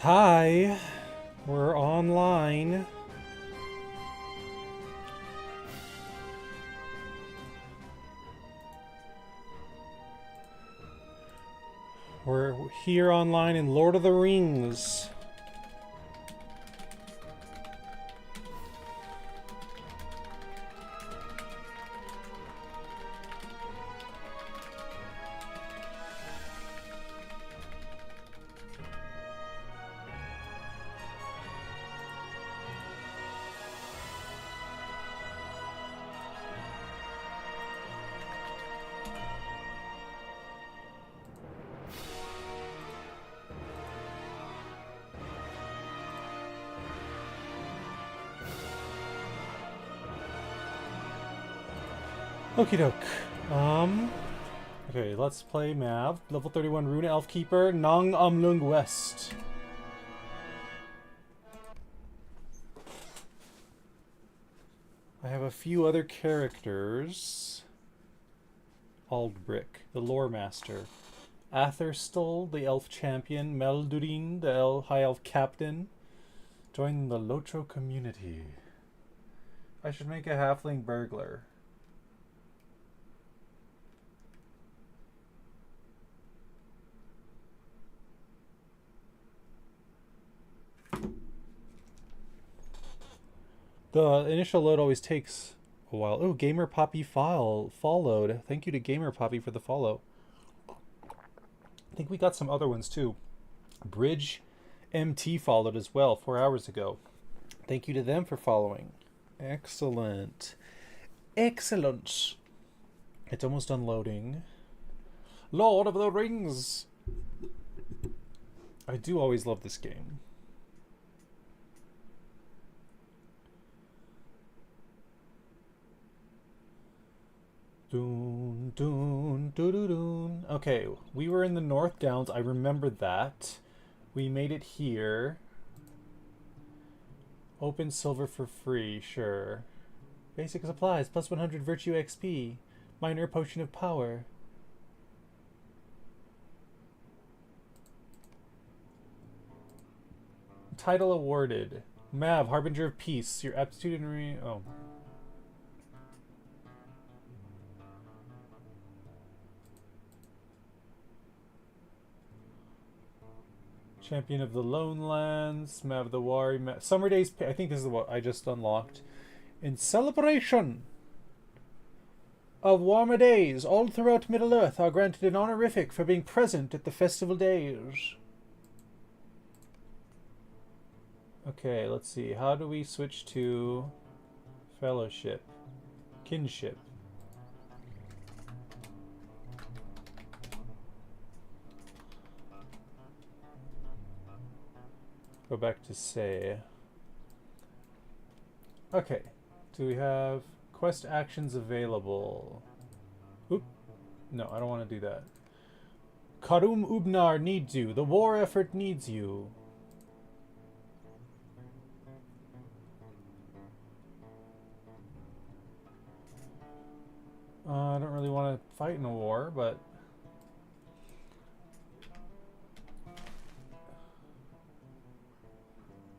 Hi, we're online. We're here online in Lord of the Rings. Okie doke. Okay, let's play Mav. Level 31 Rune Elf Keeper, Nong Umlung West. I have a few other characters. Aldbrick, the Lore Master. Atherstal, the Elf Champion. Meldurin, the High Elf Captain. Join the LOTRO community. I should make a Halfling Burglar. The initial load always takes a while. Oh, Gamer Poppy followed. Thank you to Gamer Poppy for the follow. I think we got some other ones too. Bridge MT followed as well 4 hours ago. Thank you to them for following. Excellent. Excellent. It's almost unloading. Lord of the Rings. I do always love this game. Doon, doon, doo doo doon. Okay, we were in the North Downs. I remember that. We made it here. Open silver for free, sure. Basic supplies, plus 100 virtue XP. Minor potion of power. Title awarded. Mav, Harbinger of Peace. Your aptitude and oh. Champion of the Lonelands, Mav the Wari, Summer Days. I think this is what I just unlocked. In celebration of warmer days, all throughout Middle Earth are granted an honorific for being present at the festival days. Okay, let's see. How do we switch to fellowship? Kinship. Go back to say. Okay. Do we have quest actions available? Oop. No, I don't want to do that. Karum Ubnar needs you. The war effort needs you. I don't really want to fight in a war, but...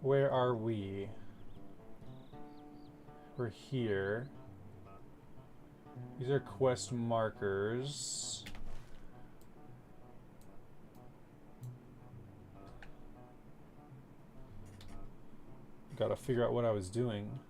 Where are we? We're here. These are quest markers. Gotta figure out what I was doing.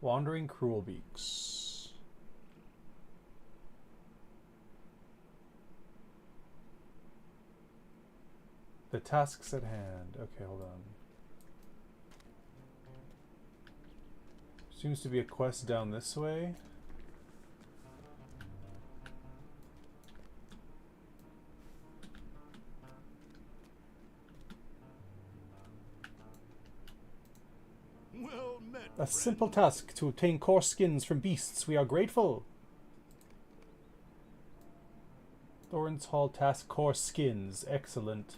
Wandering Cruelbeaks. The tasks at hand. Okay, hold on. Seems to be a quest down this way. A simple task to obtain coarse skins from beasts. We are grateful. Thorns Hall task, coarse skins. Excellent.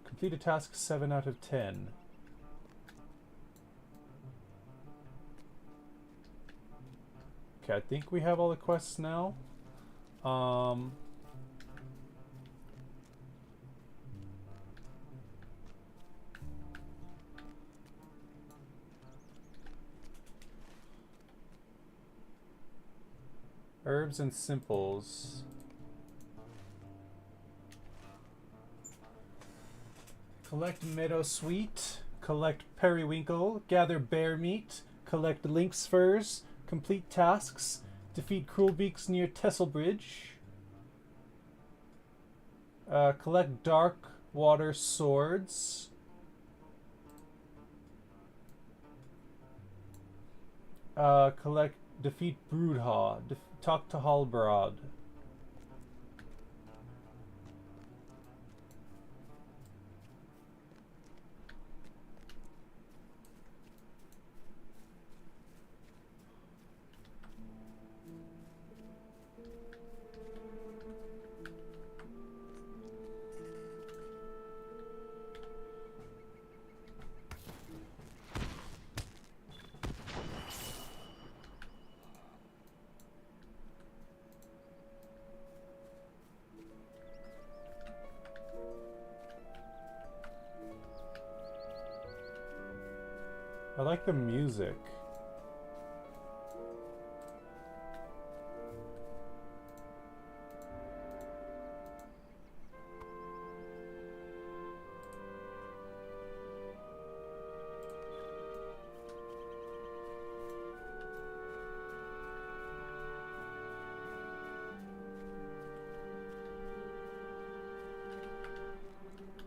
Complete a task 7 out of 10. Okay, I think we have all the quests now. Herbs and simples. Collect meadow sweet. Collect periwinkle. Gather bear meat. Collect lynx furs. Complete tasks. Defeat Cruelbeaks near Tesselbridge. Collect dark water swords. Defeat Broodhaw. Talk to Halbrod. I like the music.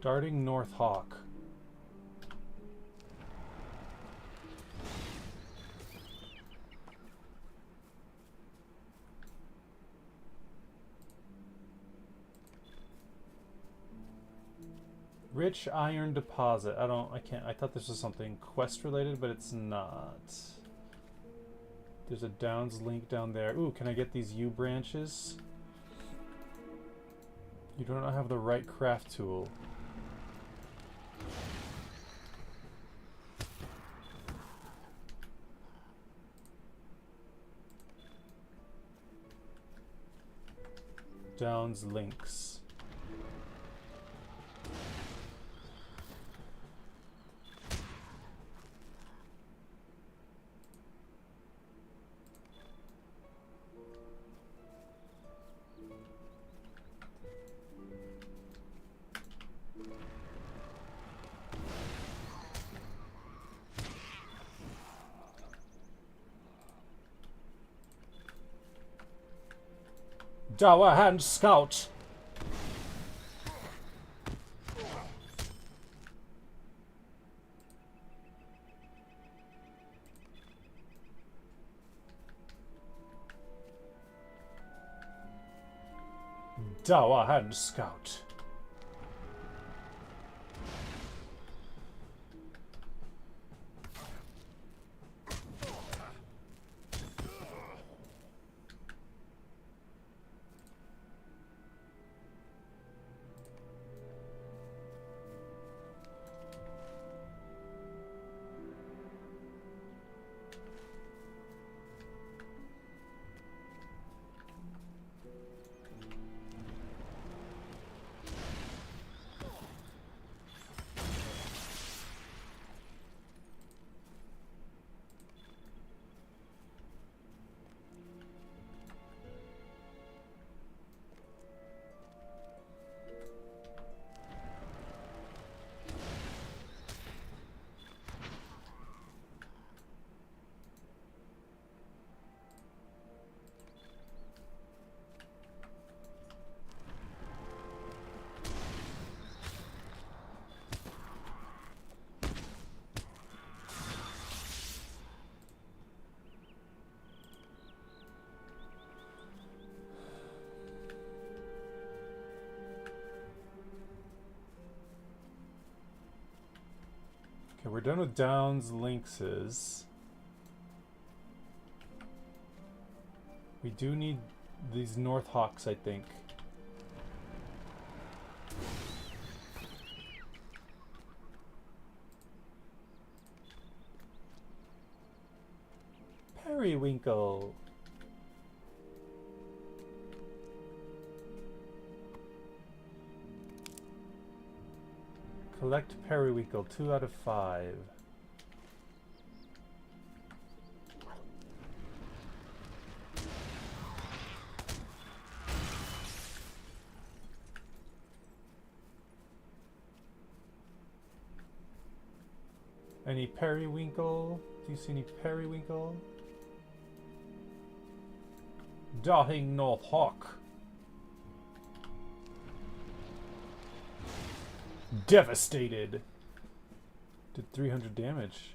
Darting North Hawk. Rich iron deposit. I thought this was something quest related, but it's not. There's a Downs link down there. Ooh, can I get these U branches? You do not have the right craft tool. Downs links. Dower Hand Scout. Dower Hand Scout. done with Downs Lynxes. We do need these North Hawks, I think. Periwinkle. Collect periwinkle, 2 out of 5. Any periwinkle? Do you see any periwinkle? Darting North Hawk. Devastated. Did 300 damage.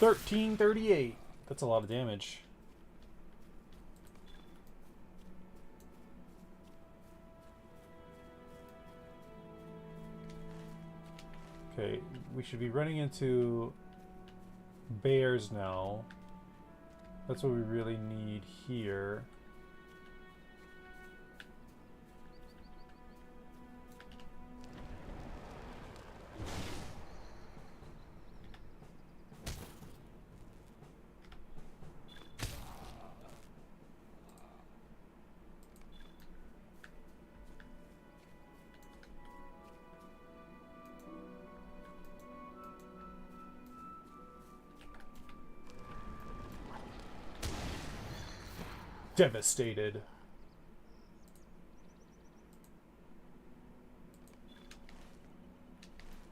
$13.38. That's a lot of damage. Okay, we should be running into bears now. That's what we really need here. Devastated.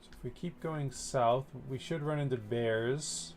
So if we keep going south, we should run into bears.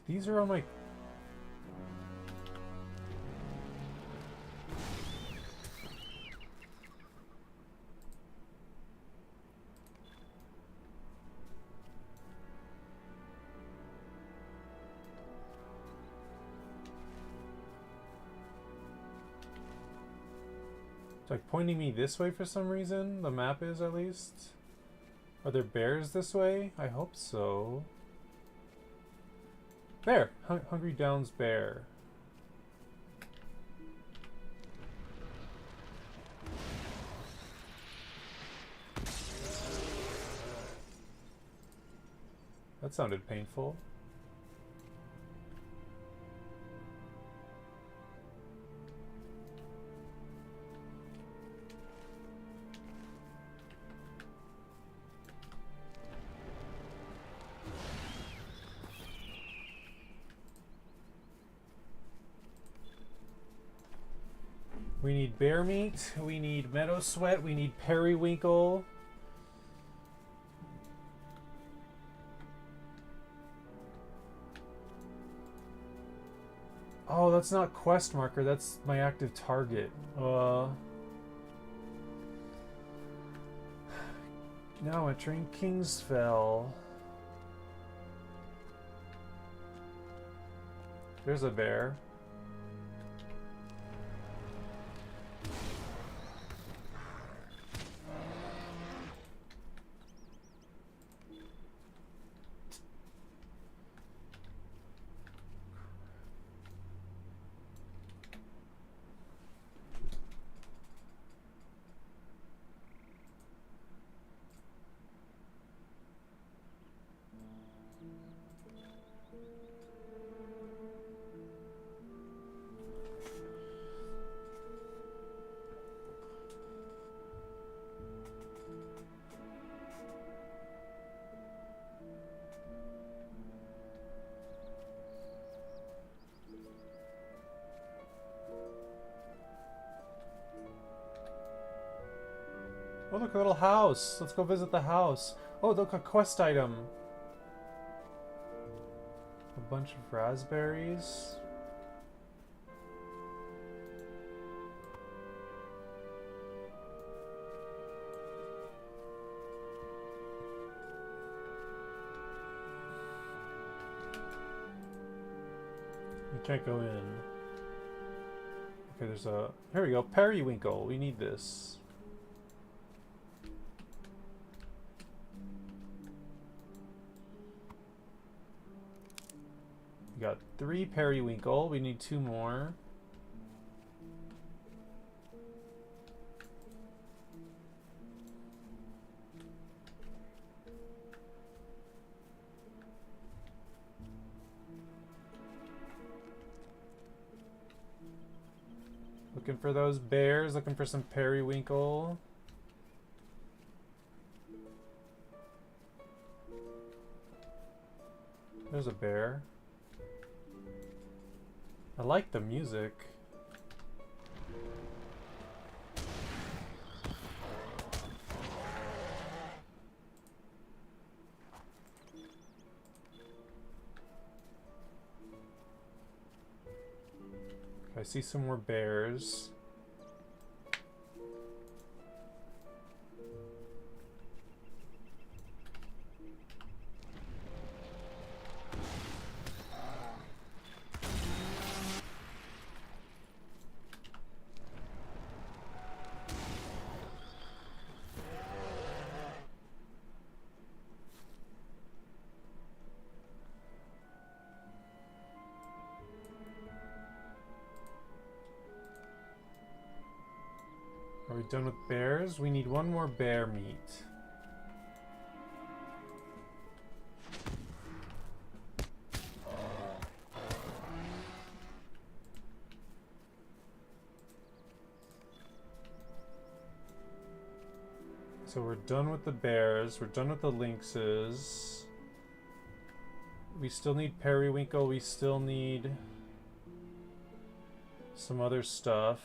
These are on my... It's like pointing me this way for some reason. The map is, at least. Are there bears this way? I hope so. There! Hungry Downs bear. That sounded painful. We need bear meat, we need meadow sweat, we need periwinkle. Oh, that's not quest marker, that's my active target. Now entering Kingsfell. There's a bear. Oh, look, a little house. Let's go visit the house. Oh, look, a quest item. A bunch of raspberries. We can't go in. Okay, there's a... Here we go. Periwinkle. We need this. We got 3 periwinkle. We need 2 more. Looking for those bears, looking for some periwinkle. There's a bear. I like the music. I see some more bears. Are we done with bears? We need 1 more bear meat. So we're done with the bears. We're done with the lynxes. We still need periwinkle. We still need some other stuff.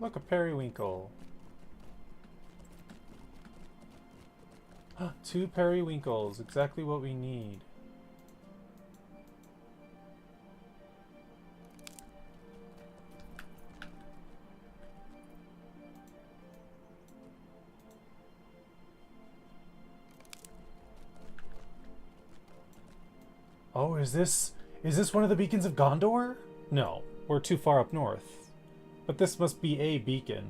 Look, a periwinkle. 2 periwinkles, exactly what we need. Oh, is this one of the beacons of Gondor? No, we're too far up north. But this must be a beacon.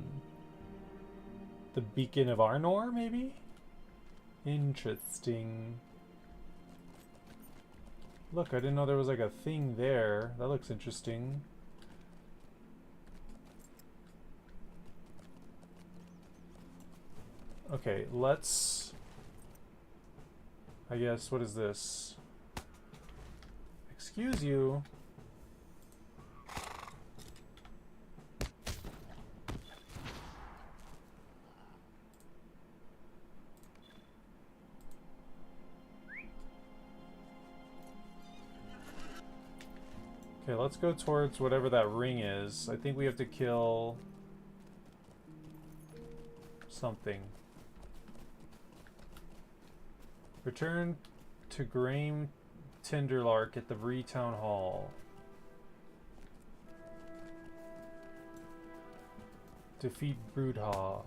The beacon of Arnor, maybe? Interesting. Look, I didn't know there was like a thing there. That looks interesting. Okay, let's... I guess, what is this? Excuse you. Okay, let's go towards whatever that ring is. I think we have to kill something. Return to Graham Tinderlark at the Bree Town Hall. Defeat Broodhaw.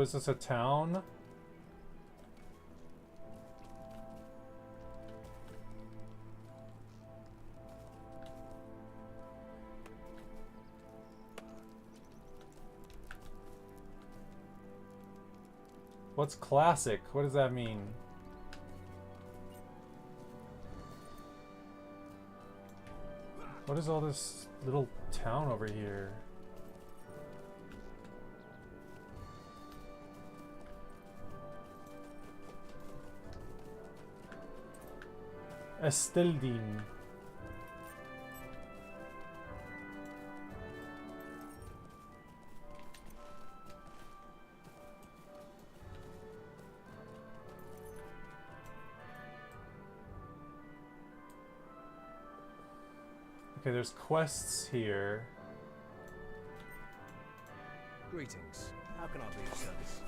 Oh, is this a town? What's classic? What does that mean? What is all this little town over here? Esteldine. Okay, there's quests here. Greetings. How can I be of service?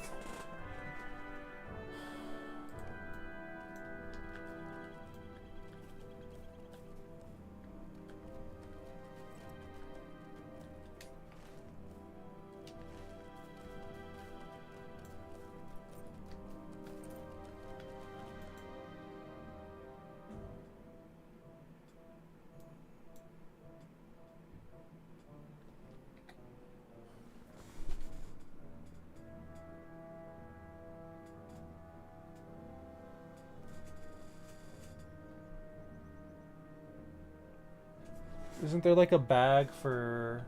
Isn't there like a bag for...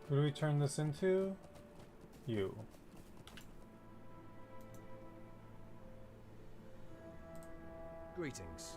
Who do we turn this into? You. Greetings.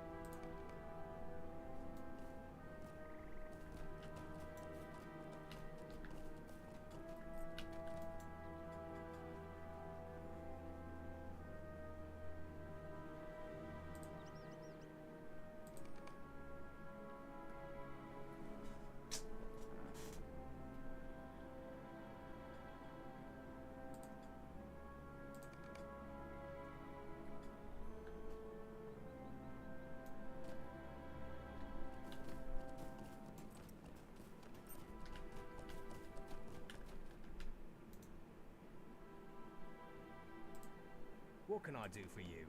What can I do for you?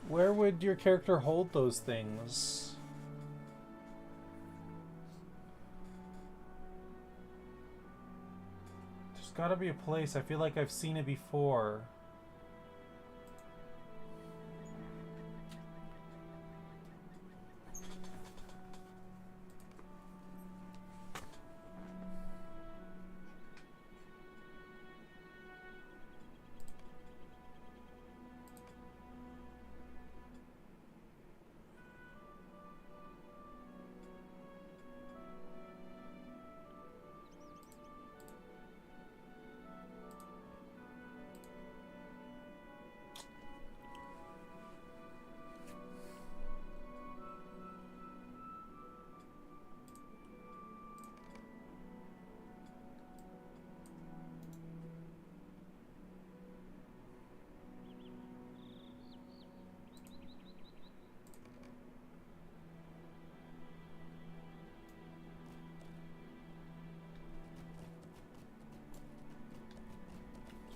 Where would your character hold those things? There's gotta be a place. I feel like I've seen it before.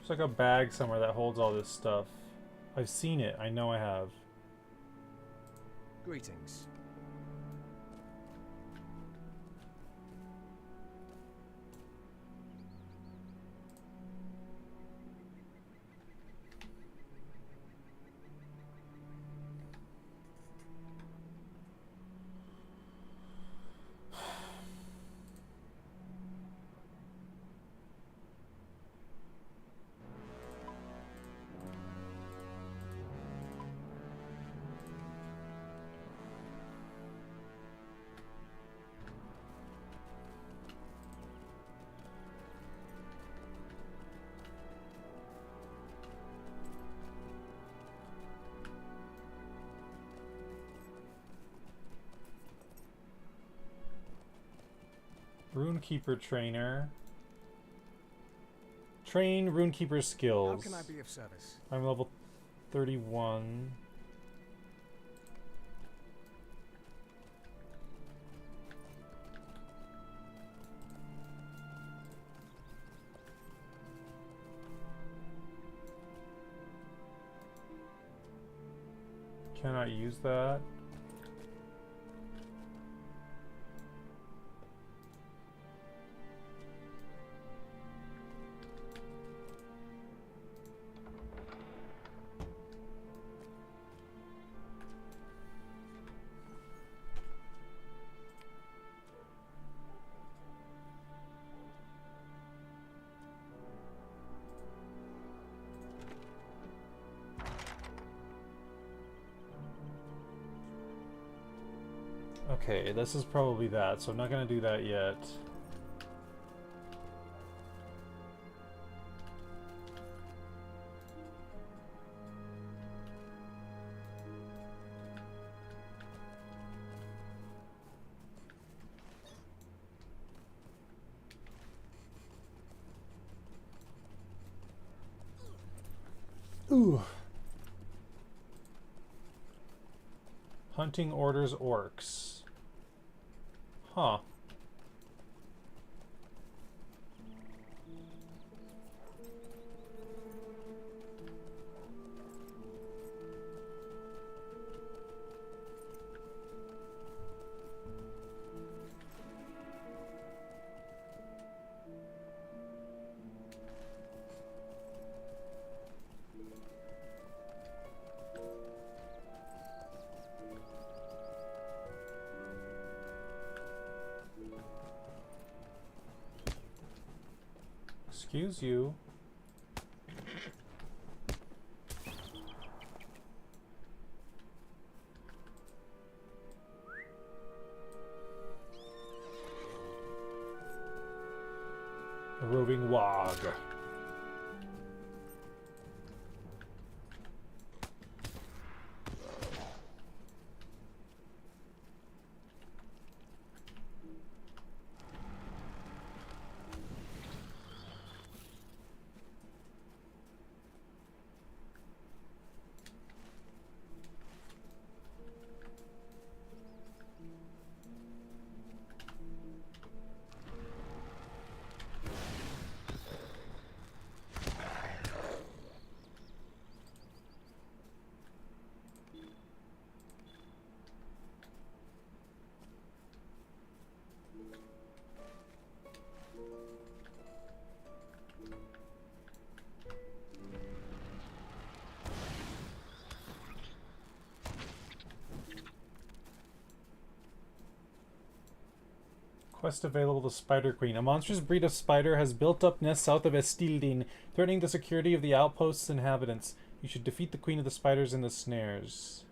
There's like a bag somewhere that holds all this stuff. I've seen it. I know I have. Greetings. Runekeeper trainer. Train Runekeeper How skills. can I be of service? I'm level 31. Cannot use that. Okay, this is probably that, so I'm not gonna do that yet. Ooh. Hunting orders orcs. Huh. Excuse you. A roving wog. Quest available to Spider Queen. A monstrous breed of spider has built up nests south of Estildine, threatening the security of the outpost's inhabitants. You should defeat the queen of the spiders in the snares.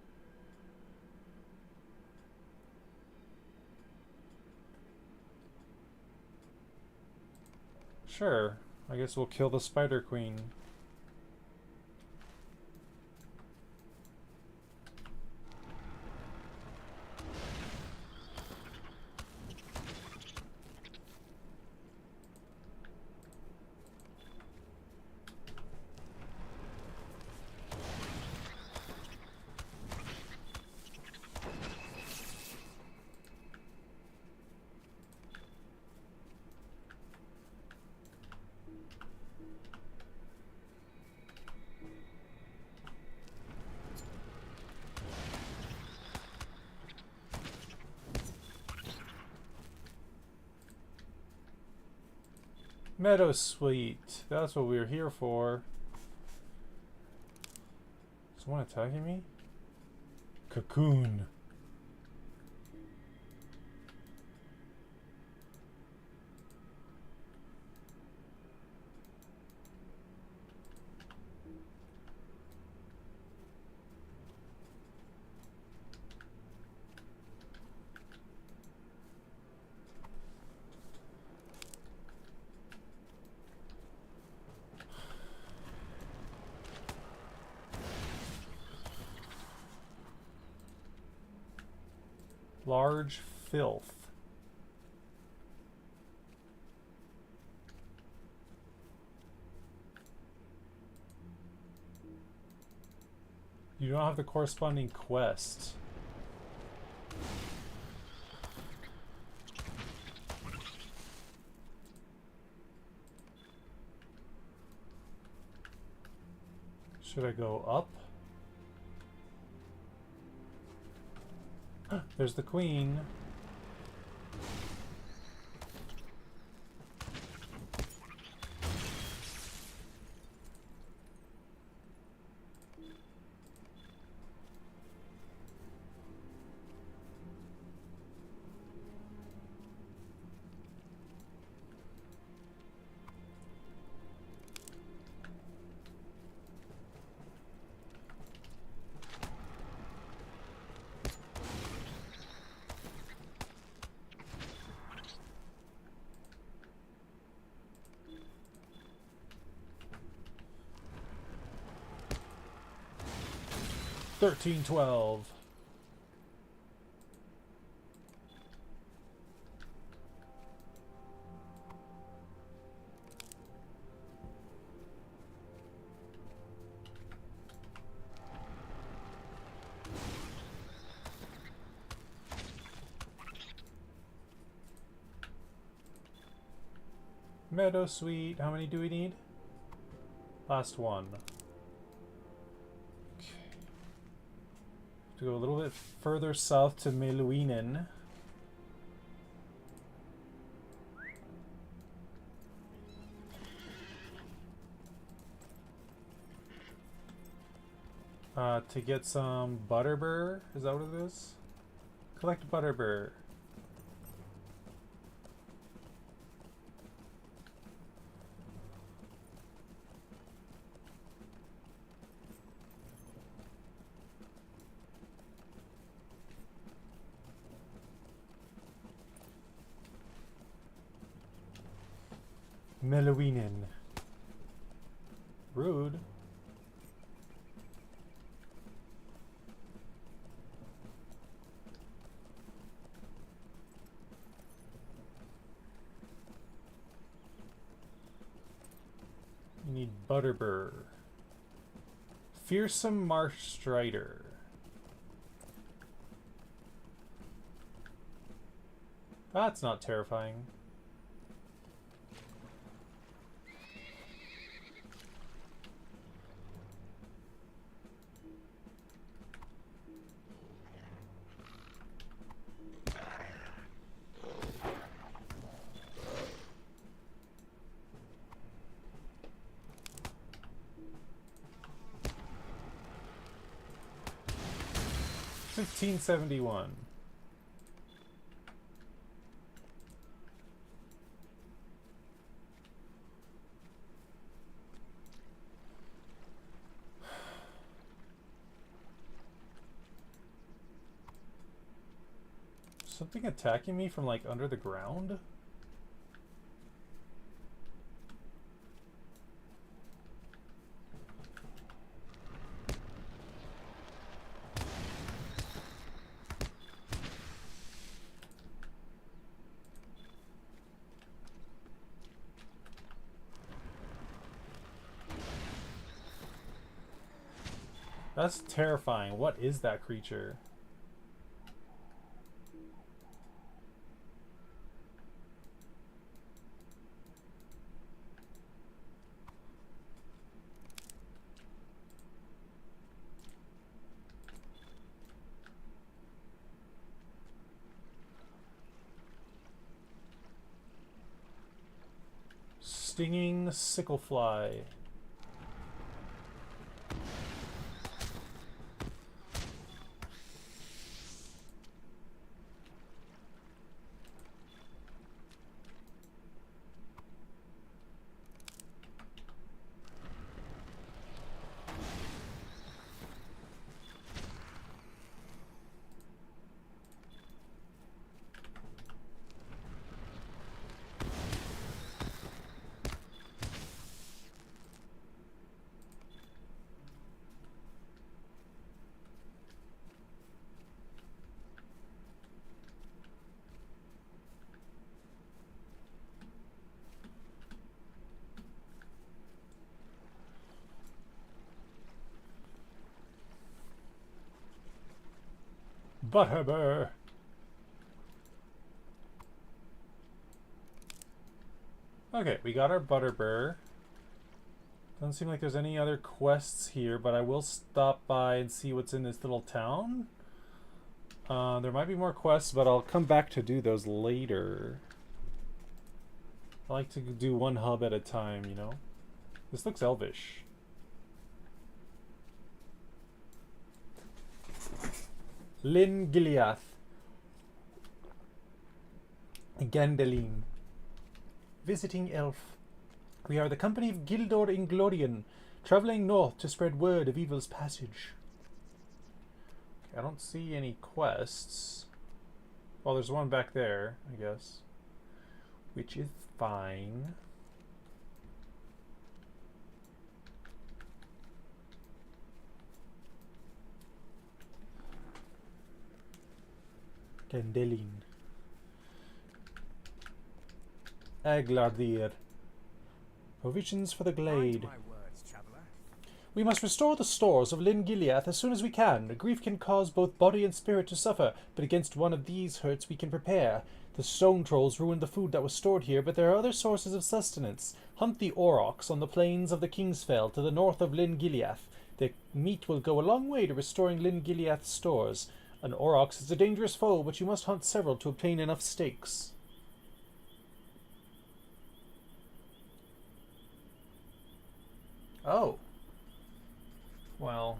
Sure. I guess we'll kill the Spider Queen. Meadow Sweet. That's what we were here for. Is someone attacking me? Cocoon. Large filth. You don't have the corresponding quest. Should I go up? There's the queen. $13.12. Meadow Sweet. How many do we need? Last one. Okay. To go a little bit further south to Meluinen. To get some butterbur. Is that what it is? Collect butterbur. Meluinen. Rude. You need butterbur. Fearsome Marsh Strider. That's not terrifying. $15.71. Something attacking me from like under the ground? That's terrifying. What is that creature? Stinging Sicklefly. Butterbur. Okay, we got our Butterbur. Doesn't seem like there's any other quests here, but I will stop by and see what's in this little town. There might be more quests, but I'll come back to do those later. I like to do one hub at a time, you know? This looks elvish. Lyn Gileath. Gandaline. Visiting elf. We are the company of Gildor Inglorian, traveling north to spread word of evil's passage. Okay, I don't see any quests. Well, there's one back there, I guess. Which is fine. Gandaline. Aglardir. Provisions for the glade. Mind my words, traveller. We must restore the stores of Lyn Gileath as soon as we can. Grief can cause both body and spirit to suffer, but against one of these hurts we can prepare. The stone trolls ruined the food that was stored here, but there are other sources of sustenance. Hunt the aurochs on the plains of the Kingsfell to the north of Lyn Gileath. The meat will go a long way to restoring Lyn Gileath's stores. An aurochs is a dangerous foe, but you must hunt several to obtain enough steaks. Oh. Well.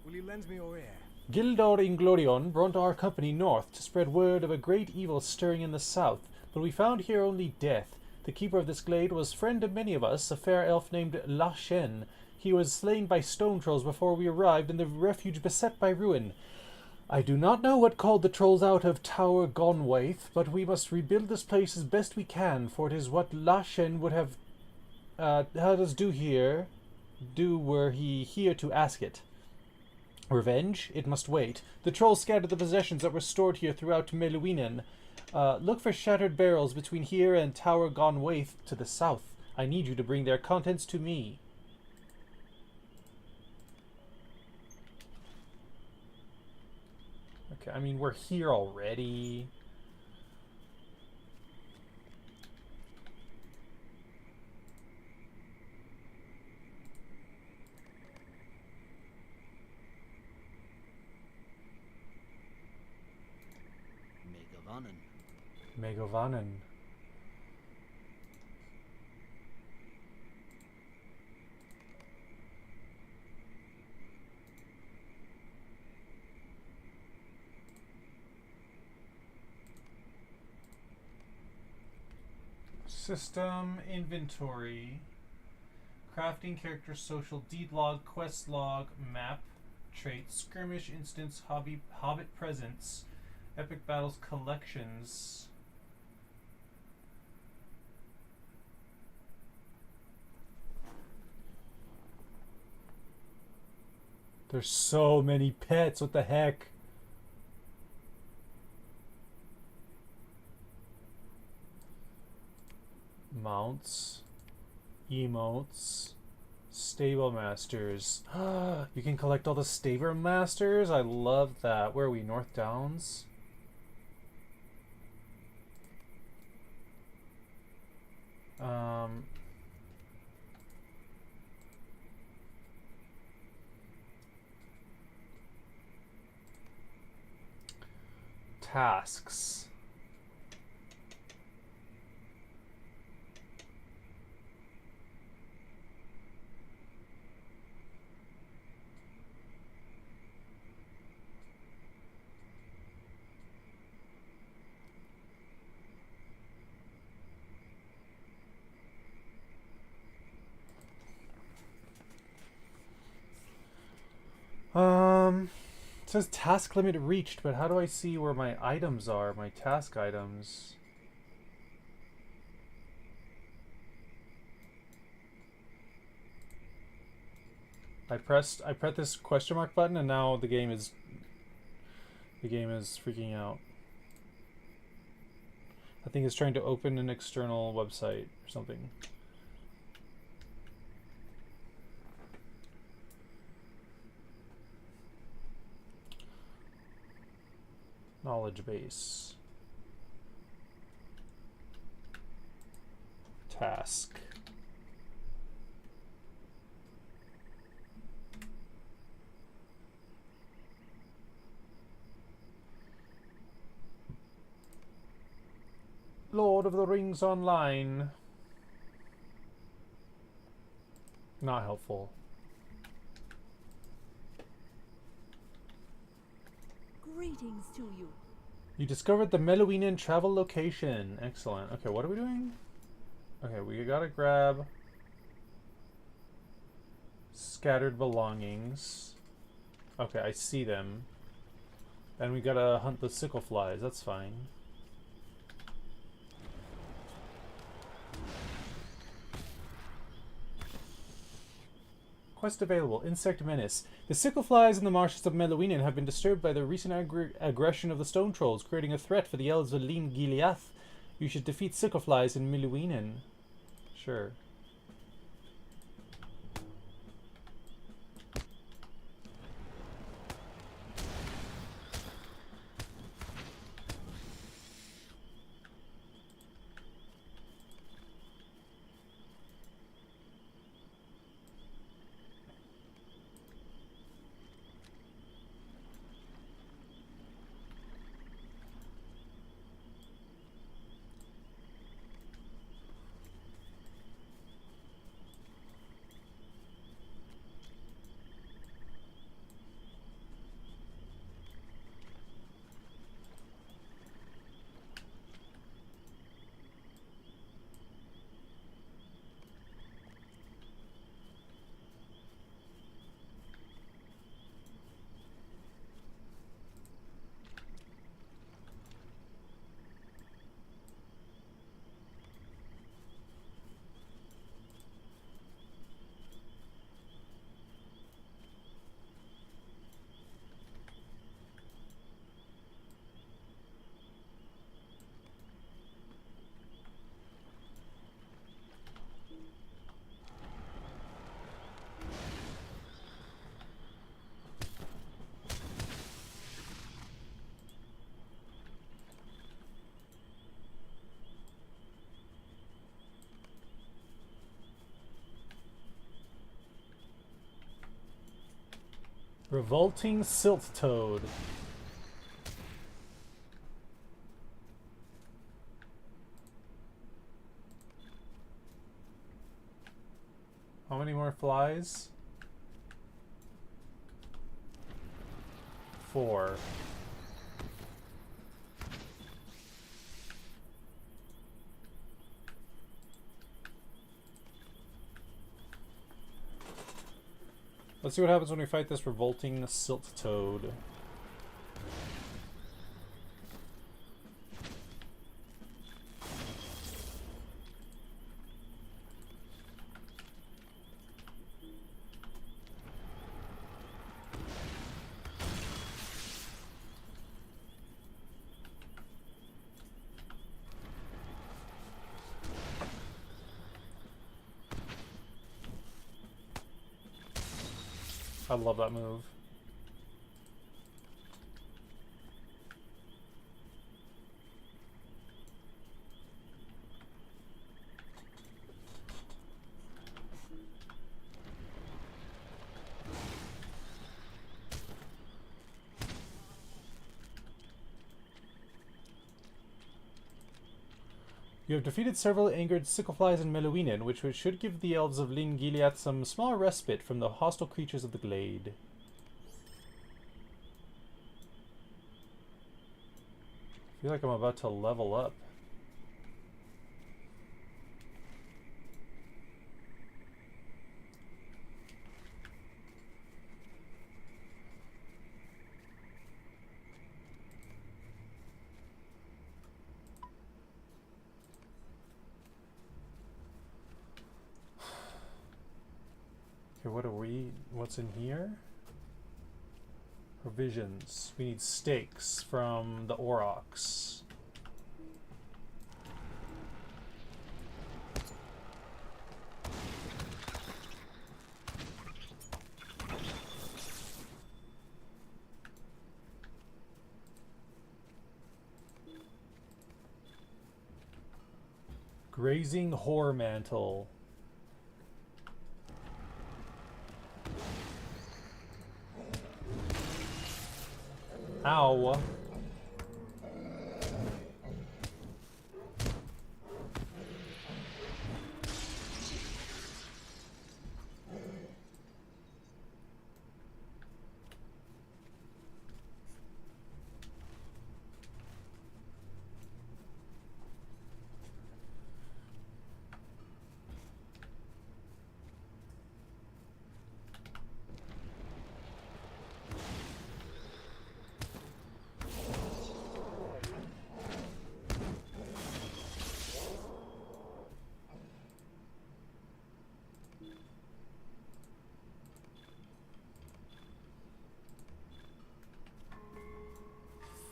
Will you lend me your ear? Gildor Inglorion brought our company north to spread word of a great evil stirring in the south, but we found here only death. The keeper of this glade was friend of many of us, a fair elf named La Shen. He was slain by stone trolls before we arrived, and the refuge beset by ruin. I do not know what called the trolls out of Tower Gonwaith, but we must rebuild this place as best we can, for it is what La Shen would have had us do were he here to ask it. Revenge? It must wait. The trolls scattered the possessions that were stored here throughout Meluinen. Look for shattered barrels between here and Tower Gonwaith to the south. I need you to bring their contents to me. Okay, I mean, we're here already. Megavanen. System, inventory, crafting, character, social, deed log, quest log, map, traits, skirmish, instance, hobby, hobbit presence, epic battles, collections. There's so many pets, what the heck? Mounts, emotes, stable masters. You can collect all the stable masters? I love that. Where are we? North Downs? Tasks. It says task limit reached, but how do I see where my items are, my task items? I pressed this question mark button and now the game is freaking out. I think it's trying to open an external website or something. Knowledge base. Task. Lord of the Rings Online. Not helpful. Greetings to you. You discovered the Meluinan travel location. Excellent. Okay, what are we doing? Okay, we gotta grab scattered belongings. Okay, I see them. Then we gotta hunt the sickle flies. That's fine. Quest available. Insect Menace. The sickle flies in the marshes of Meluinan have been disturbed by the recent aggression of the stone trolls, creating a threat for the elves of Lin Gileath. You should defeat sickle flies in Meluinan. Sure. Revolting Silt Toad. How many more flies? 4. Let's see what happens when we fight this revolting silt toad. I love that move. You have defeated several angered sickleflies in Meluinan, which should give the elves of Lin Gileath some small respite from the hostile creatures of the glade. I feel like I'm about to level up. Okay, what are we? What's in here? Provisions. We need steaks from the aurochs. Grazing Whore Mantle. Ow.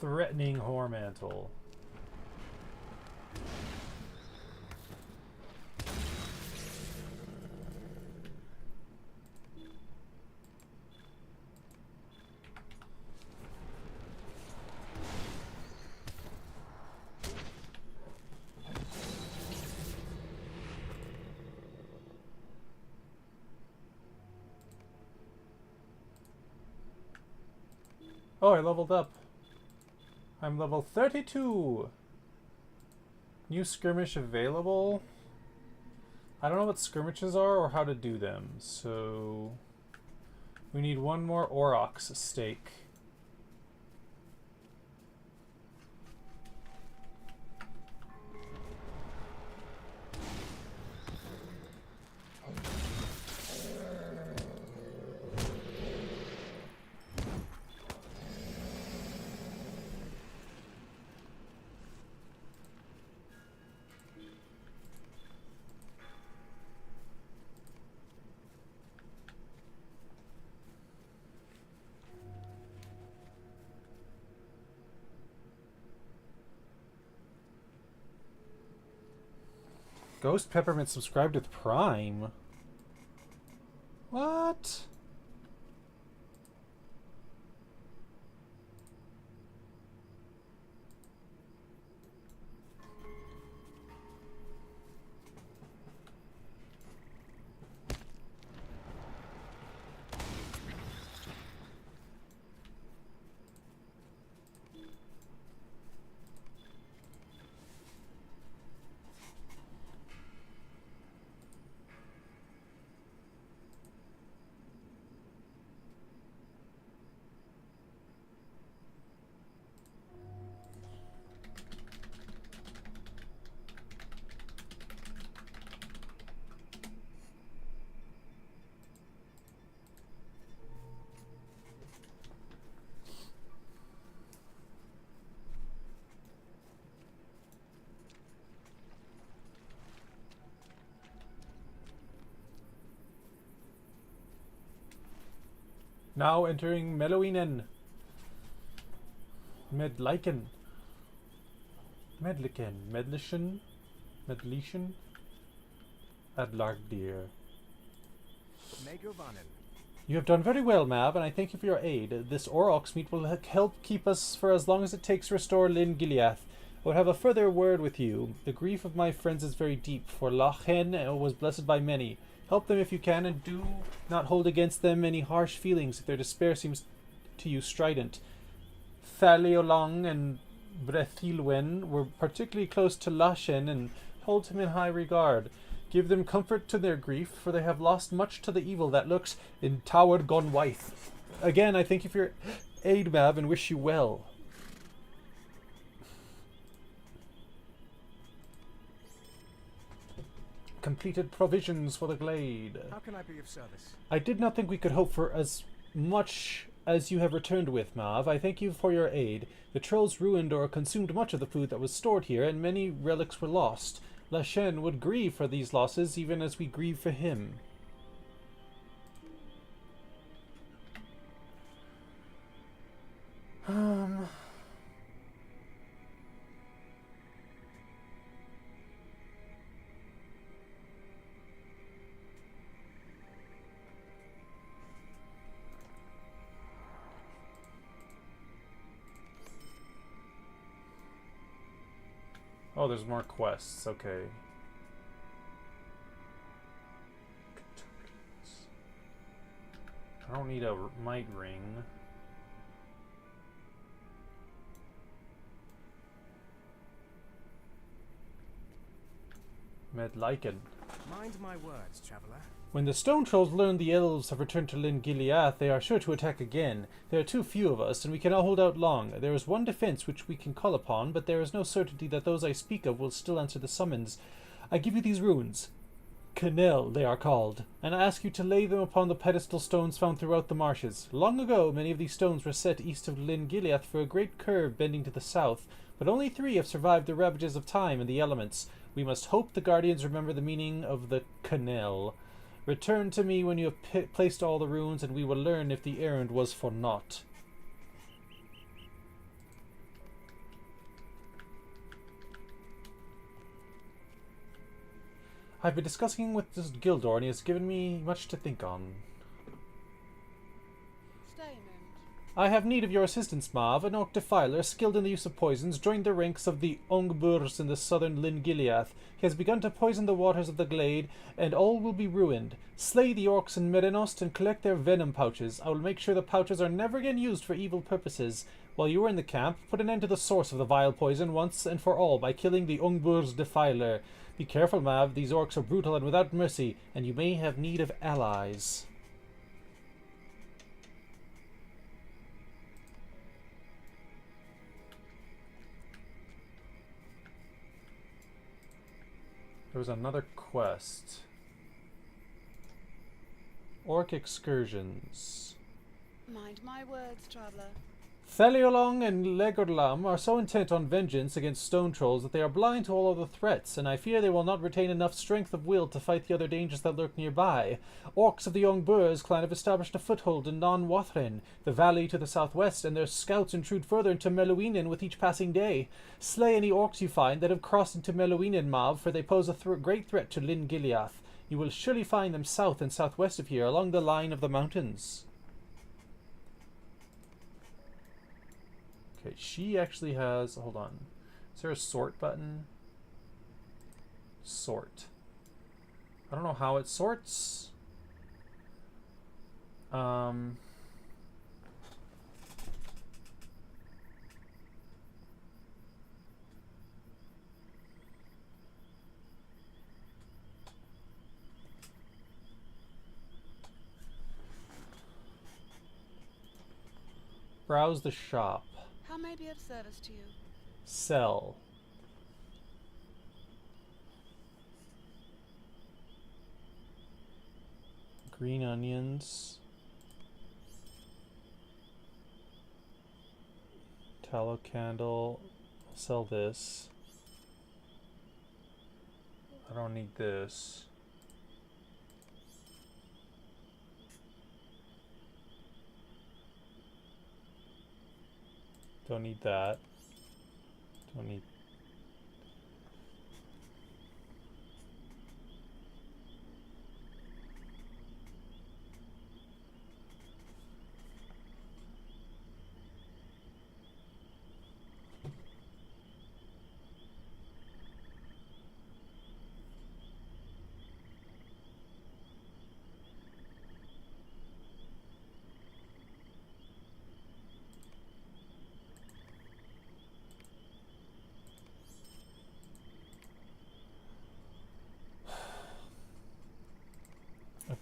Threatening Whore Mantle. Oh, I leveled up. I'm level 32. New skirmish available. I don't know what skirmishes are or how to do them, so we need one more Aurochs stake. Ghost Peppermint subscribed with Prime. What? Now entering Meloinen. Medliken. Medliken. Medlishin. Medlishin. Adlargdir. Megovanen. You have done very well, Mav, and I thank you for your aid. This Aurochs meat will help keep us for as long as it takes to restore Lyn Gileath. I would have a further word with you. The grief of my friends is very deep, for Lachen was blessed by many. Help them if you can, and do not hold against them any harsh feelings if their despair seems to you strident. Thaleolang and Brethilwen were particularly close to Lachen and hold him in high regard. Give them comfort to their grief, for they have lost much to the evil that lurks in Tower Gone Wythe. Again, I thank you for your aid, Mav, and wish you well. Completed provisions for the glade. How can I be of service? I did not think we could hope for as much as you have returned with, Mav. I thank you for your aid. The trolls ruined or consumed much of the food that was stored here, and many relics were lost. Lachen would grieve for these losses, even as we grieve for him. Oh, there's more quests. Okay. I don't need a might ring. Medlichen. Mind my words, traveler. When the stone trolls learn the elves have returned to Lyn Gileath, they are sure to attack again. There are too few of us, and we cannot hold out long. There is one defense which we can call upon, but there is no certainty that those I speak of will still answer the summons. I give you these runes. Canel, they are called, and I ask you to lay them upon the pedestal stones found throughout the marshes. Long ago, many of these stones were set east of Lyn Gileath for a great curve bending to the south, but only 3 have survived the ravages of time and the elements. We must hope the Guardians remember the meaning of the Canel. Return to me when you have placed all the runes, and we will learn if the errand was for naught. I've been discussing with this Gildor, and he has given me much to think on. Stay a moment. I have need of your assistance, Mav. An orc defiler, skilled in the use of poisons, joined the ranks of the Ongburs in the southern Lyn Gileath. He has begun to poison the waters of the glade, and all will be ruined. Slay the orcs in Merenost and collect their venom pouches. I will make sure the pouches are never again used for evil purposes. While you are in the camp, put an end to the source of the vile poison once and for all by killing the Ongburs defiler. Be careful, Mav. These orcs are brutal and without mercy, and you may have need of allies. There was another quest. Orc excursions. Mind my words, traveler. Theliolong and Legorlam are so intent on vengeance against stone trolls that they are blind to all other threats, and I fear they will not retain enough strength of will to fight the other dangers that lurk nearby. Orcs of the Ongburs clan have established a foothold in Non Wathrin, the valley to the southwest, and their scouts intrude further into Meluinen with each passing day. Slay any orcs you find that have crossed into Meluinen, Mav, for they pose a great threat to Lyn Gileath. You will surely find them south and southwest of here, along the line of the mountains. Okay, she actually has... Hold on. Is there a sort button? Sort. I don't know how it sorts. Browse the shop. How may I be of service to you? Sell. Green onions. Tallow candle. Sell this. I don't need this. Don't need that. Don't need...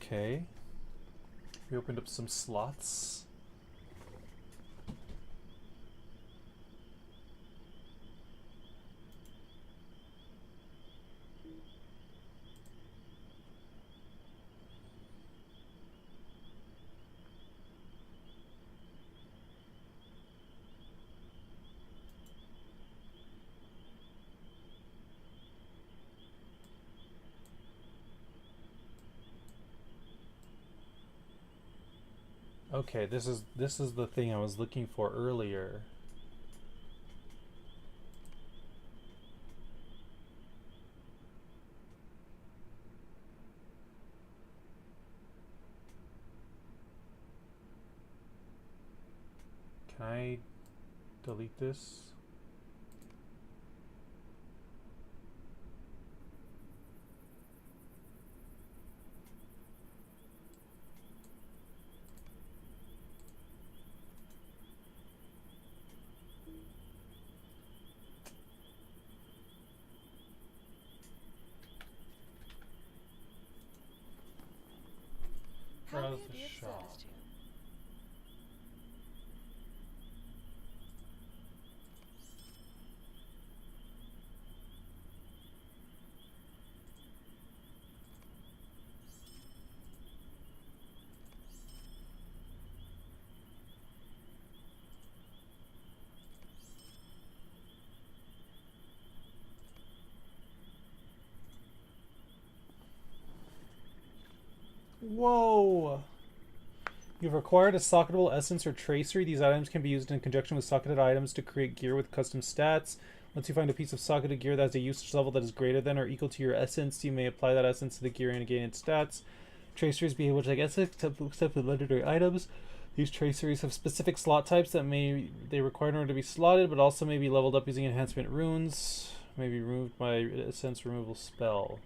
Okay. We opened up some slots. Okay, this is the thing I was looking for earlier. Can I delete this? How may I Browse the be of shop. service to you? Whoa! You've acquired a socketable essence or tracery. These items can be used in conjunction with socketed items to create gear with custom stats. Once you find a piece of socketed gear that has a usage level that is greater than or equal to your essence, you may apply that essence to the gear and gain its stats. Traceries be able to take essence except with legendary items. These traceries have specific slot types that they require in order to be slotted, but also may be leveled up using enhancement runes. May be removed by essence removal spell.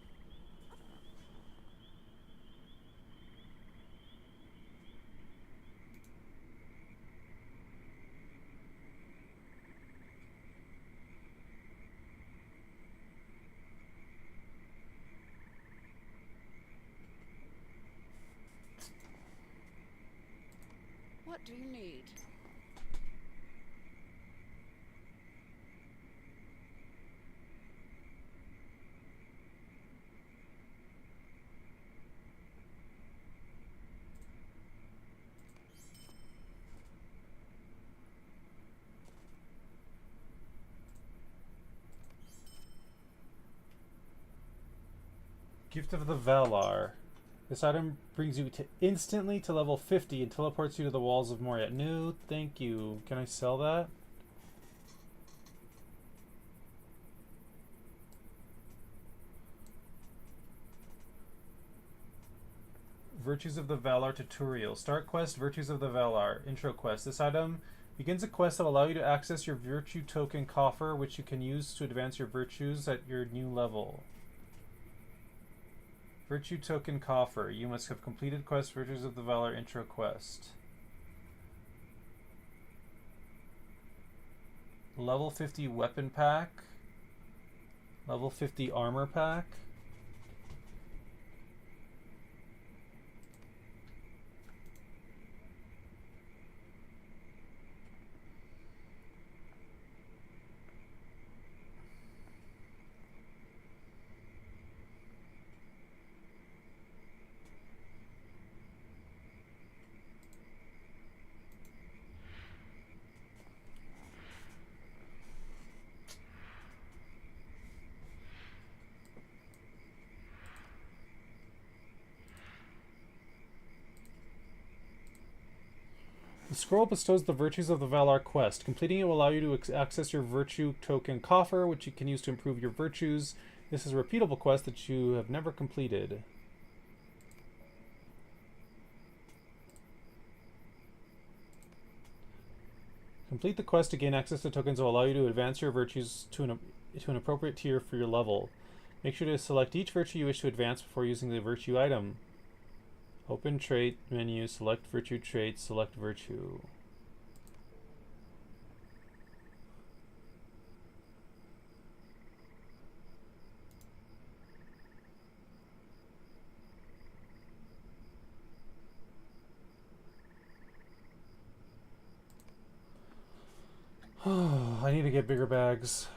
What do you need? Gift of the Valar. This item brings you instantly to level 50 and teleports you to the walls of Moria. No, thank you. Can I sell that? Virtues of the Valar tutorial. Start quest, Virtues of the Valar. Intro quest. This item begins a quest that will allow you to access your virtue token coffer, which you can use to advance your virtues at your new level. Virtue token coffer. You must have completed quest Virtues of the Valor intro quest. Level 50 weapon pack. Level 50 armor pack. The scroll bestows the Virtues of the Valar quest. Completing it will allow you to access your virtue token coffer, which you can use to improve your virtues. This is a repeatable quest that you have never completed. Complete the quest to gain access to tokens will allow you to advance your virtues to an appropriate tier for your level. Make sure to select each virtue you wish to advance before using the virtue item. Open trait menu, select virtue trait, select virtue. I need to get bigger bags.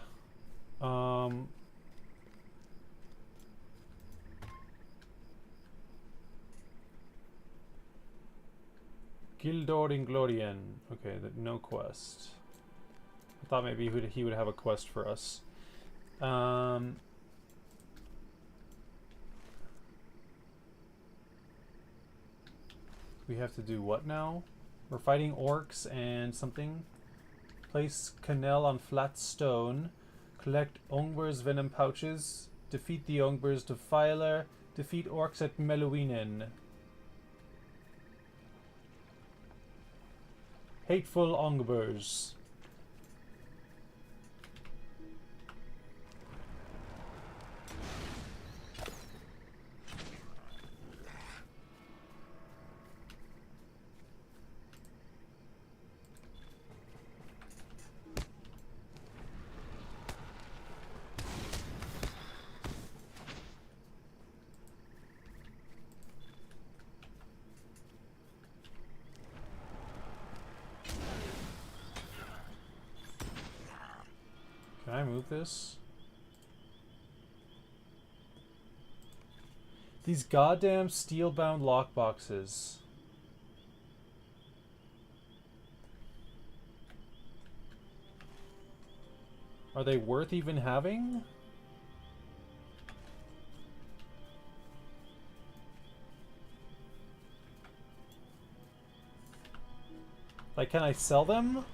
Gildor Inglorian. Okay, no quest. I thought maybe he would have a quest for us. We have to do what now? We're fighting orcs and something. Place Canel on flat stone. Collect Ongber's venom pouches. Defeat the Ongber's Defiler. Defeat orcs at Meluinen. Hateful Ongbers. move this? These goddamn steel-bound lockboxes. Are they worth even having? Like, can I sell them?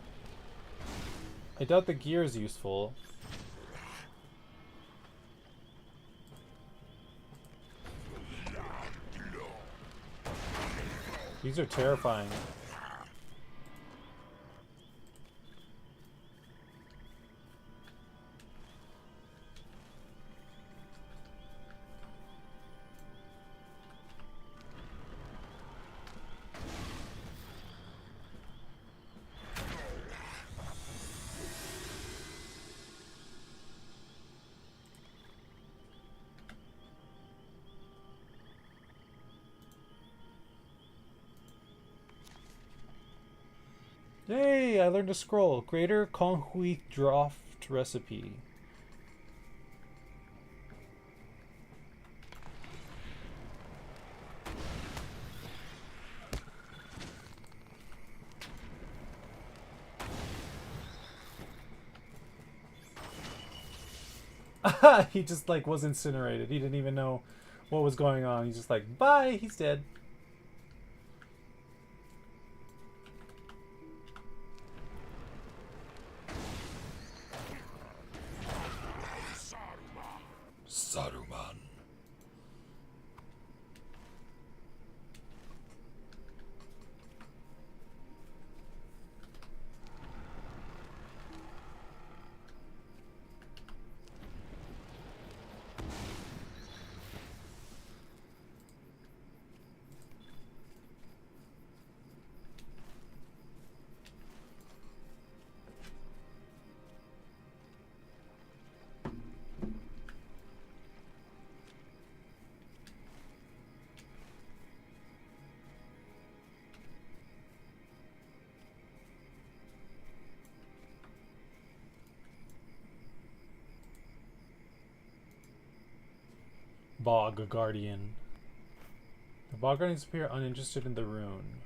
I doubt the gear is useful. These are terrifying. Yay! I learned a scroll. Greater Conhuith Draft Recipe. He just like was incinerated. He didn't even know what was going on. He's just like, bye, he's dead. Saruman. Bog Guardian. The Bog Guardians appear uninterested in the rune.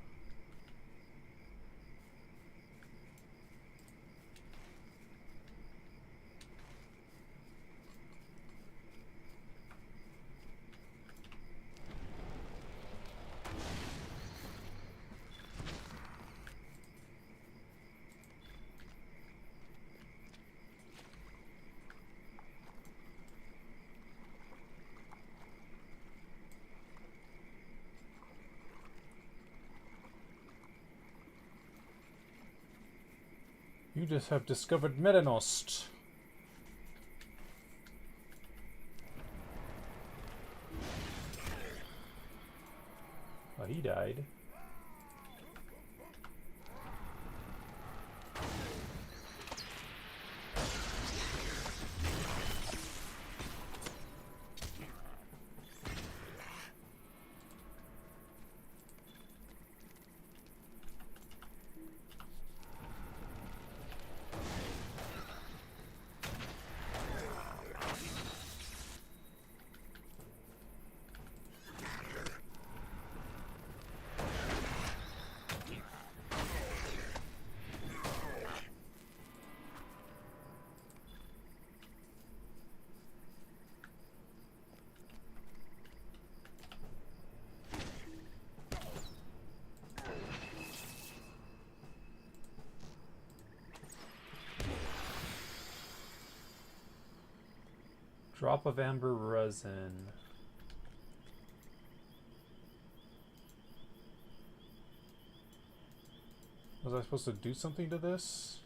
You just have discovered Melanost. Oh, he died. Drop of amber resin. Was I supposed to do something to this?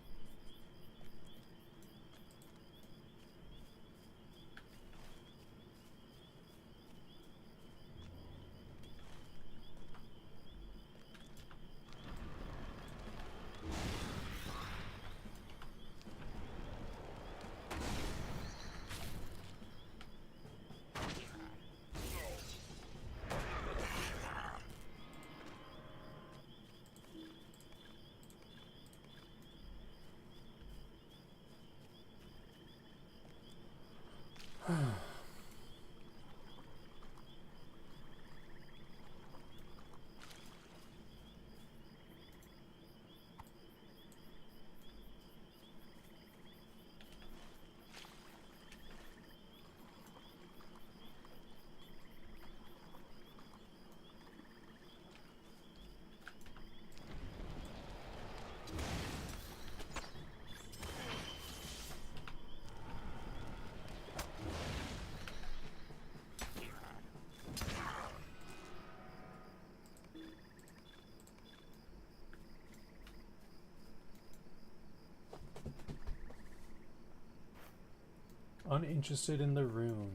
Uninterested in the rune.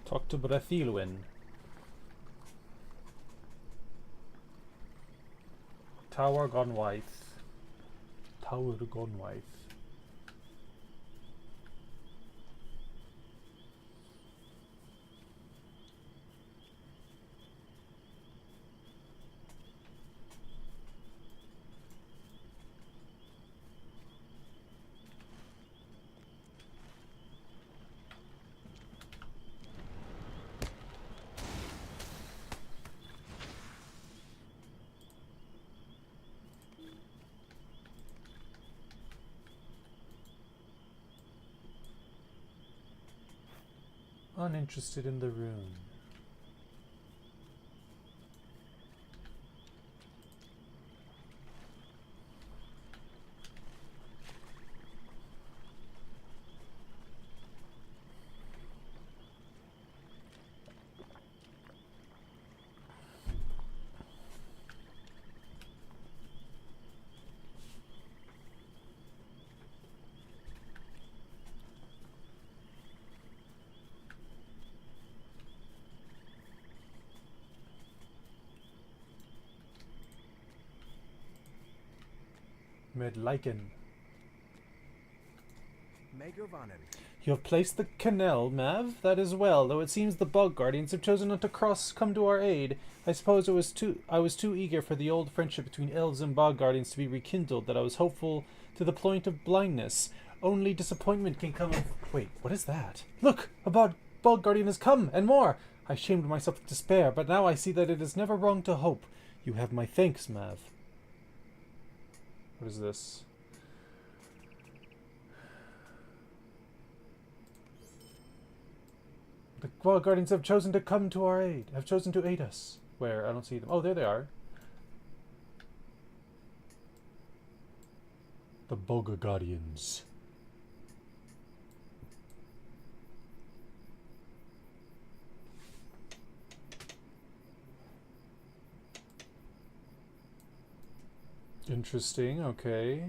Talk to Brethilwyn. Tower gone white. Tower gone white. Uninterested in the rune. Medlichen. Megovanen. You have placed the canal, Mav? That is well, though it seems the bog guardians have chosen not to come to our aid. I suppose I was too eager for the old friendship between elves and bog guardians to be rekindled that I was hopeful to the point of blindness. Only disappointment can come of... Wait, what is that? Look! A bog guardian has come, and more! I shamed myself with despair, but now I see that it is never wrong to hope. You have my thanks, Mav. What is this? The Wild Guardians have chosen to come to our aid. Have chosen to aid us. Where? I don't see them. Oh, there they are. The Boga Guardians. Interesting, okay.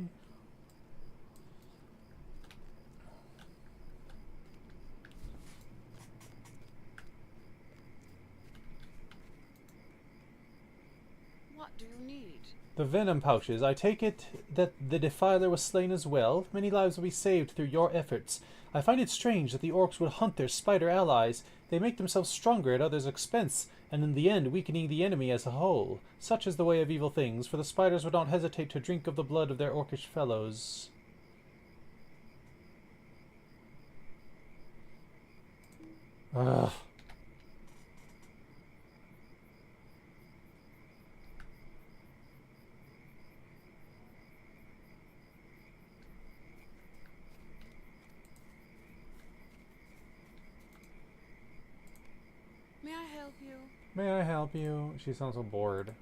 What do you need? The venom pouches. I take it that the Defiler was slain as well. Many lives will be saved through your efforts. I find it strange that the orcs would hunt their spider allies. They make themselves stronger at others' expense, and in the end weakening the enemy as a whole. Such is the way of evil things, for the spiders would not hesitate to drink of the blood of their orcish fellows. Ugh. May I help you? May I help you? She sounds so bored.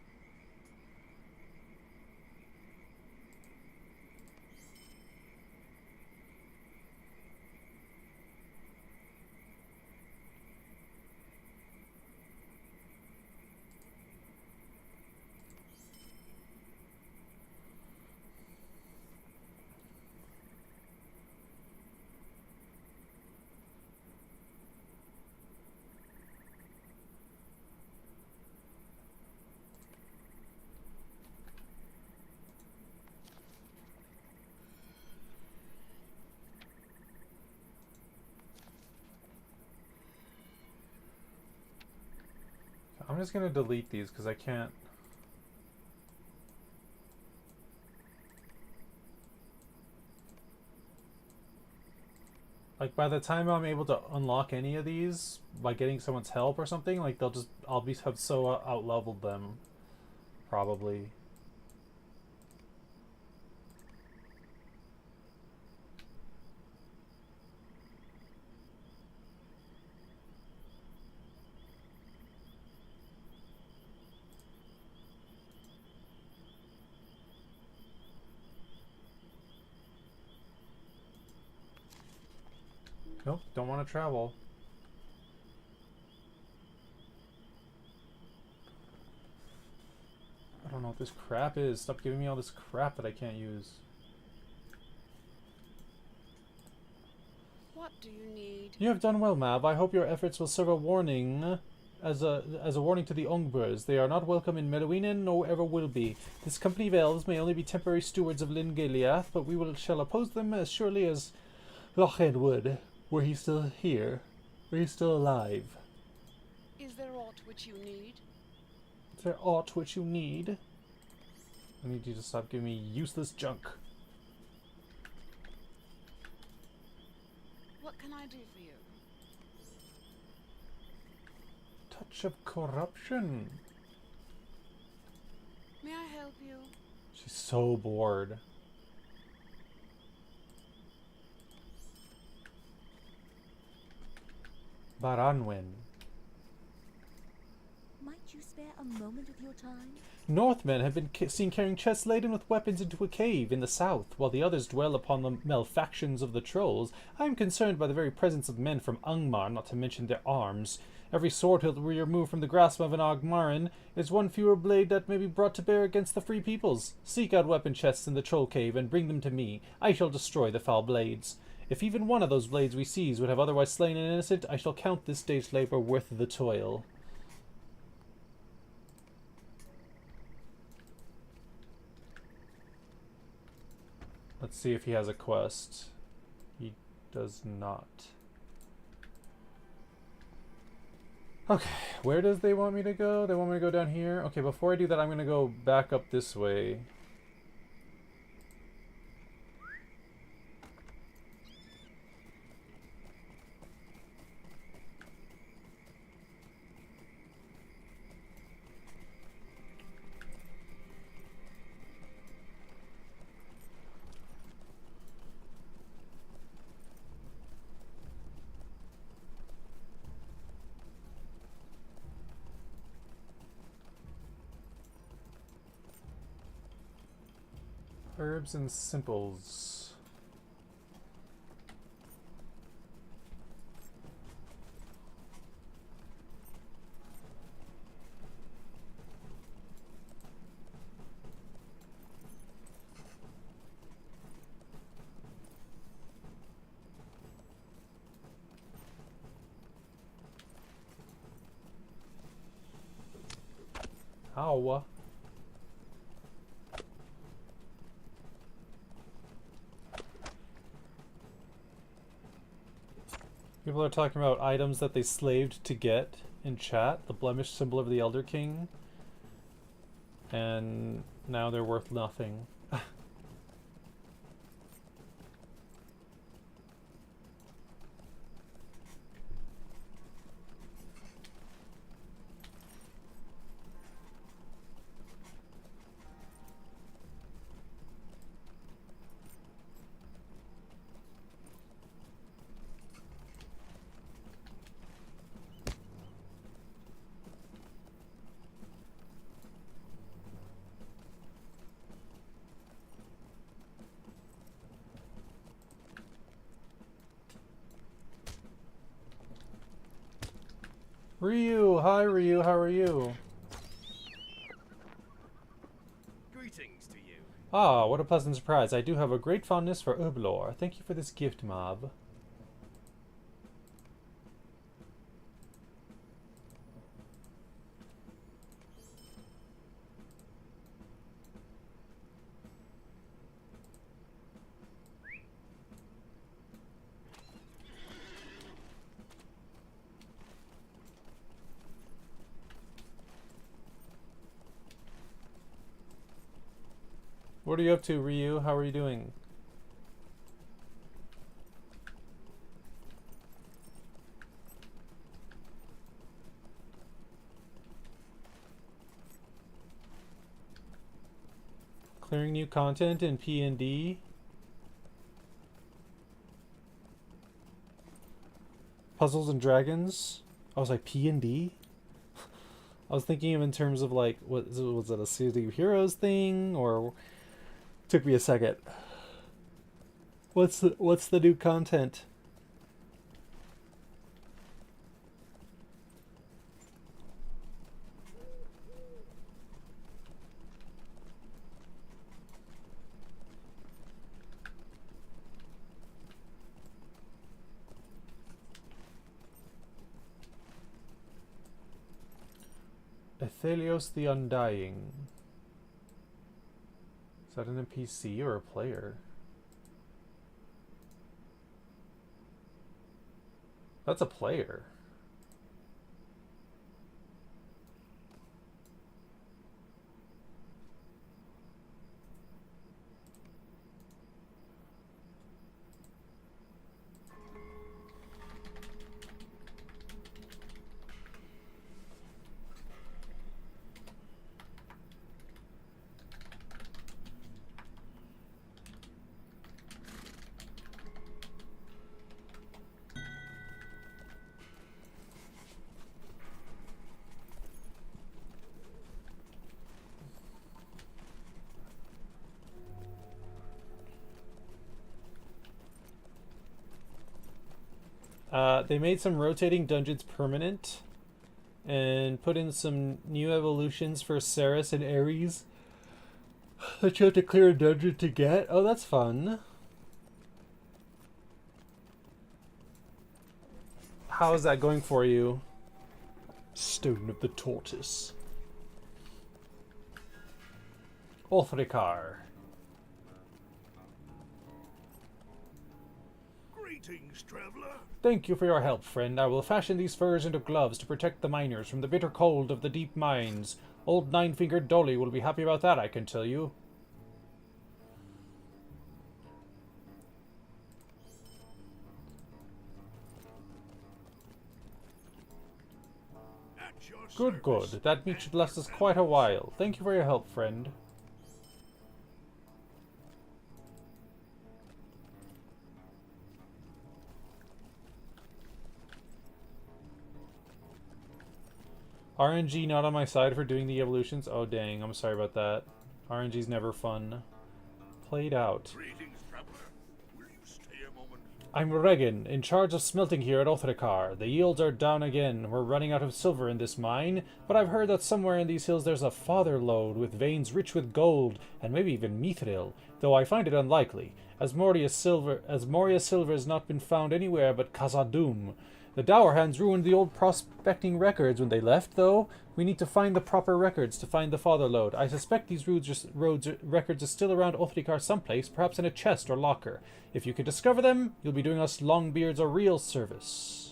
I'm just gonna delete these because I can't. Like by the time I'm able to unlock any of these by getting someone's help or something, like I'll be have so out leveled them, probably. Nope, don't want to travel. I don't know what this crap is. Stop giving me all this crap that I can't use. What do you need? You have done well, Mab. I hope your efforts will serve a warning, as a warning to the Ongbers. They are not welcome in Meluinen, nor ever will be. This company of elves may only be temporary stewards of Lyn Galiath, but shall oppose them as surely as Lochen would, were he still here, were he still alive. Is there aught which you need? Is there aught which you need? I need you to stop giving me useless junk. What can I do for you? Touch of corruption. May I help you? She's so bored. Baranwen. Might you spare a moment of your time? Northmen have been seen carrying chests laden with weapons into a cave in the south, while the others dwell upon the malefactions of the trolls. I am concerned by the very presence of men from Angmar, not to mention their arms. Every sword hilt we remove from the grasp of an Angmarin is one fewer blade that may be brought to bear against the free peoples. Seek out weapon chests in the troll cave and bring them to me. I shall destroy the foul blades. If even one of those blades we seize would have otherwise slain an innocent, I shall count this day's labor worth the toil. Let's see if he has a quest. He does not. Okay, where does they want me to go? They want me to go down here? Okay, before I do that, I'm going to go back up this way. Herbs and simples. Ow. People are talking about items that they slaved to get in chat. The blemished symbol of the Elder King. And now they're worth nothing. Ryu! Hi Ryu, how are you? Greetings to you. Ah, what a pleasant surprise. I do have a great fondness for herblore. Thank you for this gift, Mob. What are you up to, Ryu? How are you doing? Clearing new content in P&D. Puzzles and Dragons. I was like, P&D? I was thinking of in terms of like, was it a City of Heroes thing, or took me a second. What's the new content? Athelios the Undying. Is that an NPC or a player? That's a player. They made some rotating dungeons permanent and put in some new evolutions for Ceres and Ares that you have to clear a dungeon to get. Oh, that's fun. How is that going for you? Stone of the Tortoise. Orthricar. Greetings, traveler. Thank you for your help, friend. I will fashion these furs into gloves to protect the miners from the bitter cold of the deep mines. Old Nine-Fingered Dolly will be happy about that, I can tell you. At your Good, service. good. That meat should last us quite a while. Thank you for your help, friend. RNG not on my side for doing the evolutions? Oh dang, I'm sorry about that. RNG's never fun. Played out. Greetings, traveler. Will you stay a moment? I'm Regan, in charge of smelting here at Orthricar. The yields are down again. We're running out of silver in this mine, but I've heard that somewhere in these hills there's a father lode with veins rich with gold, and maybe even mithril, though I find it unlikely, as Moria silver has not been found anywhere but Khazad-dûm. The Dower Hands ruined the old prospecting records when they left, though. We need to find the proper records to find the father lode. I suspect these records are still around Orthricar someplace, perhaps in a chest or locker. If you can discover them, you'll be doing us Longbeards a real service.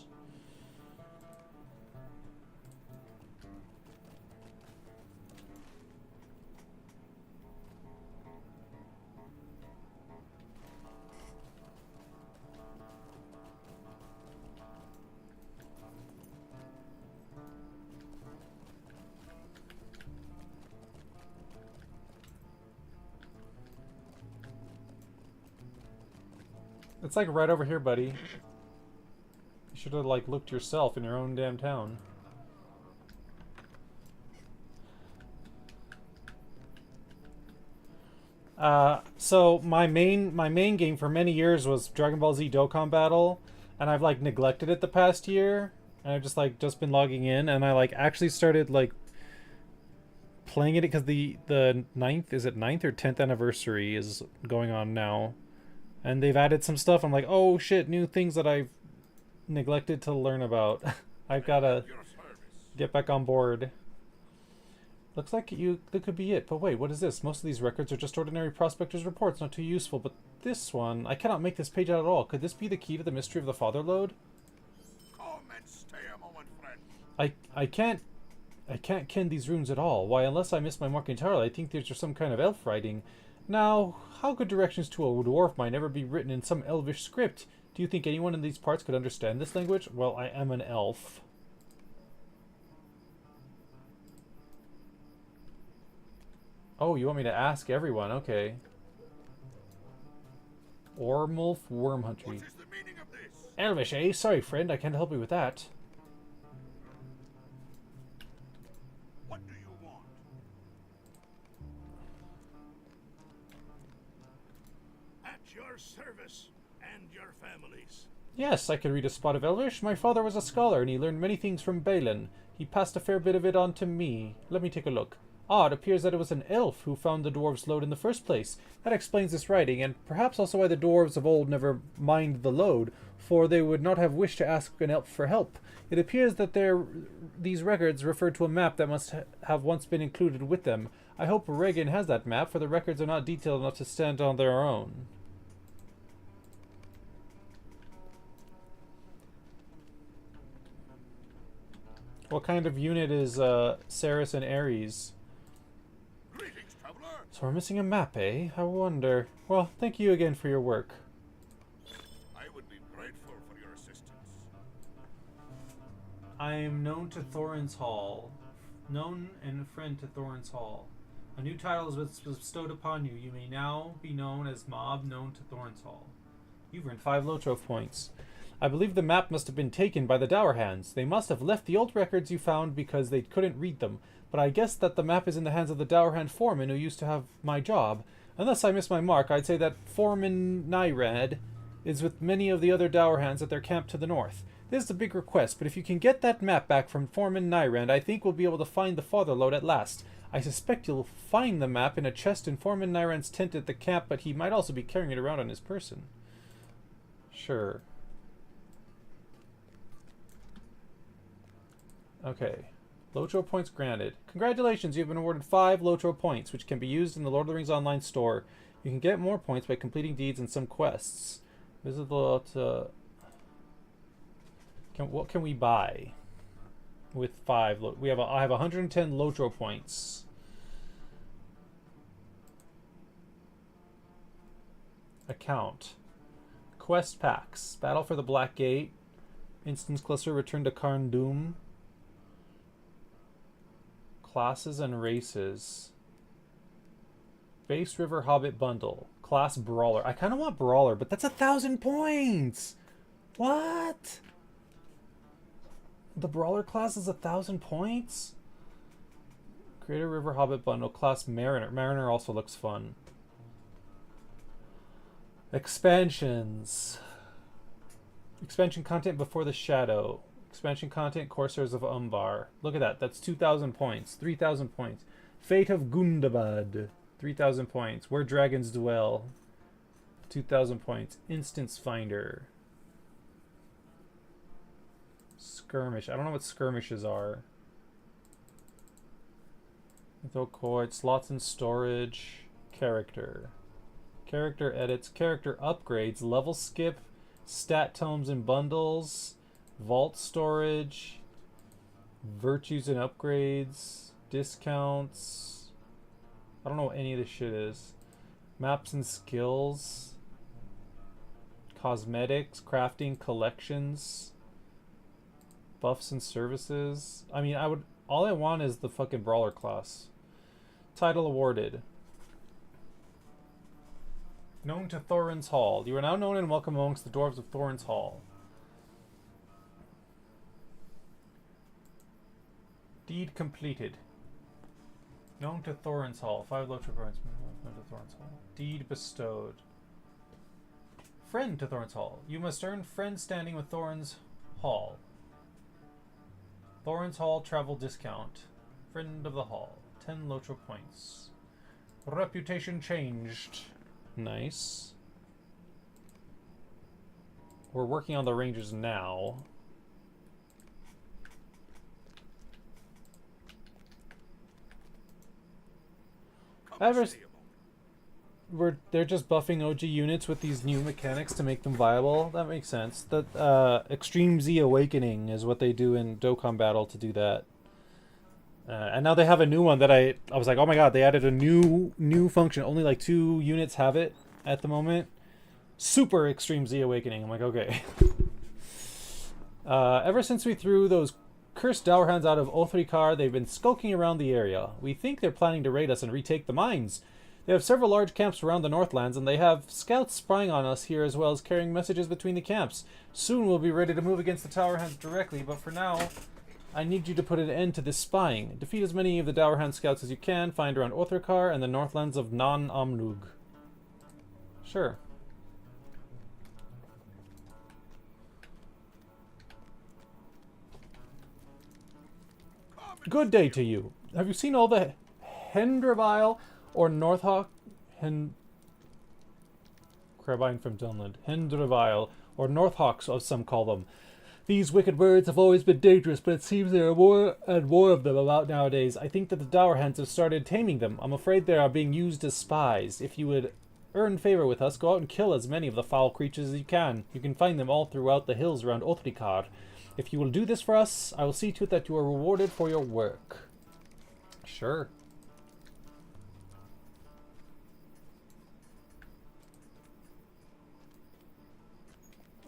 It's like right over here, buddy. You should have like looked yourself in your own damn town. So my main game for many years was Dragon Ball Z Dokkan Battle, and I've like neglected it the past year, and I've just been logging in, and I like actually started like playing it because the ninth or 10th anniversary is going on now. And they've added some stuff. I'm like, oh shit, new things that I've neglected to learn about. I've got to get back on board. Looks like that could be it. But wait, what is this? Most of these records are just ordinary prospectors' reports, not too useful. But this one, I cannot make this page out at all. Could this be the key to the mystery of the father lode? Come and stay a moment, friend. I can't ken these runes at all. Why, unless I missed my mark entirely, I think these are some kind of elf writing. Now, how could directions to a dwarf might never be written in some elvish script? Do you think anyone in these parts could understand this language? Well, I am an elf. Oh, you want me to ask everyone? Okay. Ormulf Wormhuntry. What is the meaning of this? Elvish, eh? Sorry, friend, I can't help you with that. What do you want? At your service and your families. Yes, I can read a spot of Elvish. My father was a scholar, and he learned many things from Balin. He passed a fair bit of it on to me. Let me take a look. Ah, it appears that it was an elf who found the dwarves' load in the first place. That explains this writing, and perhaps also why the dwarves of old never mined the load, for they would not have wished to ask an elf for help. It appears that these records refer to a map that must have once been included with them. I hope Regan has that map, for the records are not detailed enough to stand on their own. What kind of unit is Saris and Ares? Greetings, traveler. So we're missing a map, eh? I wonder. Well, thank you again for your work. I would be grateful for your assistance. I am known to Thorin's Hall. Known and a friend to Thorin's Hall. A new title is bestowed upon you. You may now be known as Mob, known to Thorin's Hall. You've earned 5 LOTRO points. I believe the map must have been taken by the Dour Hands. They must have left the old records you found because they couldn't read them. But I guess that the map is in the hands of the Dour Hand foreman who used to have my job. Unless I miss my mark, I'd say that Foreman Nyrad is with many of the other Dour Hands at their camp to the north. This is a big request, but if you can get that map back from Foreman Nyrand, I think we'll be able to find the father lode at last. I suspect you'll find the map in a chest in Foreman Nyrand's tent at the camp, but he might also be carrying it around on his person. Sure. Okay. LOTRO points granted. Congratulations, you've been awarded 5 LOTRO points, which can be used in the Lord of the Rings Online store. You can get more points by completing deeds and some quests. Visit the... what can we buy with 5? I have 110 LOTRO points. Account. Quest packs. Battle for the Black Gate. Instance Cluster. Return to Karn Doom. Classes and races. Base River Hobbit Bundle. Class Brawler. I kind of want Brawler, but that's 1,000 points! What? The Brawler class is 1,000 points? Greater River Hobbit Bundle. Class Mariner. Mariner also looks fun. Expansions. Expansion content Before the Shadow. Expansion content Corsairs of Umbar. Look at that. That's 2,000 points. 3,000 points. Fate of Gundabad. 3,000 points. Where Dragons Dwell. 2,000 points. Instance Finder. Skirmish. I don't know what skirmishes are. Mytho Court. Slots and storage. Character. Character edits. Character upgrades. Level skip. Stat tomes and bundles. Vault storage, virtues and upgrades, discounts. I don't know what any of this shit is. Maps and skills, cosmetics, crafting, collections, buffs and services. I mean, all I want is the fucking Brawler class. Title awarded. Known to Thorin's Hall. You are now known and welcome amongst the dwarves of Thorin's Hall. Deed completed. Known to Thorin's Hall. 5 LOTRO points. Known to Thorin's Hall. Deed bestowed. Friend to Thorin's Hall. You must earn friend standing with Thorin's Hall. Thorin's Hall travel discount. Friend of the Hall. 10 LOTRO points. Reputation changed. Nice. We're working on the rangers now. They're just buffing OG units with these new mechanics to make them viable. That makes sense. That Extreme Z Awakening is what they do in Dokkan Battle to do that. And now they have a new one that I was like, oh my god, they added a new function. Only like 2 units have it at the moment. Super Extreme Z Awakening. I'm like, okay. Ever since we threw those cursed Dowerhounds out of Othrikar. They've been skulking around the area. We think they're planning to raid us and retake the mines. They have several large camps around the Northlands, and they have scouts spying on us here as well as carrying messages between the camps. Soon we'll be ready to move against the Dowerhounds directly, but for now, I need you to put an end to this spying. Defeat as many of the Dowerhound scouts as you can, find around Othrikar and the Northlands of Non-Amnug. Sure. Good day to you. Have you seen all the Hendravile or Northhawk Crabine from Dunland. Hendravile, or Northhawks as some call them. These wicked birds have always been dangerous, but it seems there are more and more of them about nowadays. I think that the Dowerhounds have started taming them. I'm afraid they are being used as spies. If you would earn favor with us, go out and kill as many of the foul creatures as you can. You can find them all throughout the hills around Othrikar. If you will do this for us, I will see to it that you are rewarded for your work. Sure.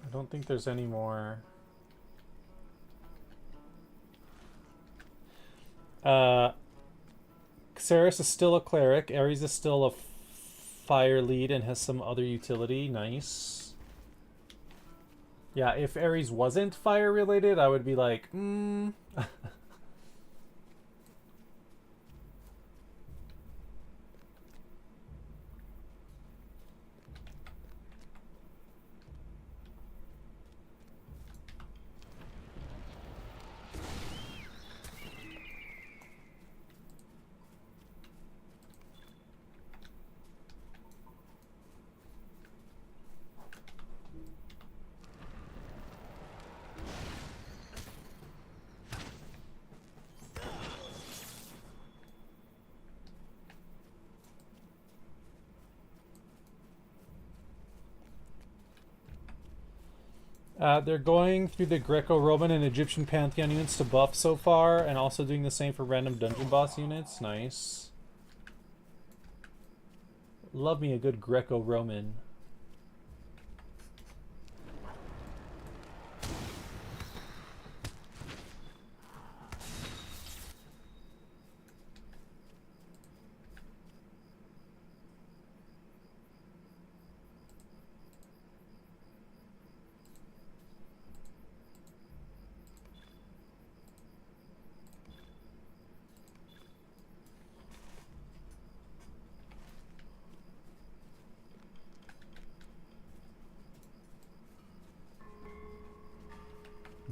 I don't think there's any more. Xeris is still a cleric. Ares is still a fire lead and has some other utility. Nice. Yeah, if Ares wasn't fire related, I would be like, they're going through the Greco-Roman and Egyptian Pantheon units to buff so far, and also doing the same for random dungeon boss units. Nice. Love me a good Greco-Roman.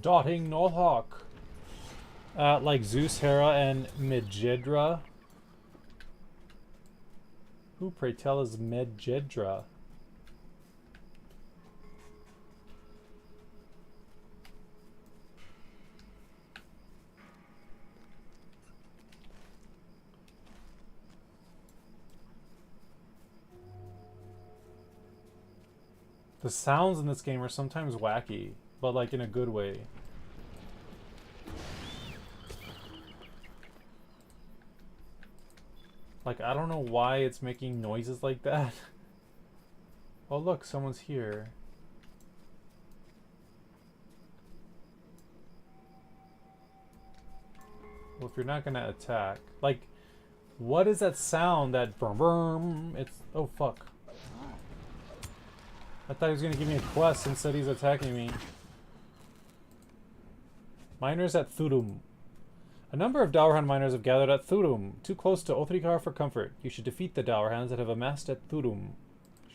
Dotting Northhawk. Like Zeus, Hera, and Medjedra. Who, pray tell, is Medjedra? The sounds in this game are sometimes wacky, but like in a good way. Like, I don't know why it's making noises like that. Oh look, someone's here. Well, if you're not gonna attack, like, what is that sound? That brum brum? It's, oh fuck. I thought he was gonna give me a quest, instead he's attacking me. Miners at Thurum. A number of Dowerhound miners have gathered at Thurum, too close to Othrikar for comfort. You should defeat the Dowerhounds that have amassed at Thurum.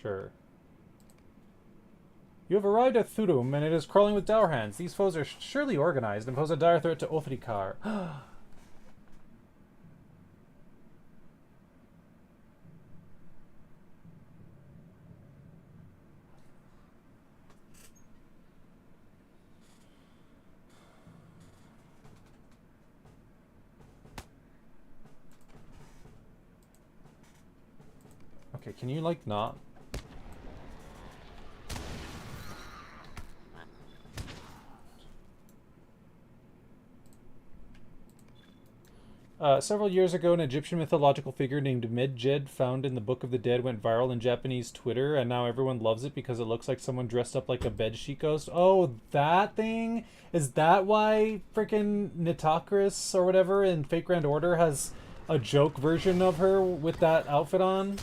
Sure. You have arrived at Thurum, and it is crawling with Dowerhounds. These foes are surely organized and pose a dire threat to Othrikar. Okay, can you, like, not? Several years ago, an Egyptian mythological figure named Medjed, found in the Book of the Dead, went viral in Japanese Twitter, and now everyone loves it because it looks like someone dressed up like a bedsheet ghost. Oh, that thing? Is that why freaking Nitocris or whatever in Fate Grand Order has a joke version of her with that outfit on?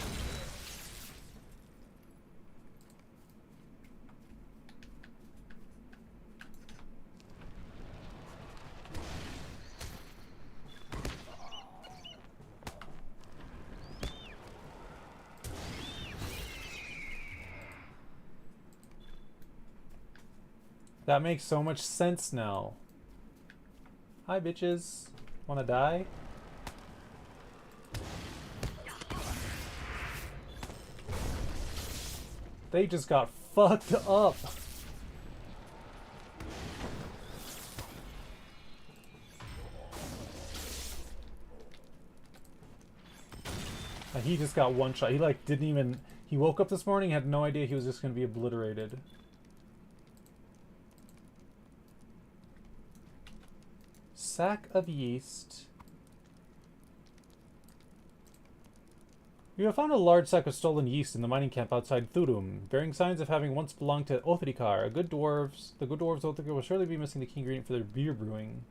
That makes so much sense now. Hi, bitches. Wanna die? They just got fucked up. He just got one shot. He like didn't even... He woke up this morning, had no idea he was just gonna be obliterated. Sack of yeast. You have found a large sack of stolen yeast in the mining camp outside Thurum, bearing signs of having once belonged to Othrikar. The good dwarves Othrikar will surely be missing the key ingredient for their beer brewing.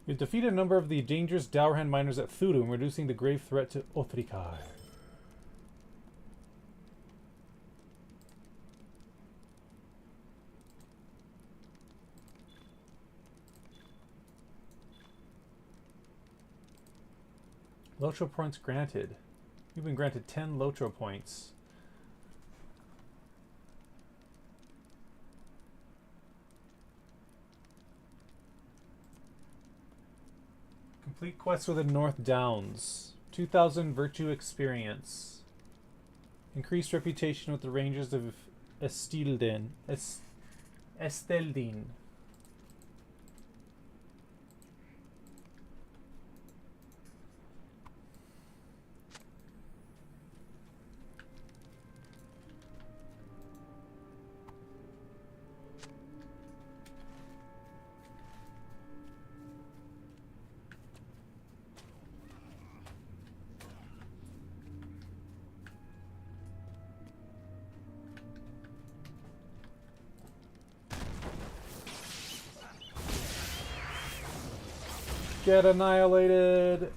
You've defeated a number of the dangerous Dowerhand miners at Thurum, reducing the grave threat to Othrikar. LOTRO points granted. You've been granted 10 LOTRO points. Complete quests within North Downs. 2,000 virtue experience. Increased reputation with the rangers of Esteldin. Esteldin. Get annihilated!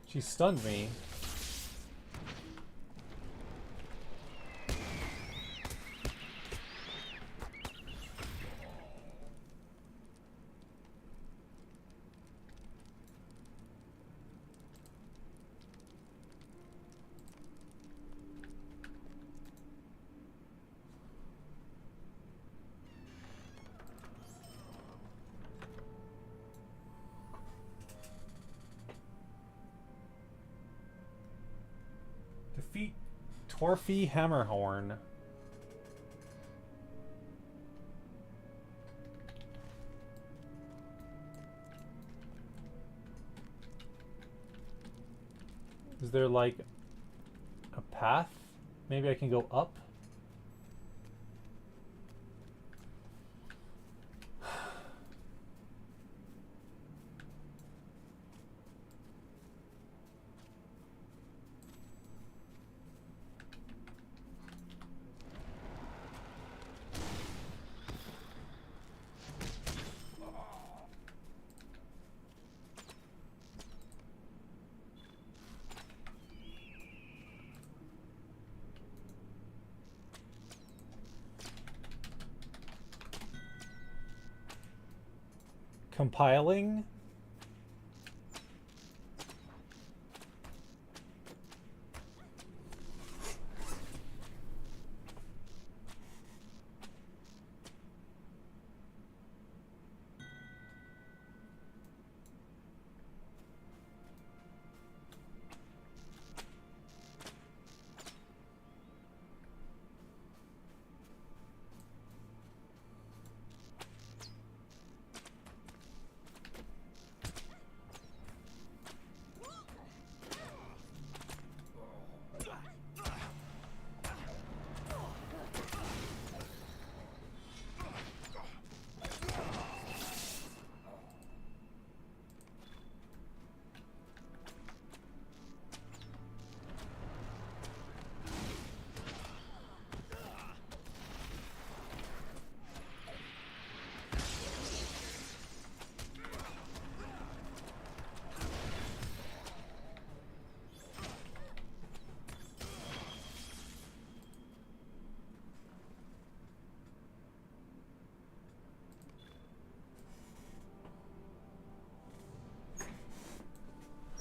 She stunned me. Defeat Torfi Hammerhorn. Is there like a path? Maybe I can go up? Compiling.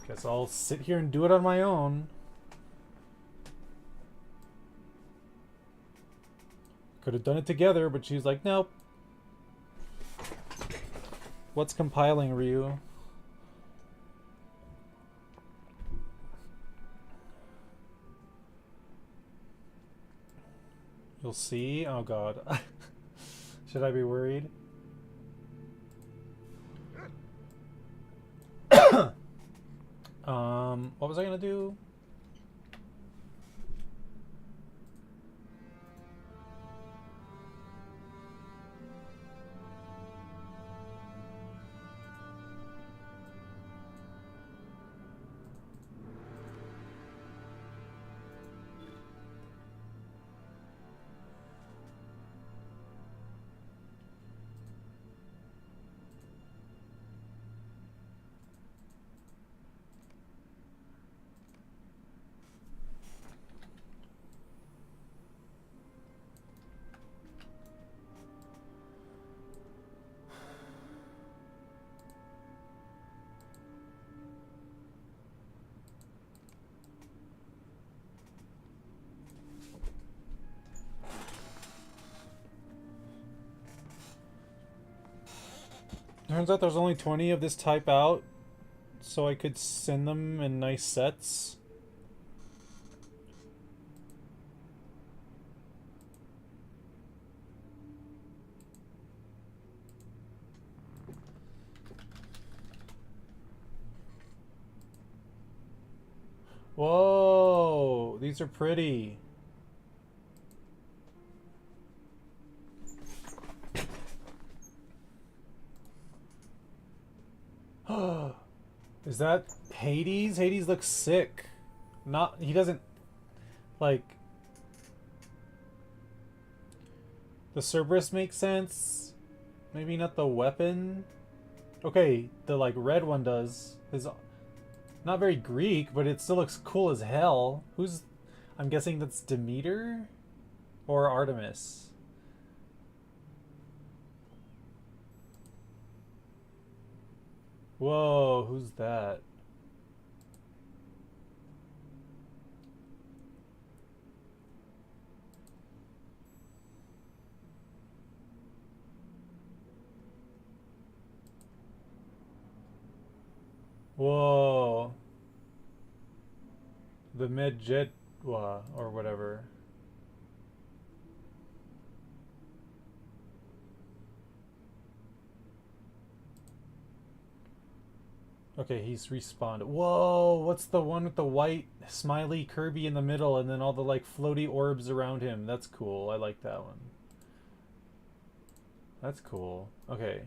Guess I'll sit here and do it on my own. Could have done it together, but she's like, nope. What's compiling, Ryu? You'll see. Oh god. Should I be worried? What was I gonna do? Turns out there's only 20 of this type out, so I could send them in nice sets. Whoa, these are pretty. Is that Hades? Hades looks sick. Not, he doesn't, like, the Cerberus makes sense. Maybe not the weapon. Okay, the like red one does. Is not very Greek, but it still looks cool as hell. Who's, I'm guessing that's Demeter or Artemis. Whoa, who's that? Whoa. The Medjedwa or whatever. Okay, he's respawned. Whoa, what's the one with the white smiley Kirby in the middle and then all the like floaty orbs around him? That's cool. I like that one. That's cool. Okay.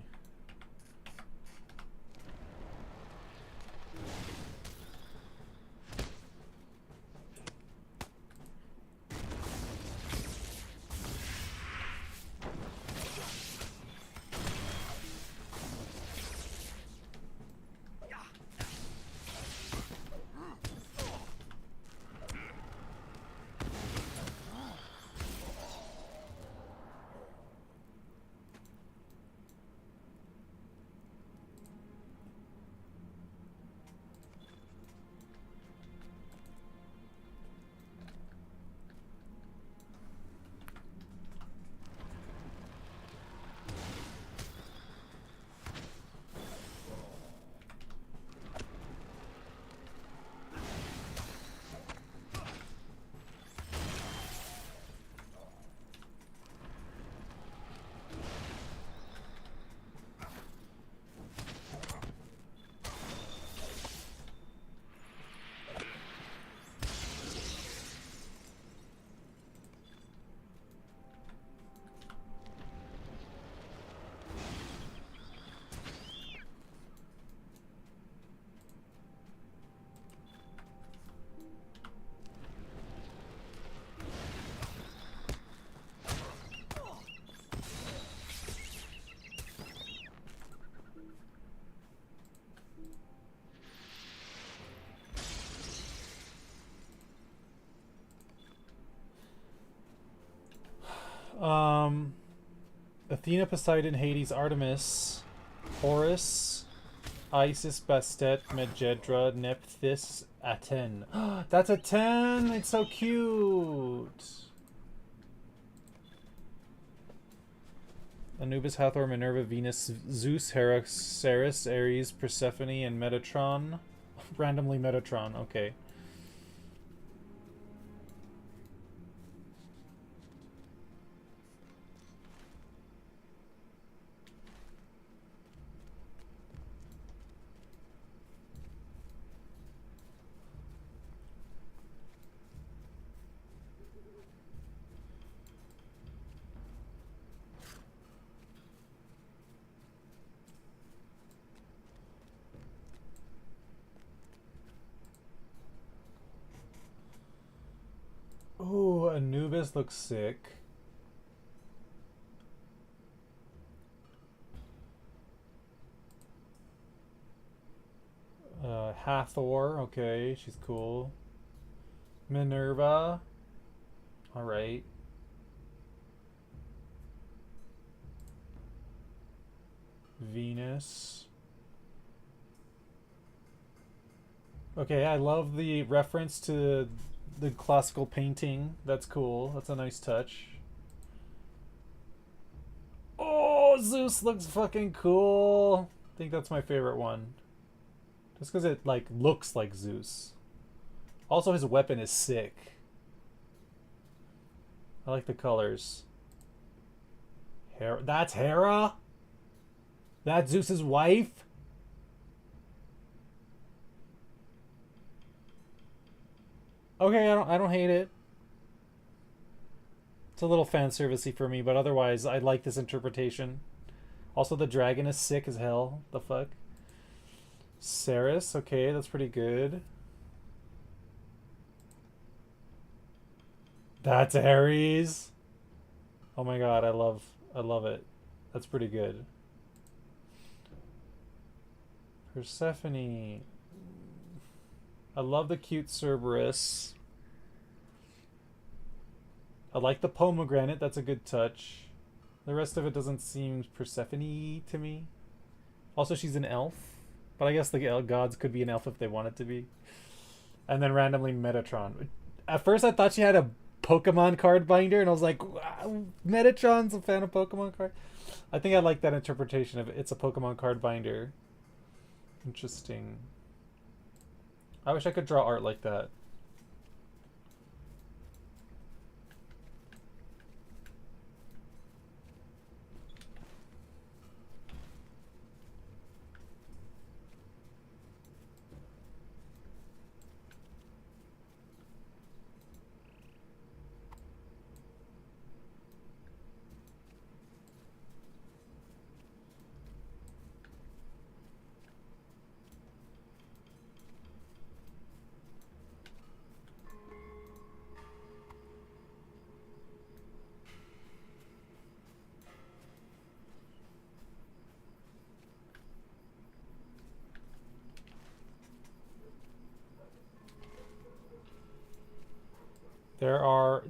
Athena, Poseidon, Hades, Artemis, Horus, Isis, Bastet, Medjedra, Nephthys, Aten. That's a 10! It's so cute! Anubis, Hathor, Minerva, Venus, Zeus, Hera, Ceres, Ares, Persephone, and Metatron. Randomly Metatron, okay. Ooh, Anubis looks sick. Hathor, okay, she's cool. Minerva, alright. Venus. Okay, I love the reference to the classical painting. That's cool. That's a nice touch. Oh, Zeus looks fucking cool. I think that's my favorite one. Just because it, like, looks like Zeus. Also, his weapon is sick. I like the colors. Hera. That's Hera? That's Zeus's wife? Okay, I don't hate it. It's a little fan servicey for me, but otherwise I like this interpretation. Also, the dragon is sick as hell. The fuck? Ceres, okay, that's pretty good. That's Ares. Oh my god, I love it. That's pretty good. Persephone. I love the cute Cerberus. I like the pomegranate, that's a good touch. The rest of it doesn't seem Persephone to me. Also, she's an elf. But I guess the gods could be an elf if they wanted to be. And then randomly Metatron. At first I thought she had a Pokemon card binder, and I was like, wow, Metatron's a fan of Pokemon card. I think I like that interpretation of it. It's a Pokemon card binder. Interesting. I wish I could draw art like that.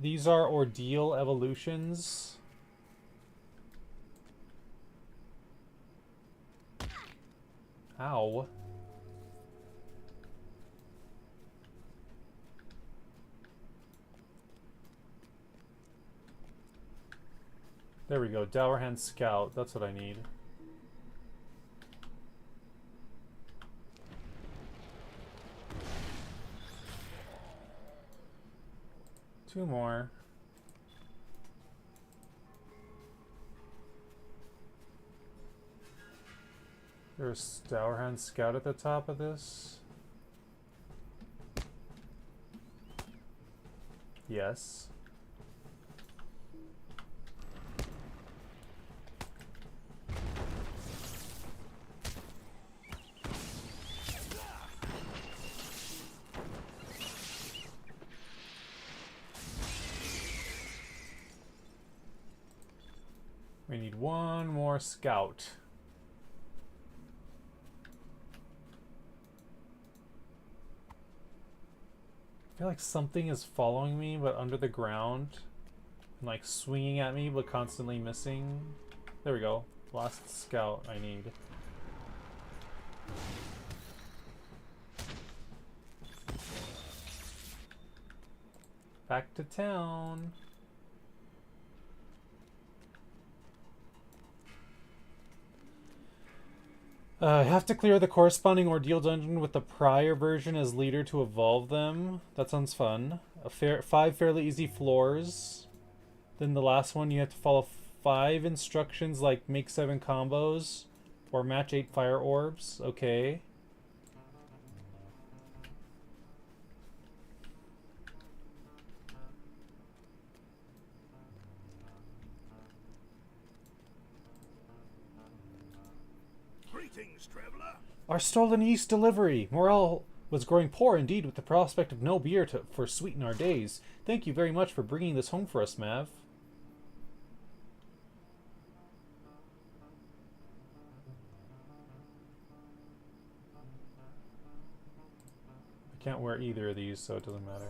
These are ordeal evolutions. Ow. There we go, Dowerhand Scout, that's what I need. Two more. There's Dowerhand Scout at the top of this. Yes. We need one more scout. I feel like something is following me, but under the ground. And like swinging at me, but constantly missing. There we go. Last scout I need. Back to town. I have to clear the corresponding ordeal dungeon with the prior version as leader to evolve them. That sounds fun. 5 fairly easy floors. Then the last one you have to follow 5 instructions like make 7 combos or match 8 fire orbs. Okay. Greetings, traveler. Our stolen yeast delivery. Morale was growing poor indeed with the prospect of no beer for sweeten our days. Thank you very much for bringing this home for us, Mav. I can't wear either of these, so it doesn't matter.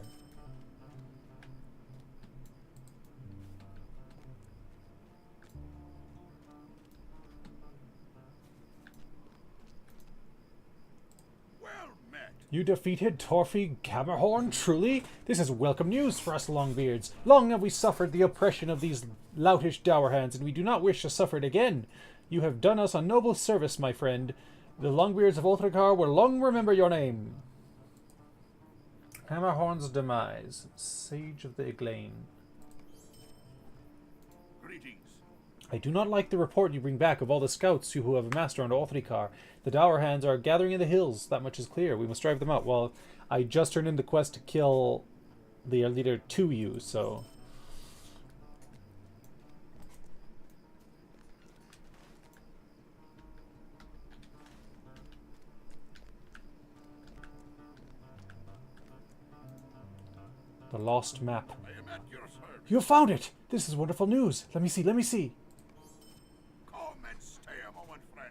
You defeated Torfi Cammerhorn, truly? This is welcome news for us Longbeards. Long have we suffered the oppression of these loutish dour hands, and we do not wish to suffer it again. You have done us a noble service, my friend. The Longbeards of Ulthrakar will long remember your name. Hammerhorn's demise. Sage of the Eglain. Greetings. I do not like the report you bring back of all the scouts who have amassed around Ulthrakar. The dour hands are gathering in the hills. That much is clear. We must drive them out. Well, I just turned in the quest to kill the leader to you, so... The lost map. I am at your service. You found it! This is wonderful news. Let me see, let me see. Come and stay a moment, friend.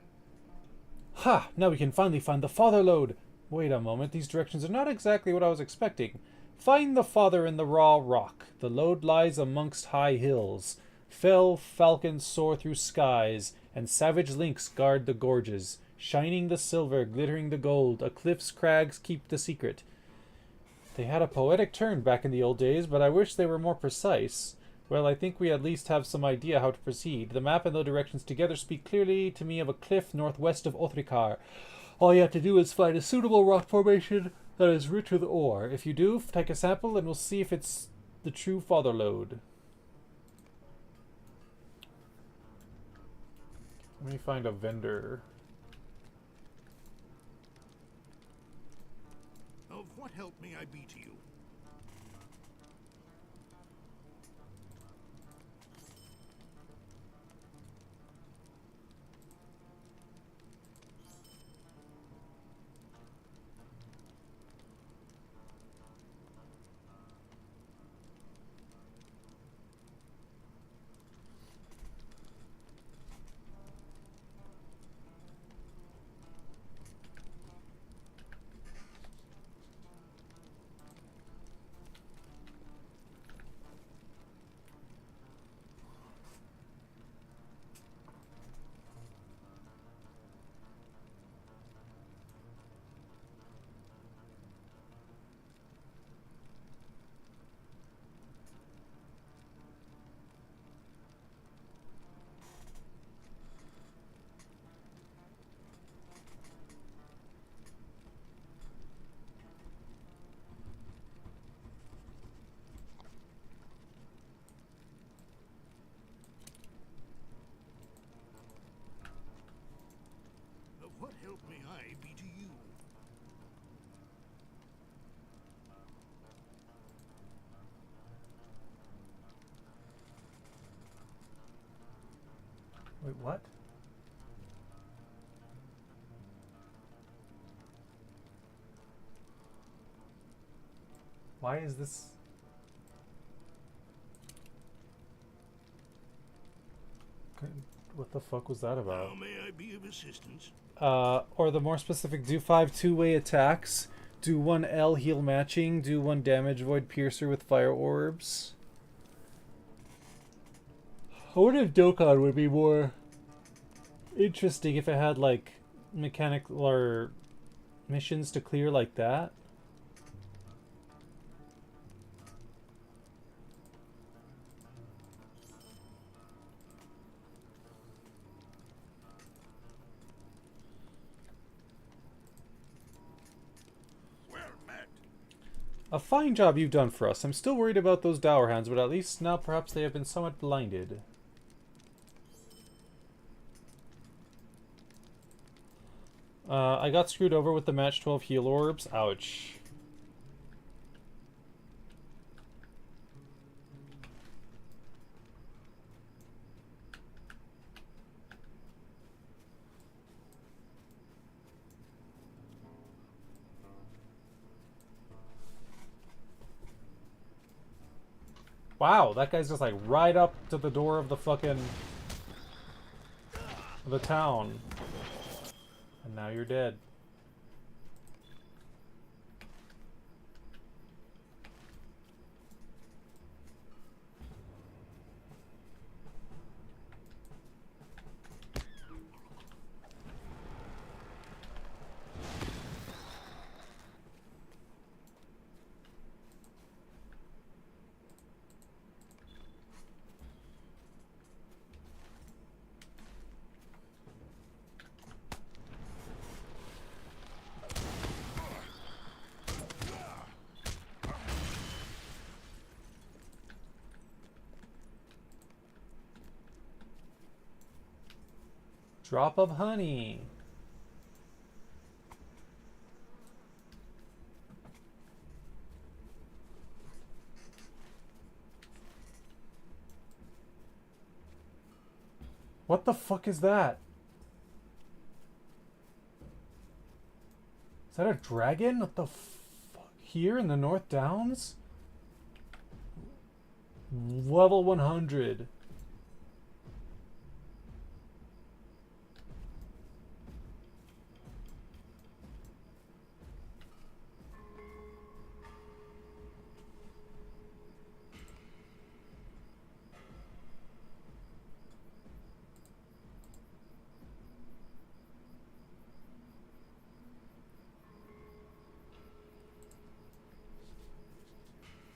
Ha! Now we can finally find the father lode. Wait a moment, these directions are not exactly what I was expecting. Find the father in the raw rock. The lode lies amongst high hills. Fell falcons soar through skies, and savage lynx guard the gorges. Shining the silver, glittering the gold, a cliff's crags keep the secret. They had a poetic turn back in the old days, but I wish they were more precise. Well, I think we at least have some idea how to proceed. The map and the directions together speak clearly to me of a cliff northwest of Ulthrakar. All you have to do is find a suitable rock formation that is rich with ore. If you do, take a sample and we'll see if it's the true father lode. Let me find a vendor. Of what help may I be to you? Of what help may I be to you? Wait, what? Why is this... What the fuck was that about? How may I be of assistance? Or the more specific, do 5 two-way attacks, do 1 L heal matching, do 1 damage void piercer with fire orbs. I wonder if Dokkan would be more interesting if it had, like, mechanical or missions to clear like that. Well met. A fine job you've done for us. I'm still worried about those dower hands, but at least now perhaps they have been somewhat blinded. I got screwed over with the match 12 heal orbs. Ouch. Wow, that guy's just like right up to the door of the fucking... the town. And now you're dead. Drop of honey. What the fuck is that? Is that a dragon? What the fuck? Here in the North Downs? Level 100.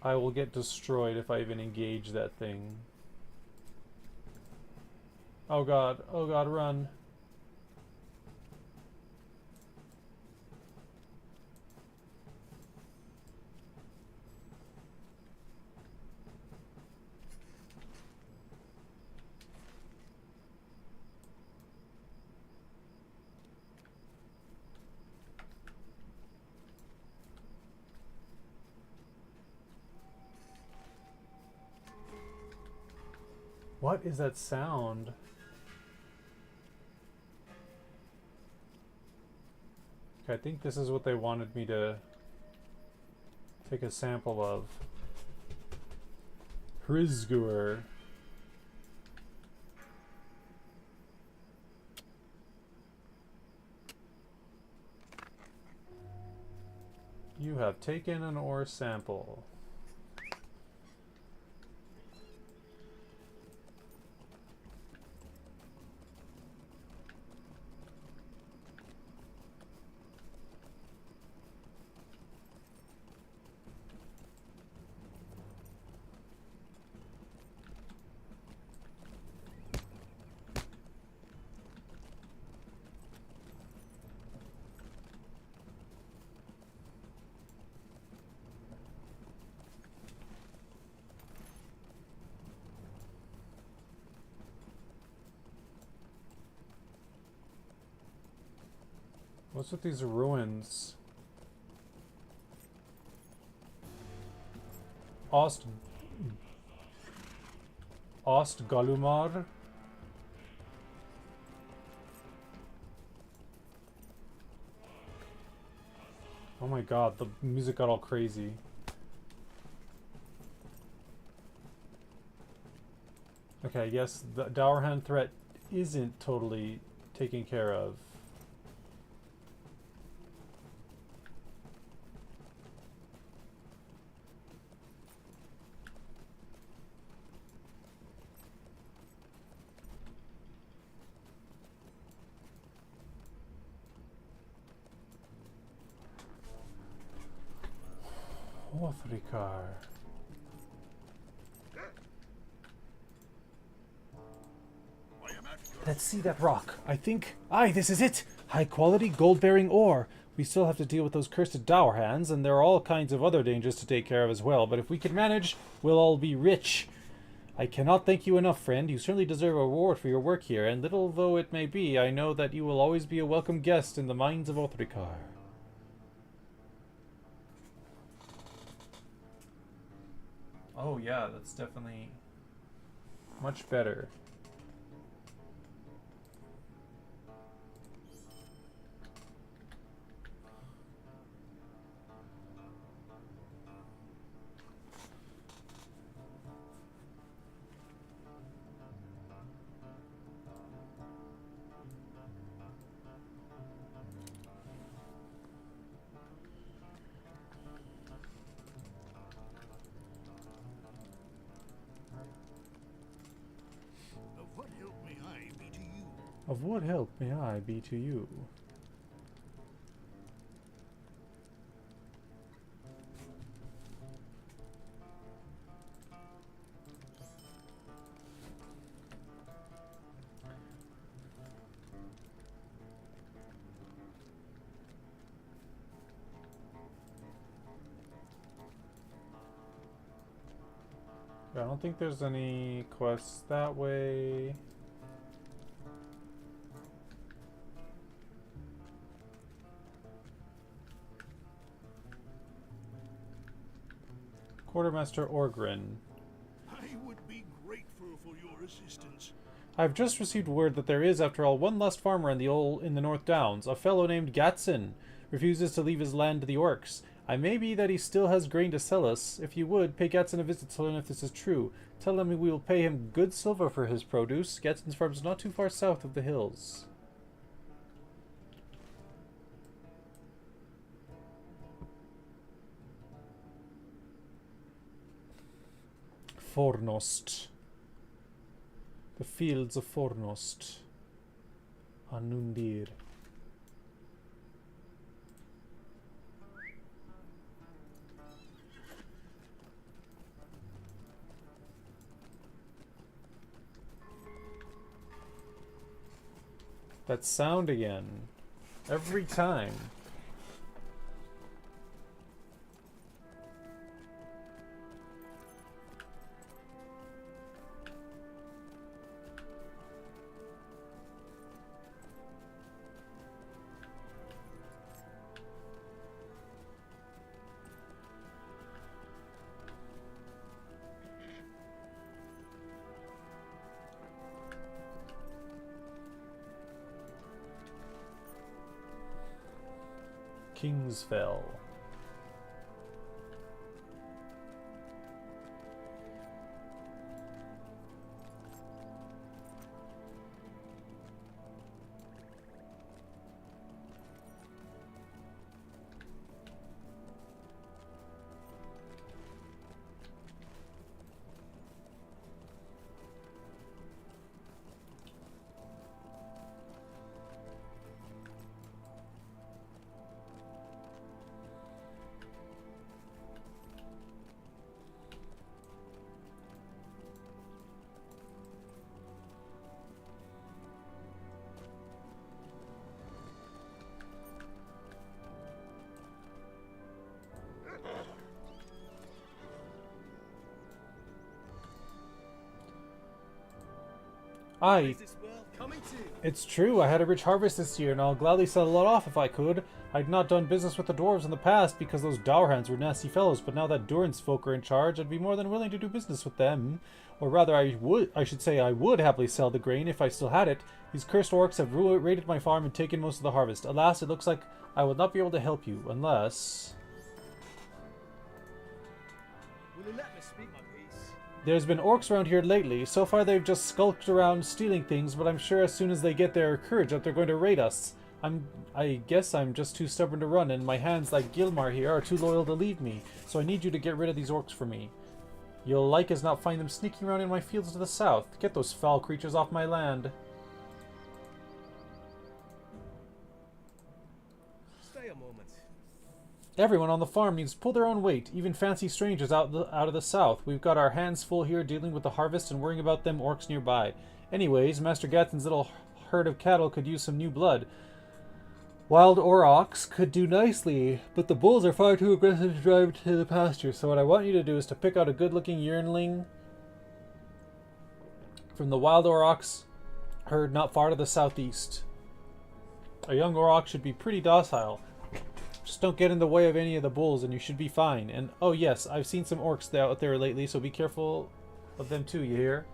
I will get destroyed if I even engage that thing. Oh god, run. What is that sound? Okay, I think this is what they wanted me to take a sample of. Hrizgur. You have taken an ore sample. What's with these ruins? Galumar? Oh my god, the music got all crazy. Okay, yes, the Dowerhand threat isn't totally taken care of. Othricar. Let's see that rock. I think... Aye, this is it! High-quality, gold-bearing ore. We still have to deal with those cursed dour hands, and there are all kinds of other dangers to take care of as well, but if we can manage, we'll all be rich. I cannot thank you enough, friend. You certainly deserve a reward for your work here, and little though it may be, I know that you will always be a welcome guest in the mines of Othricar. Oh yeah, that's definitely much better. Of what help may I be to you? I don't think there's any quests that way. Quartermaster Orgrin. I would be grateful for your assistance. I've just received word that there is, after all, one last farmer in the North Downs. A fellow named Gatson refuses to leave his land to the orcs. I may be that he still has grain to sell us. If you would, pay Gatson a visit to learn if this is true. Tell him we will pay him good silver for his produce. Gatson's farm is not too far south of the hills. Fornost. The fields of Fornost. Anundir. That sound again. Every time. Kingsfell. Aye, it's true. I had a rich harvest this year, and I'll gladly sell a lot off if I could. I'd not done business with the dwarves in the past because those dourhands were nasty fellows, but now that Durin's folk are in charge, I'd be more than willing to do business with them. Or rather, I would happily sell the grain if I still had it. These cursed orcs have raided my farm and taken most of the harvest. Alas, it looks like I will not be able to help you, unless... Will you let me speak my piece? There's been orcs around here lately. So far they've just skulked around stealing things, but I'm sure as soon as they get their courage up, they're going to raid us. I guess I'm just too stubborn to run, and my hands, like Gilmar here, are too loyal to leave me. So I need you to get rid of these orcs for me. You'll like as not find them sneaking around in my fields to the south. Get those foul creatures off my land. Stay a moment. Everyone on the farm needs to pull their own weight, even fancy strangers out of the south. We've got our hands full here dealing with the harvest and worrying about them orcs nearby. Anyways, Master Gatton's little herd of cattle could use some new blood. Wild aurochs could do nicely, but the bulls are far too aggressive to drive to the pasture, so what I want you to do is to pick out a good-looking yearling from the wild aurochs herd not far to the southeast. A young auroch should be pretty docile. Just don't get in the way of any of the bulls and you should be fine. And oh yes, I've seen some orcs out there lately, so be careful of them too, you hear?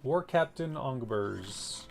War Captain Ongbers.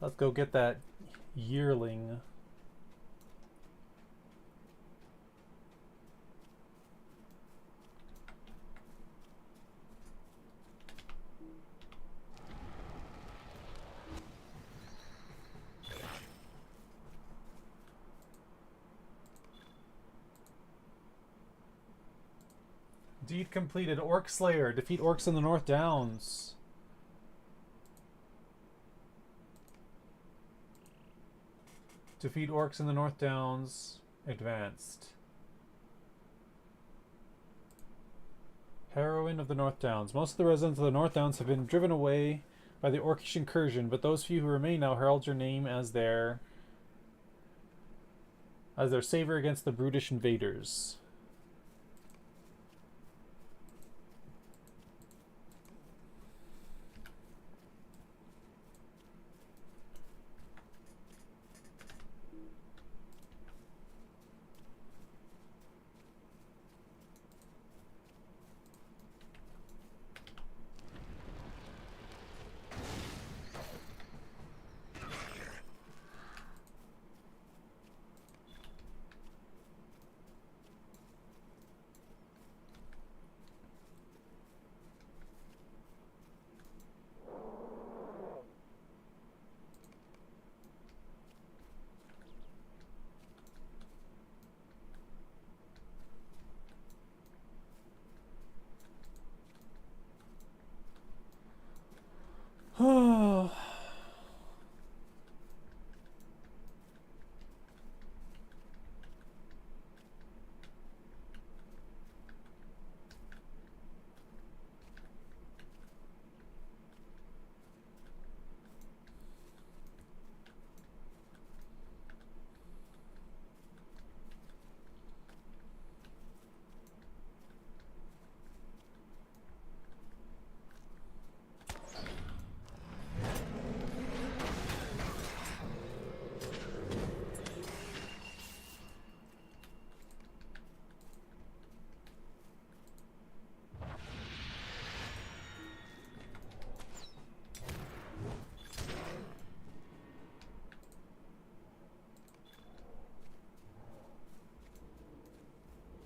Let's go get that yearling. Deed completed. Orc Slayer. Defeat orcs in the North Downs. Defeat orcs in the North Downs. Advanced. Heroine of the North Downs. Most of the residents of the North Downs have been driven away by the orcish incursion, but those few who remain now herald your name as their savior against the brutish invaders. Oh.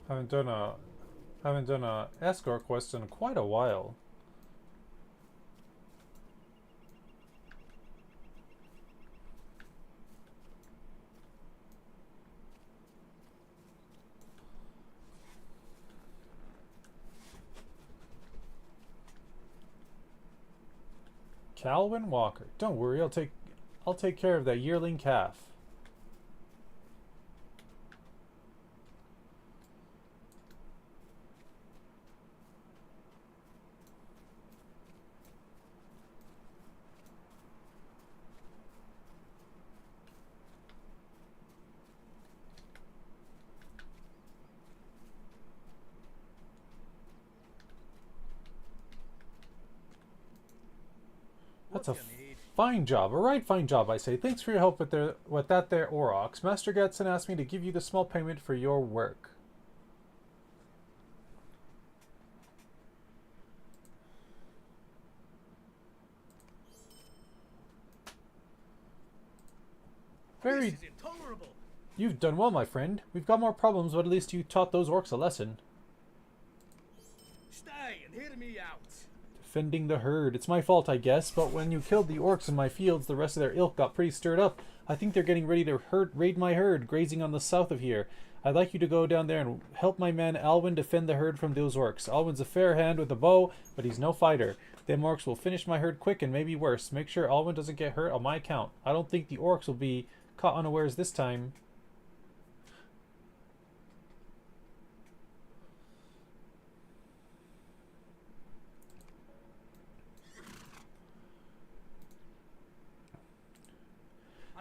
Haven't done a Haven't done a escort quest in quite a while. Calvin Walker. Don't worry, I'll take care of that yearling calf. That's a fine job. A right fine job, I say. Thanks for your help with that there Aurochs. Master Getson asked me to give you the small payment for your work. Very... This is intolerable. You've done well, my friend. We've got more problems, but at least you taught those orcs a lesson. Stay and hear me out. Defending the herd. It's my fault, I guess, but when you killed the orcs in my fields, the rest of their ilk got pretty stirred up. I think they're getting ready to raid my herd, grazing on the south of here. I'd like you to go down there and help my man Alwyn defend the herd from those orcs. Alwyn's a fair hand with a bow, but he's no fighter. Them orcs will finish my herd quick and maybe worse. Make sure Alwyn doesn't get hurt on my account. I don't think the orcs will be caught unawares this time.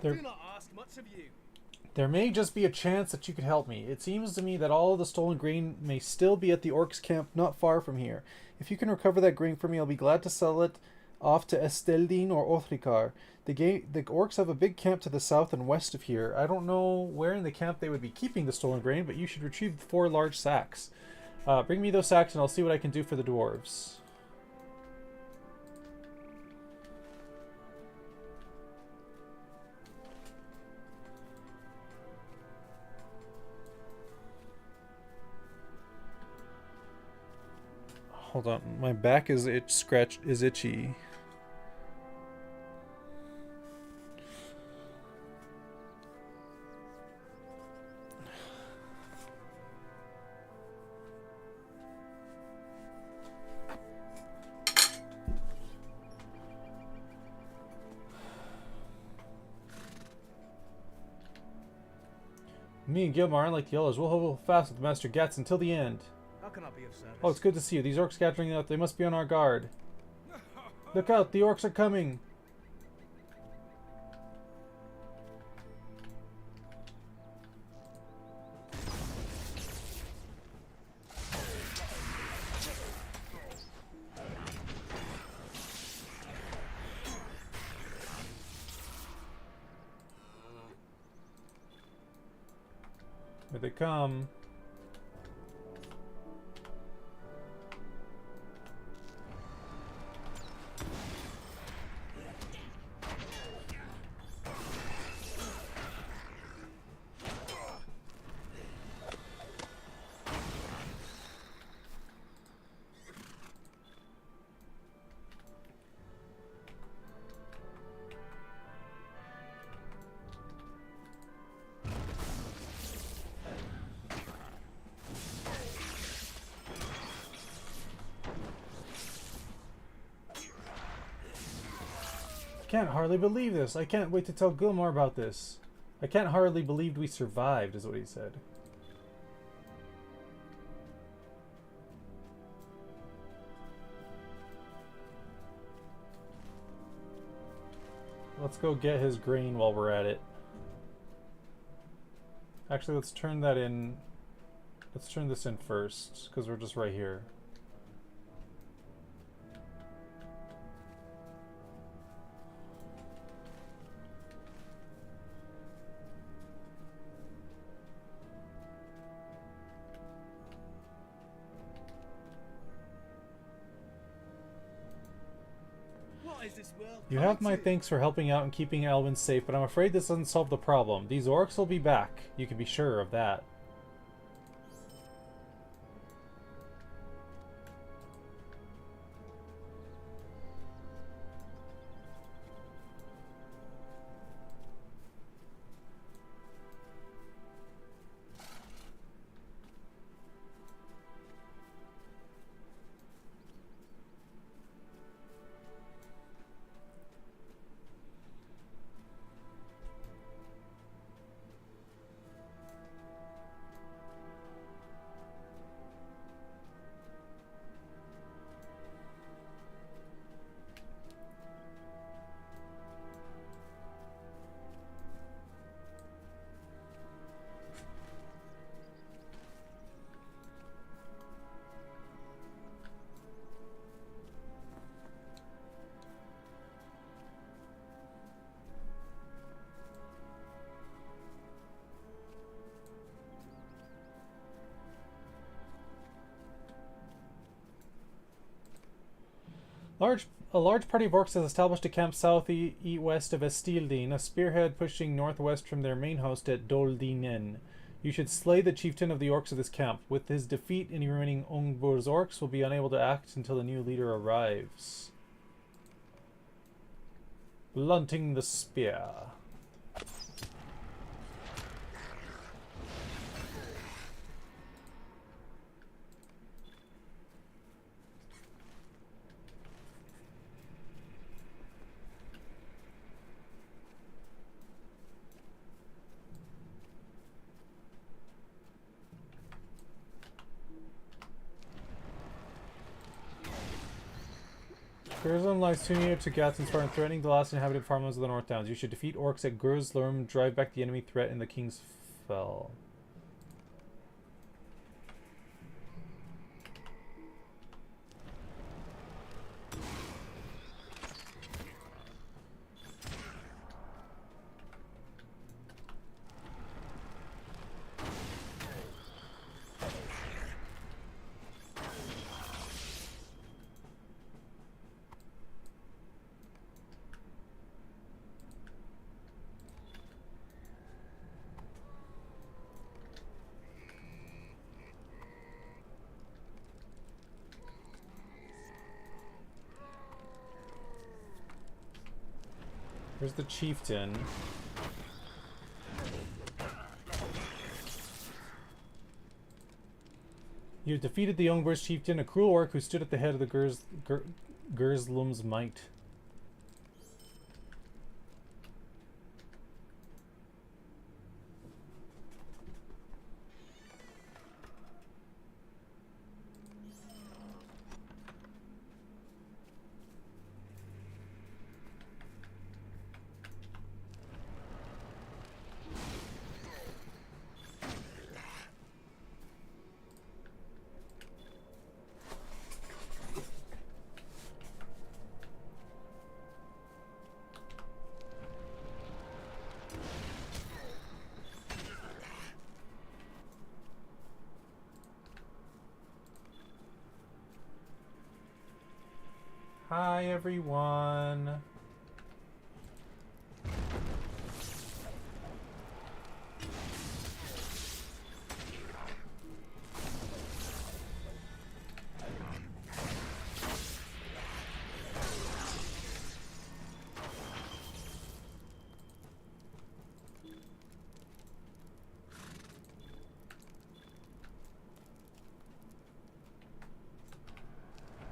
I do not ask much of you. There may just be a chance that you could help me. It seems to me that all of the stolen grain may still be at the orcs' camp not far from here. If you can recover that grain for me, I'll be glad to sell it off to Esteldine or Othrikar. The orcs have a big camp to the south and west of here. I don't know where in the camp they would be keeping the stolen grain, but you should retrieve 4 large sacks. Bring me those sacks and I'll see what I can do for the dwarves. Hold on, my back is itchy. Me and Gilmar aren't like the others. We'll hold fast with Master Gatz until the end. How can I be of service? Oh, it's good to see you. These orcs scattering out. They must be on our guard. Look out, the orcs are coming. Here they come. I can't hardly believe this. I can't wait to tell Gilmar about this. I can't hardly believe we survived, is what he said. Let's go get his grain while we're at it. Actually, let's turn that in. Let's turn this in first, because we're just right here. You have my thanks for helping out and keeping Alwyn safe, but I'm afraid this doesn't solve the problem. These orcs will be back. You can be sure of that. A large party of orcs has established a camp south-west of Estildine, a spearhead pushing northwest from their main host at Doldinen. You should slay the chieftain of the orcs of this camp. With his defeat, any remaining Ungbur's orcs will be unable to act until the new leader arrives. Blunting the spear. Gurzlum lies too near to Gatsun's far and threatening the last inhabited farmlands of the North Downs. You should defeat orcs at Gurzlum, drive back the enemy threat in the King's Fell. Here's the chieftain. You have defeated the Ungbur's chieftain, a cruel orc who stood at the head of the Gurzlum's might. Hi everyone.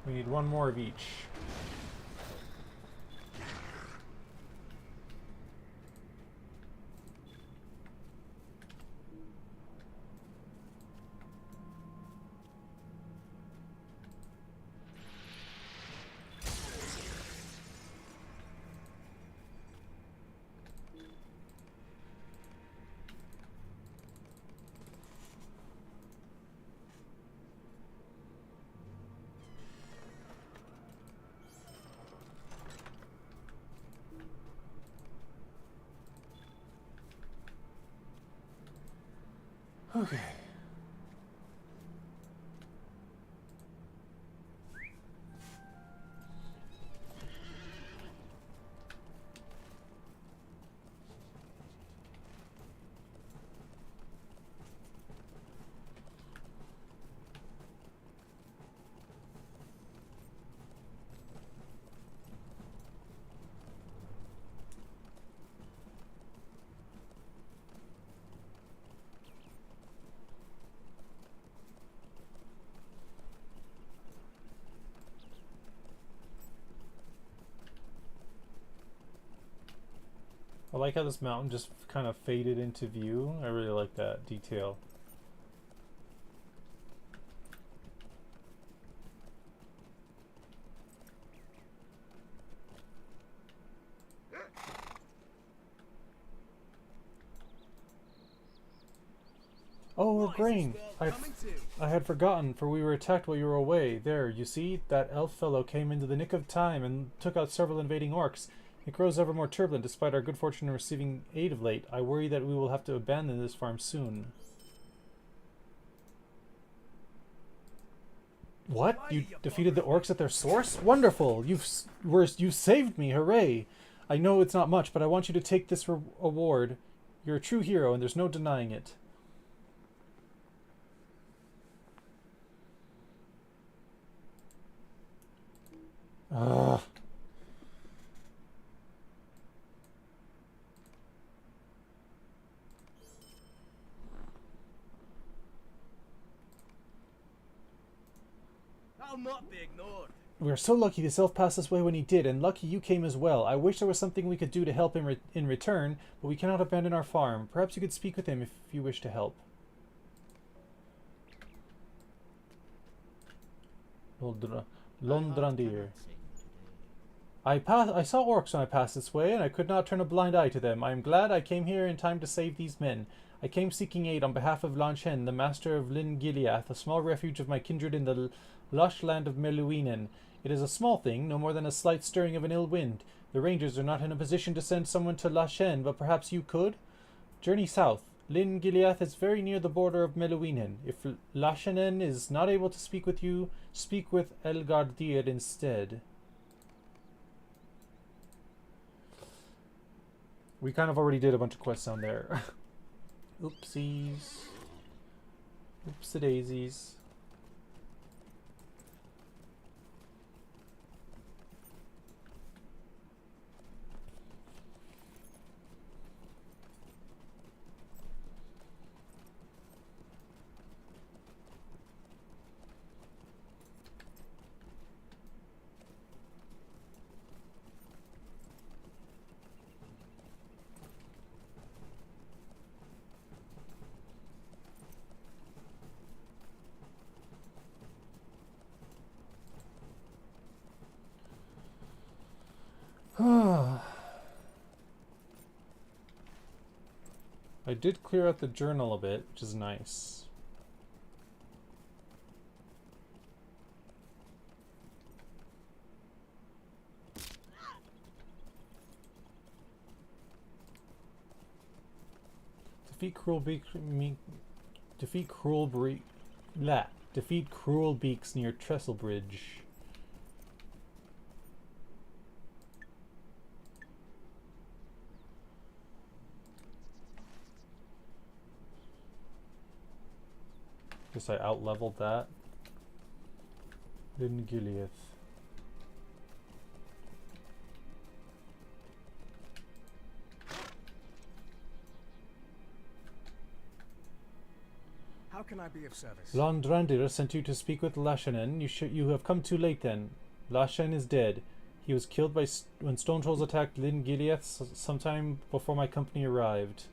We need one more of each. Okay. I like how this mountain just kind of faded into view. I really like that detail. Oh, grain! I had forgotten, for we were attacked while you were away. There, you see, that elf fellow came into the nick of time and took out several invading orcs. It grows ever more turbulent despite our good fortune in receiving aid of late. I worry that we will have to abandon this farm soon. What? You defeated the orcs at their source? Wonderful! You saved me! Hooray! I know it's not much, but I want you to take this award. You're a true hero, and there's no denying it. Ugh. I'll not be ignored. We are so lucky this elf passed this way when he did, and lucky you came as well. I wish there was something we could do to help him in return, but we cannot abandon our farm. Perhaps you could speak with him if you wish to help. Londrandir. I saw orcs when I passed this way, and I could not turn a blind eye to them. I am glad I came here in time to save these men. I came seeking aid on behalf of Lanshen, the master of Lyn Gileath, a small refuge of my kindred in the lush land of Meluinen. It is a small thing, no more than a slight stirring of an ill wind. The rangers are not in a position to send someone to Lanshen, but perhaps you could? Journey south. Lyn Gileath is very near the border of Meluinen. If Lanshen is not able to speak with you, speak with Elgardir instead. We kind of already did a bunch of quests down there. Oopsies. Oopsie-daisies. I did clear out the journal a bit, which is nice. Defeat cruel beaks near Trestle Bridge. Guess I out-leveled that. Lyn Gileath. How can I be of service? Londrandir sent you to speak with Lashanen. You have come too late then. Lashen is dead. He was killed by when stone trolls attacked Lyn Gileath sometime before my company arrived.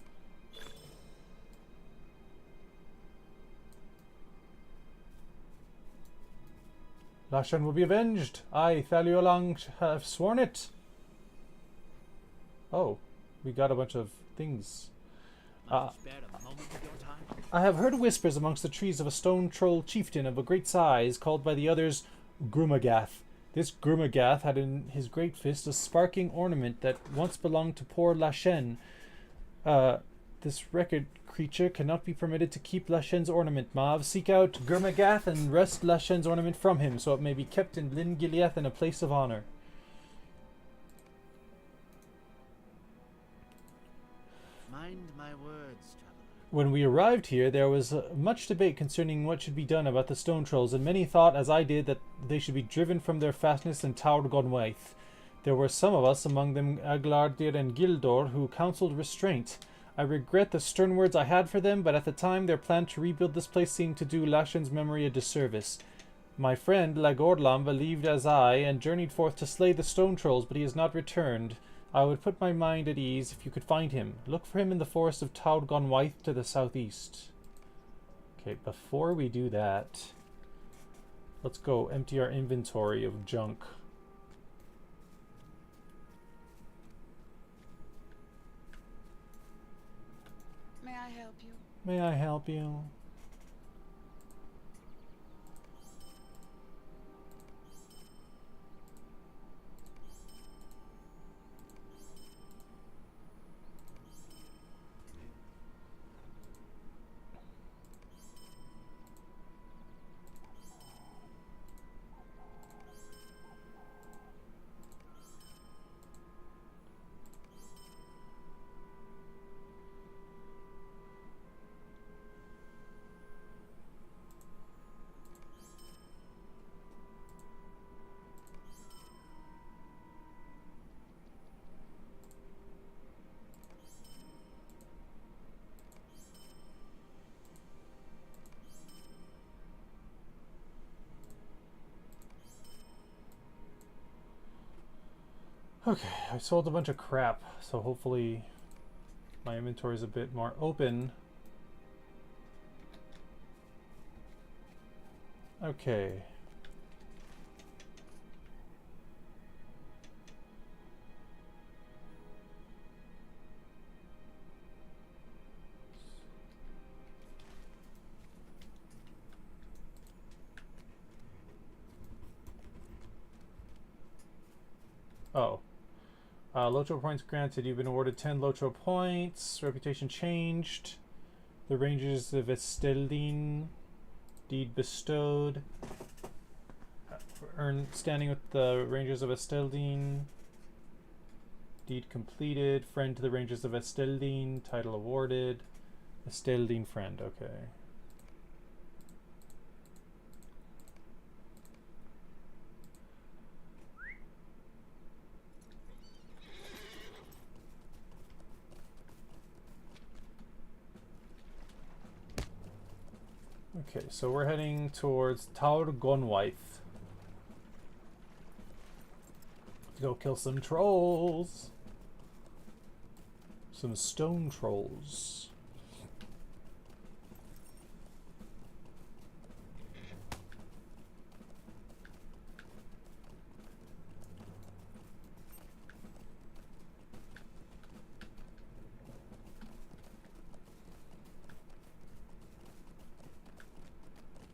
Lashen will be avenged. I, Thaliulang, have sworn it. Oh, we got a bunch of things. I have heard whispers amongst the trees of a stone troll chieftain of a great size, called by the others Grumagath. This Grumagath had in his great fist a sparking ornament that once belonged to poor Lashen. This wrecked creature cannot be permitted to keep Lashen's ornament, Mav. Seek out Grumagath and wrest Lashen's ornament from him, so it may be kept in Lyn Gileath in a place of honor. Mind my words, traveler. When we arrived here, there was much debate concerning what should be done about the stone trolls, and many thought, as I did, that they should be driven from their fastness and Taur Gonwaith. There were some of us, among them Aglardir and Gildor, who counselled restraint. I regret the stern words I had for them, but at the time their plan to rebuild this place seemed to do Lashen's memory a disservice. My friend Lagordlam believed as I, and journeyed forth to slay the stone trolls, but he has not returned. I would put my mind at ease if you could find him. Look for him in the forest of Taud Gonwaith to the southeast. Okay, before we do that, let's go empty our inventory of junk. May I help you? May I help you? Okay, I sold a bunch of crap, so hopefully my inventory is a bit more open. Okay. Oh. LOTRO points granted. You've been awarded 10 LOTRO points. Reputation changed. The Rangers of Esteldine. Deed bestowed. Earn standing with the Rangers of Esteldine. Deed completed. Friend to the Rangers of Esteldine. Title awarded. Esteldine friend. Okay. Okay, so we're heading towards Taur Gonwaith. To go kill some trolls. Some stone trolls.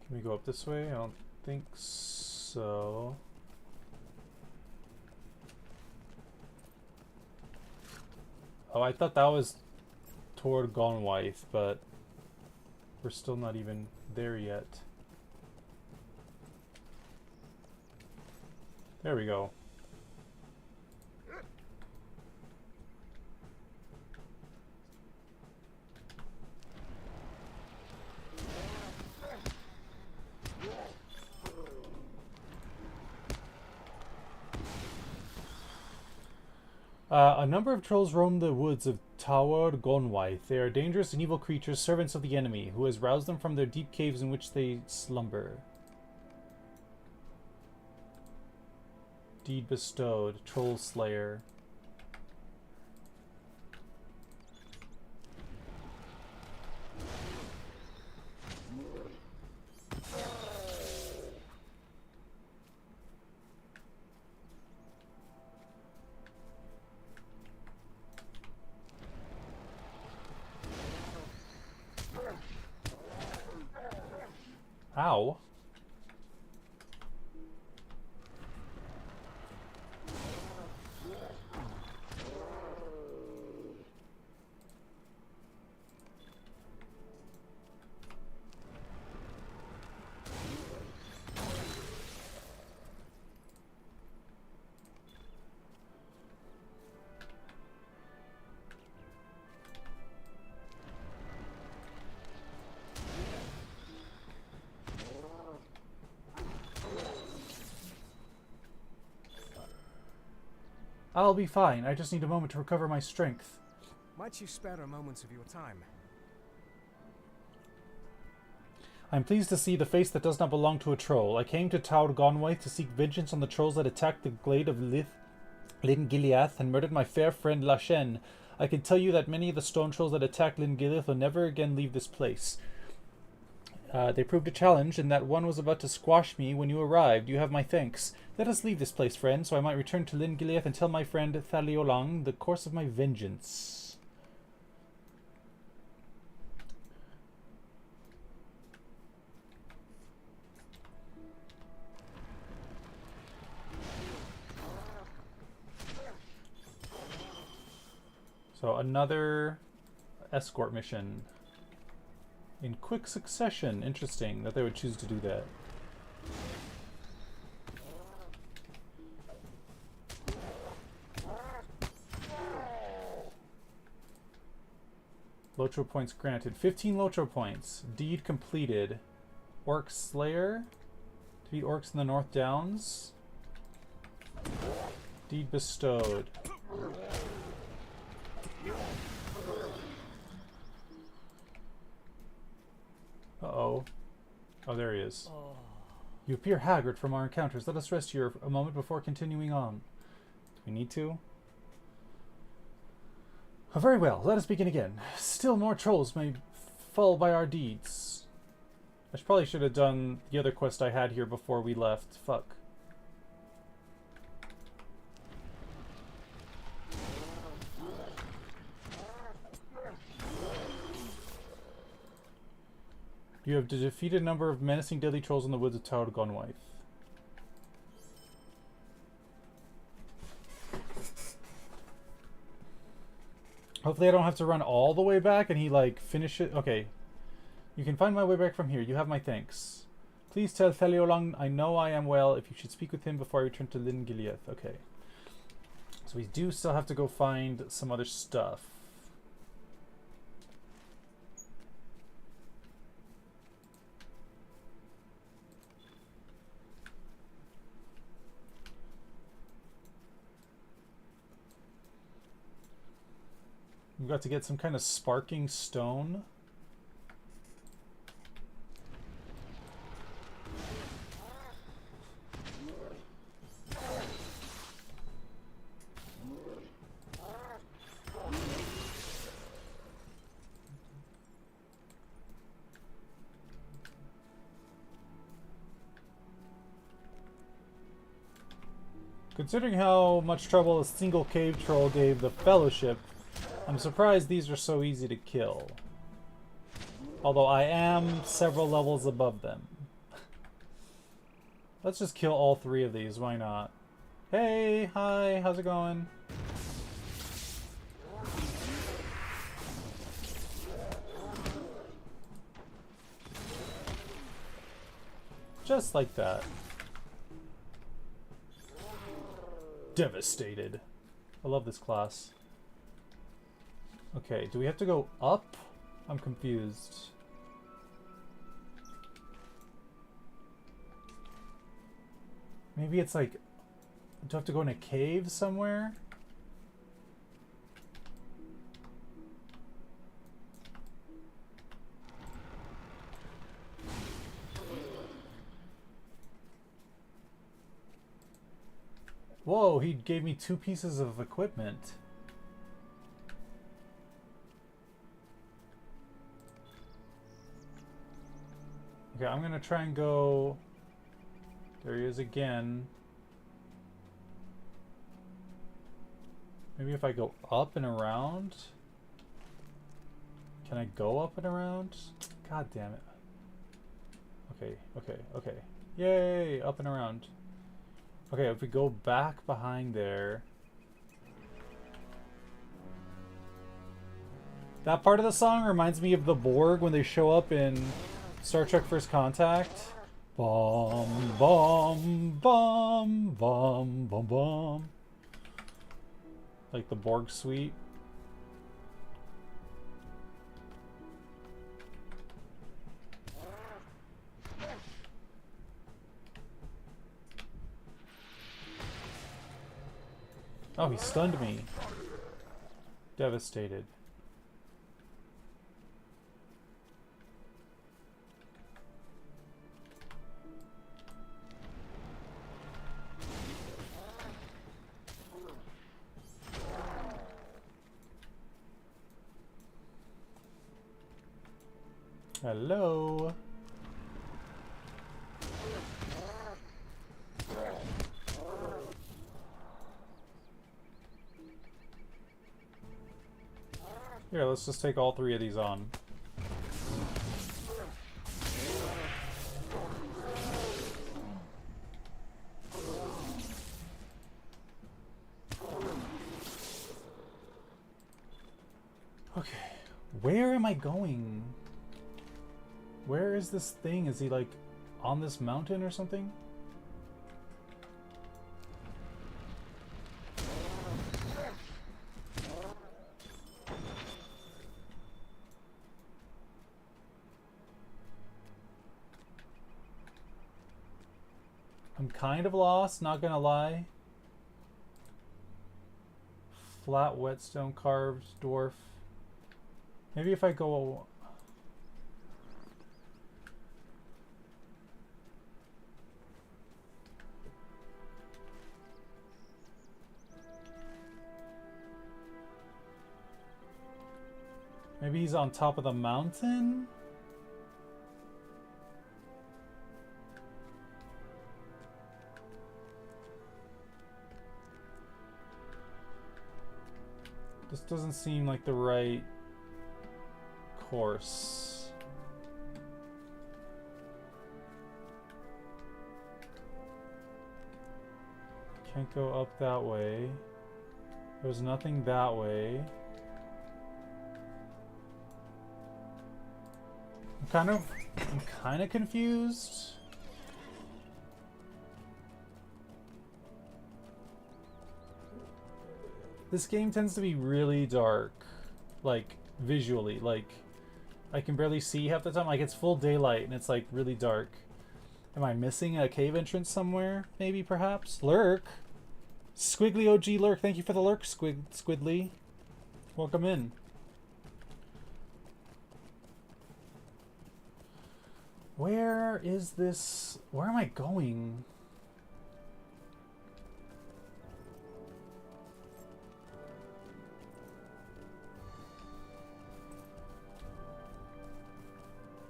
Can we go up this way? I don't think so. Oh, I thought that was toward Gonwaith, but we're still not even there yet. There we go. A number of trolls roam the woods of Tower Gonwaith. They are dangerous and evil creatures, servants of the enemy, who has roused them from their deep caves in which they slumber. Deed bestowed. Troll Slayer. Ow. I'll be fine. I just need a moment to recover my strength. Might you spare a moment of your time? I'm pleased to see the face that does not belong to a troll. I came to Taur Gonwaith to seek vengeance on the trolls that attacked the glade of Lyn Gileath and murdered my fair friend Lashen. I can tell you that many of the stone trolls that attacked Lyn Gileath will never again leave this place. They proved a challenge, and that one was about to squash me when you arrived. You have my thanks. Let us leave this place, friend, so I might return to Lyn Gileath and tell my friend Thaliolang the course of my vengeance. So another escort mission. In quick succession. Interesting that they would choose to do that. LOTRO points granted. 15 LOTRO points. Deed completed. Orc Slayer. Defeat orcs in the North Downs. Deed bestowed. Uh-oh. Oh, there he is. You appear haggard from our encounters. Let us rest here a moment before continuing on. We need to? Oh, very well, let us begin again. Still more trolls may fall by our deeds. Probably should have done the other quest I had here before we left. Fuck. You have defeated a number of menacing deadly trolls in the woods of Tower Gunwife. Hopefully I don't have to run all the way back and he like finish it. Okay. You can find my way back from here. You have my thanks. Please tell Theliolong I know I am well if you should speak with him before I return to Lyn Gileath. Okay. So we do still have to go find some other stuff. We've got to get some kind of sparking stone. Considering how much trouble a single cave troll gave the Fellowship, I'm surprised these are so easy to kill. Although I am several levels above them. Let's just kill all three of these, why not? Hey, hi, how's it going? Just like that. Devastated. I love this class. Okay, do we have to go up? I'm confused. Maybe it's like... Do I have to go in a cave somewhere? Whoa, he gave me 2 pieces of equipment. Okay, I'm gonna try and go... There he is again. Maybe if I go up and around? Can I go up and around? God damn it. Okay, okay, okay. Yay! Up and around. Okay, if we go back behind there... That part of the song reminds me of the Borg when they show up in Star Trek First Contact. Bum, bum, bum, bum, bum, bum. Like the Borg suite. Oh, he stunned me. Devastated. Hello. Here, let's just take all 3 of these on. Okay, where am I going? Where is this thing? Is he like on this mountain or something? I'm kind of lost, not gonna lie. Flat whetstone carved dwarf. Maybe if I go... Maybe he's on top of the mountain? This doesn't seem like the right course. Can't go up that way. There's nothing that way. I'm kind of confused. This game tends to be really dark, like visually, like I can barely see half the time. Like it's full daylight and it's like really dark. Am I missing a cave entrance somewhere? Maybe, perhaps? Lurk? Squiggly OG Lurk, thank you for the lurk, Squidly. Welcome in. Where is this? Where am I going?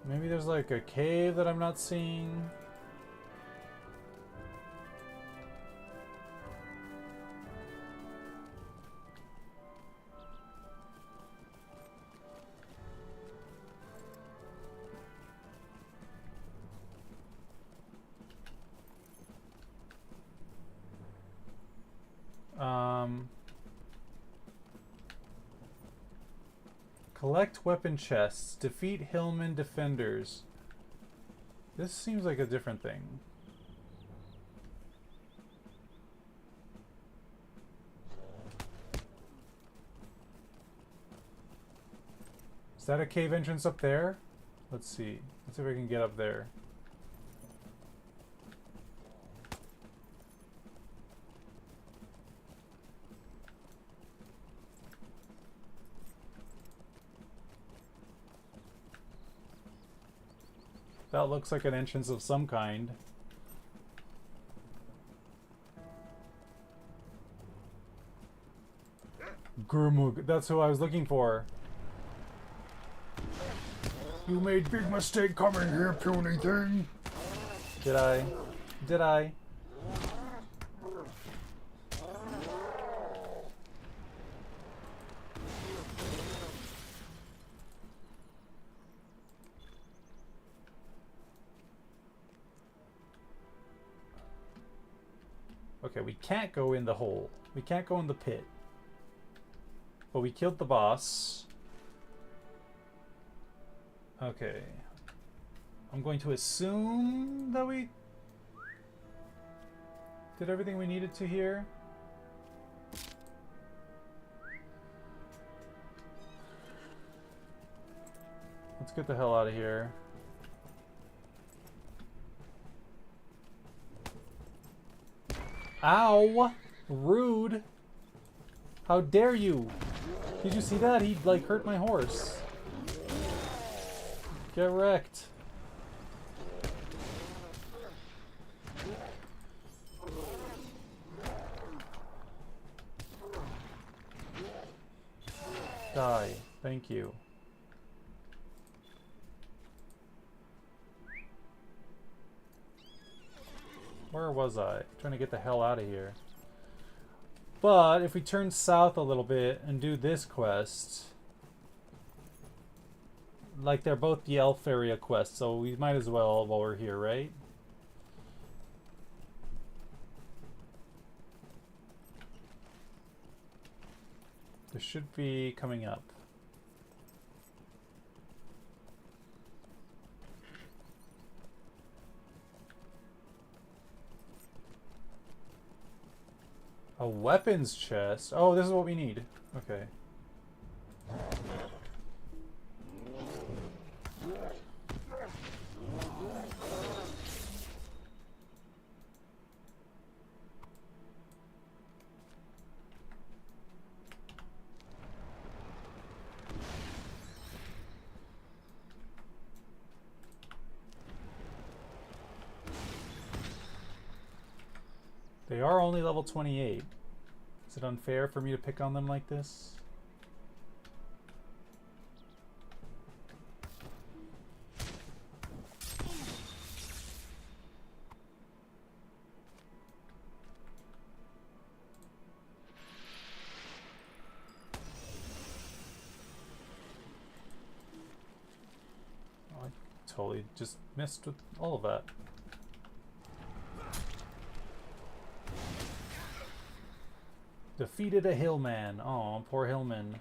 Maybe there's like a cave that I'm not seeing. Collect weapon chests. Defeat Hillman defenders. This seems like a different thing. Is that a cave entrance up there? Let's see. Let's see if I can get up there. That looks like an entrance of some kind. Gurmug, that's who I was looking for. You made big mistake coming here, puny thing. Did I? Did I? Okay, we can't go in the hole. We can't go in the pit. But we killed the boss. Okay. I'm going to assume that we did everything we needed to here. Let's get the hell out of here. Ow! Rude! How dare you! Did you see that? He like hurt my horse. Get wrecked. Die. Thank you. Where was I? Trying to get the hell out of here. But if we turn south a little bit and do this quest, like they're both the elf area quests, so we might as well while we're here, right? There should be coming up. A weapons chest? Oh, this is what we need. Okay. They are only level 28. Is it unfair for me to pick on them like this? totally just missed with all of that. Defeated a hillman. Oh, poor hillman.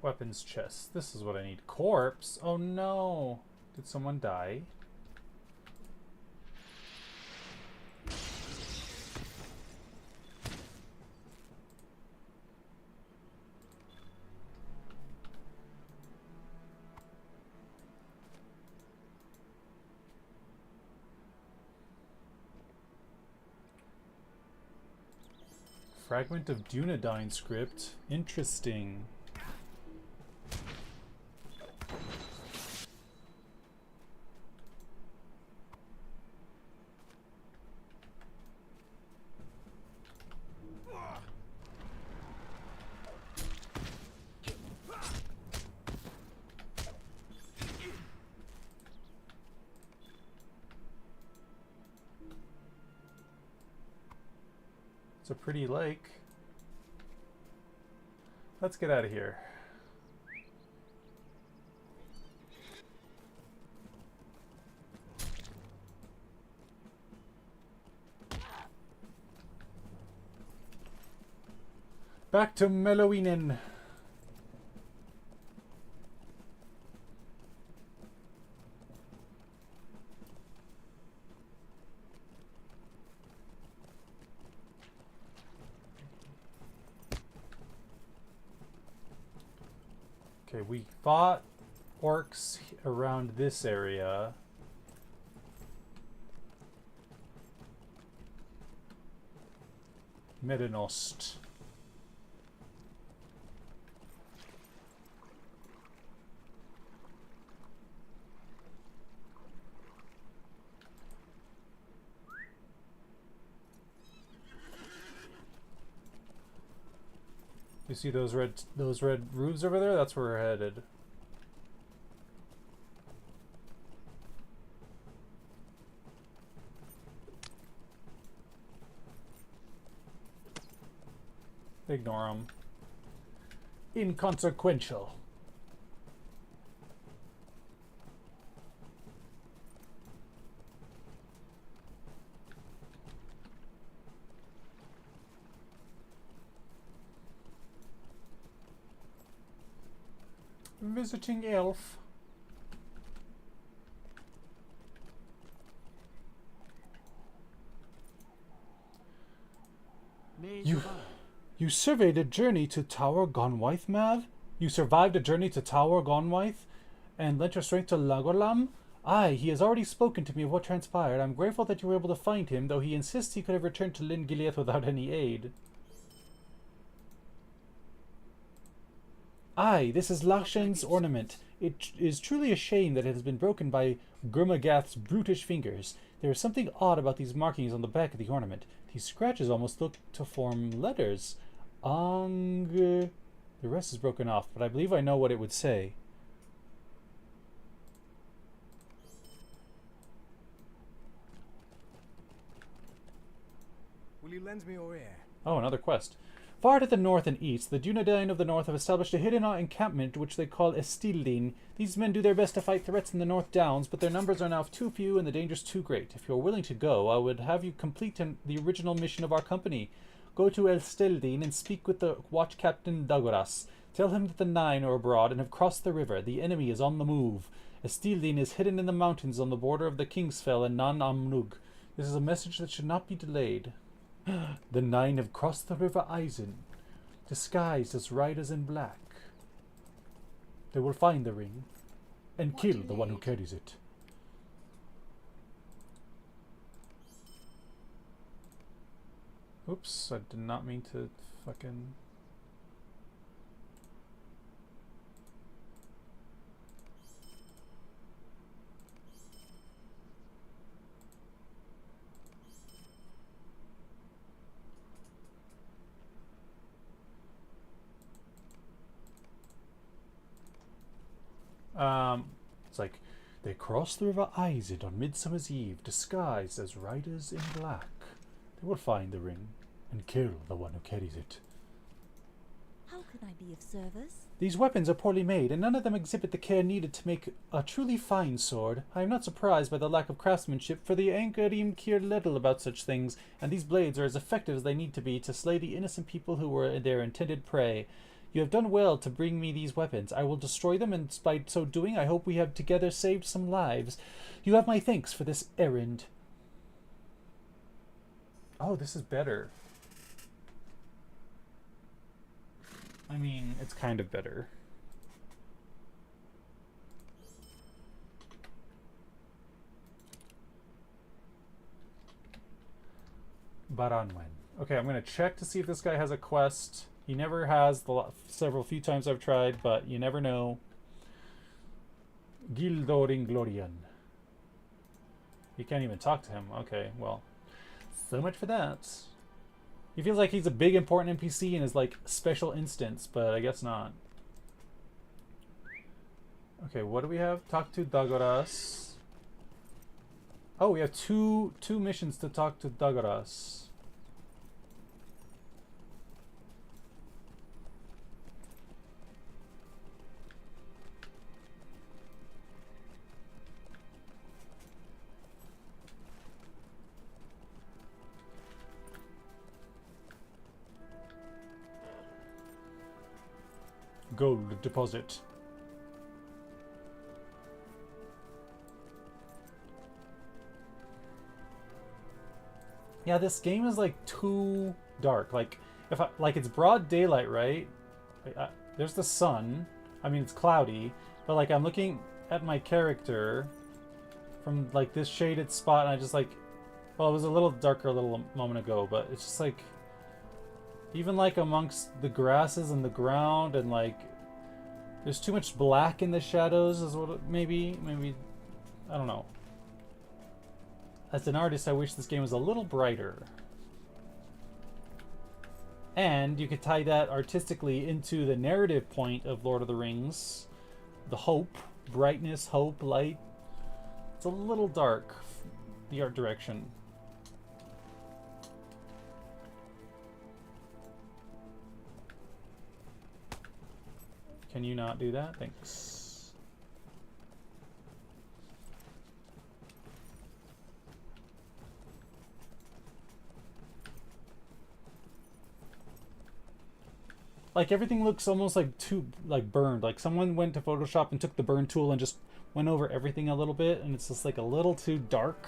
Weapons chest. This is what I need. Corpse? Oh no! Did someone die? Fragment of Dunedain script. Interesting. It's a pretty lake. Let's get out of here. Back to Mellowinen. Okay, we fought orcs around this area. Medinost. You see those red roofs over there? That's where we're headed. Ignore them. Inconsequential. Visiting elf. You surveyed a journey to Tower Gonwaith, Mav? You survived a journey to Tower Gonwaith and lent your strength to Lagolam? Aye, he has already spoken to me of what transpired. I'm grateful that you were able to find him, though he insists he could have returned to Lyn Gileath without any aid. Aye, this is Lashen's ornament. It is truly a shame that it has been broken by Gurmagath's brutish fingers. There is something odd about these markings on the back of the ornament. These scratches almost look to form letters. Ang... The rest is broken off, but I believe I know what it would say. Will you lend me your ear? Oh, another quest. Far to the north and east, the Dunedain of the north have established a hidden encampment which they call Estildin. These men do their best to fight threats in the North Downs, but their numbers are now too few and the dangers too great. If you are willing to go, I would have you complete the original mission of our company. Go to Estildin and speak with the watch captain Dagoras. Tell him that the Nine are abroad and have crossed the river. The enemy is on the move. Estildin is hidden in the mountains on the border of the Kingsfell and Nan Amnug. This is a message that should not be delayed. The Nine have crossed the river Eisen, disguised as riders in black. They will find the ring and kill the one who carries it. Oops, I did not mean to fucking... like, they crossed the river Izid on Midsummer's Eve, disguised as riders in black. They will find the ring and kill the one who carries it. How can I be of service? These weapons are poorly made, and none of them exhibit the care needed to make a truly fine sword. I am not surprised by the lack of craftsmanship, for the Ankarim care little about such things, and these blades are as effective as they need to be to slay the innocent people who were their intended prey. You have done well to bring me these weapons. I will destroy them, and by so doing, I hope we have together saved some lives. You have my thanks for this errand. Oh, this is better. I mean, it's kind of better. Baranwen. Okay, I'm going to check to see if this guy has a quest. He never has the few times I've tried, but you never know. Gildorin Glorian. You can't even talk to him. Okay, well, so much for that. He feels like he's a big important NPC in his like special instance, but I guess not. Okay, what do we have? Talk to Dagoras. Oh, we have two missions to talk to Dagoras. Gold deposit. Yeah, this game is like too dark. Like if I, like it's broad daylight, right? There's the sun. I mean, it's cloudy, but like I'm looking at my character from like this shaded spot, and I just like, well, it was a little darker a little moment ago, but it's just like, even like amongst the grasses and the ground, and like there's too much black in the shadows is what maybe I don't know. As an artist, I wish this game was a little brighter. And you could tie that artistically into the narrative point of Lord of the Rings. The hope, brightness, hope, light. It's a little dark, the art direction. Can you not do that? Thanks. Like everything looks almost like too like burned. Like someone went to Photoshop and took the burn tool and just went over everything a little bit, and it's just like a little too dark,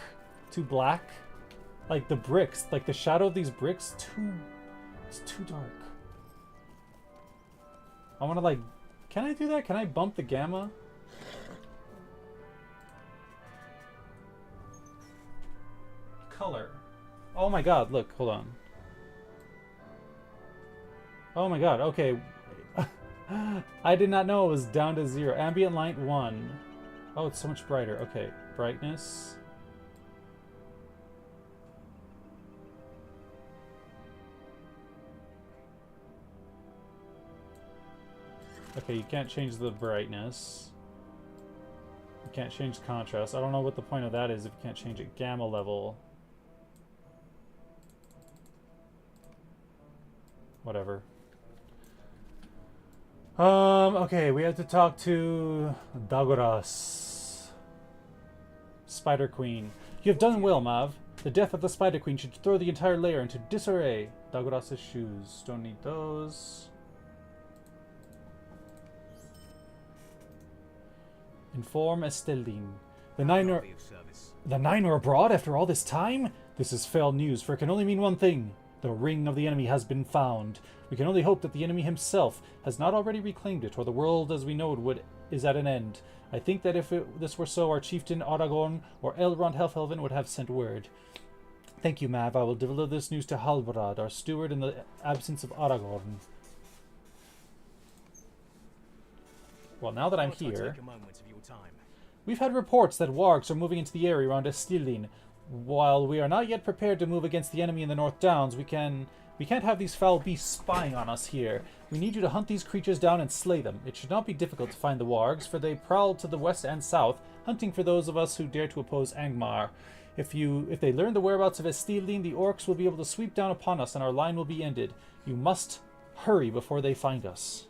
too black. Like the bricks, like the shadow of these bricks, it's too dark. I want to like, can I do that? Can I bump the gamma? Color. Oh my god, look, hold on. Oh my god, okay. I did not know it was down to 0. Ambient light 1. Oh, it's so much brighter. Okay, brightness. Okay, you can't change the brightness. You can't change contrast. I don't know what the point of that is if you can't change it. Gamma level. Whatever. Okay, we have to talk to Dagoras. Spider Queen. You have done well, Mav. The death of the Spider Queen should throw the entire lair into disarray. Dagoras' shoes. Don't need those. Inform Esteldine. The nine are abroad after all this time? This is fell news, for it can only mean one thing. The ring of the enemy has been found. We can only hope that the enemy himself has not already reclaimed it, or the world as we know it is at an end. I think that if this were so, our chieftain Aragorn or Elrond Helfelven would have sent word. Thank you, Mav. I will deliver this news to Halbarad, our steward, in the absence of Aragorn. Well, now that I'm here, we've had reports that wargs are moving into the area around Estildin. While we are not yet prepared to move against the enemy in the North Downs, we can't have these foul beasts spying on us here. We need you to hunt these creatures down and slay them. It should not be difficult to find the wargs, for they prowl to the west and south, hunting for those of us who dare to oppose Angmar. If they learn the whereabouts of Estildine, the orcs will be able to sweep down upon us and our line will be ended. You must hurry before they find us.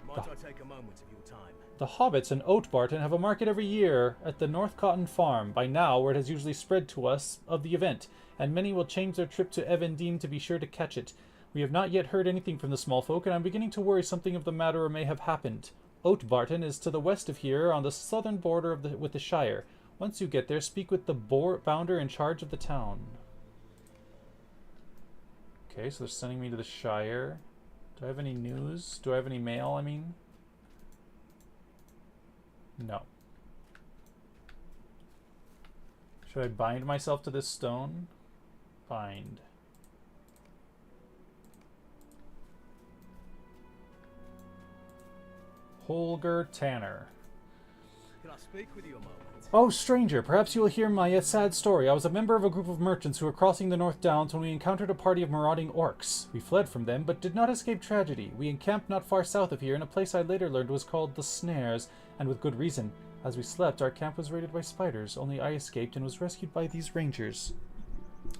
Might I take a moment of your time? The hobbits in Oatbarton have a market every year at the North Cotton Farm, by now word has usually spread to us of the event, and many will change their trip to Evendine to be sure to catch it. We have not yet heard anything from the small folk, and I'm beginning to worry something of the matter may have happened. Oatbarton is to the west of here, on the southern border with the Shire. Once you get there, speak with the bounder in charge of the town. Okay, so they're sending me to the Shire. Do I have any news? Do I have any mail, I mean? No. Should I bind myself to this stone? Bind. Holger Tanner. Can I speak with you a moment? Oh, stranger, perhaps you will hear my sad story. I was a member of a group of merchants who were crossing the North Downs when we encountered a party of marauding orcs. We fled from them, but did not escape tragedy. We encamped not far south of here in a place I later learned was called the Snares, and with good reason. As we slept, our camp was raided by spiders. Only I escaped and was rescued by these rangers.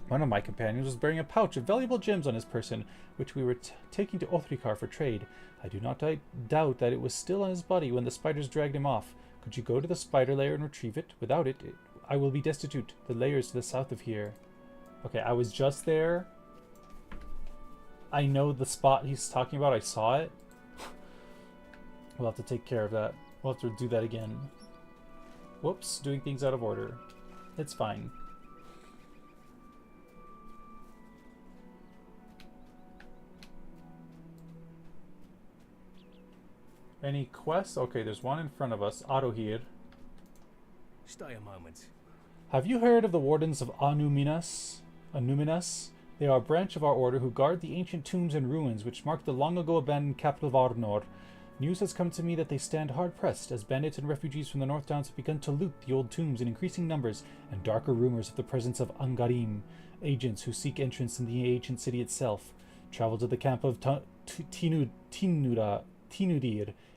One of my companions was bearing a pouch of valuable gems on his person, which we were taking to Othrikar for trade. I do not doubt that it was still on his body when the spiders dragged him off. Could you go to the spider lair and retrieve it? Without it, I will be destitute. The lair is to the south of here. Okay, I was just there. I know the spot he's talking about. I saw it. We'll have to take care of that. We'll have to do that again. Whoops, doing things out of order. It's fine. Any quests? Okay, there's one in front of us. Otto here. Stay a moment. Have you heard of the Wardens of Anuminas? They are a branch of our order who guard the ancient tombs and ruins which mark the long-ago abandoned capital of Arnor. News has come to me that they stand hard-pressed, as bandits and refugees from the North Downs have begun to loot the old tombs in increasing numbers, and darker rumors of the presence of Angarim, agents who seek entrance in the ancient city itself. Travel to the camp of Tinudir,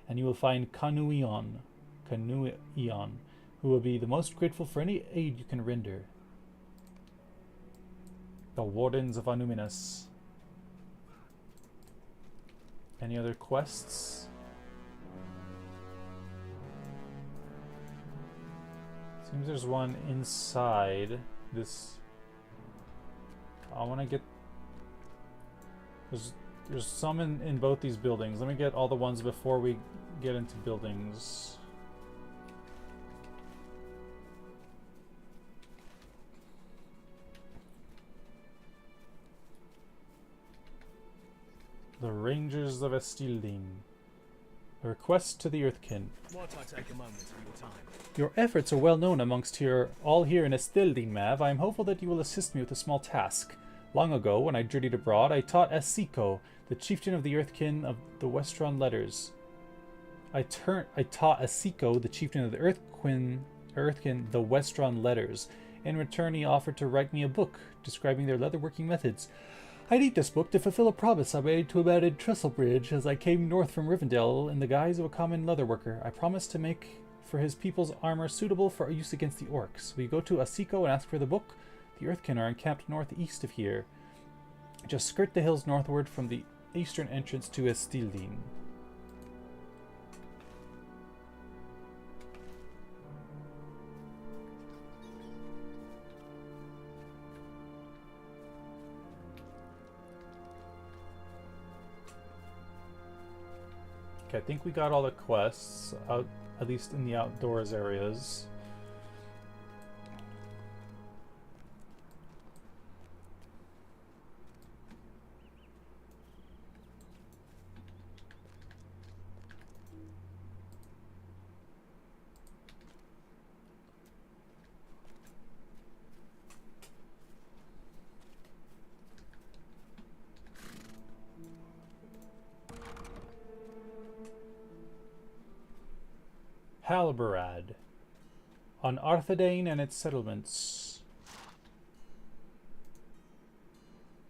and you will find Kanuion, who will be the most grateful for any aid you can render. The Wardens of Anuminas. Any other quests? Seems there's one inside this. I want to get. There's some in both these buildings. Let me get all the ones before we get into buildings. The Rangers of Estildine. A request to the Earthkin. Might I take a moment of your time? Your efforts are well known amongst all here in Estildine, Mav. I am hopeful that you will assist me with a small task. Long ago, when I journeyed abroad, I taught Asiko, the chieftain of the Earthkin of the Westron Letters. I taught Asiko, the chieftain of the Earthkin, the Westron Letters. In return, he offered to write me a book describing their leatherworking methods. I need this book to fulfill a promise I made to a man in Trestlebridge as I came north from Rivendell in the guise of a common leatherworker. I promised to make for his people's armor suitable for use against the orcs. We go to Asiko and ask for the book. The Earthkin are encamped northeast of here. Just skirt the hills northward from the eastern entrance to Estildine. Okay, I think we got all the quests, out, at least in the outdoors areas. Halbarad. On Arthedain and its settlements.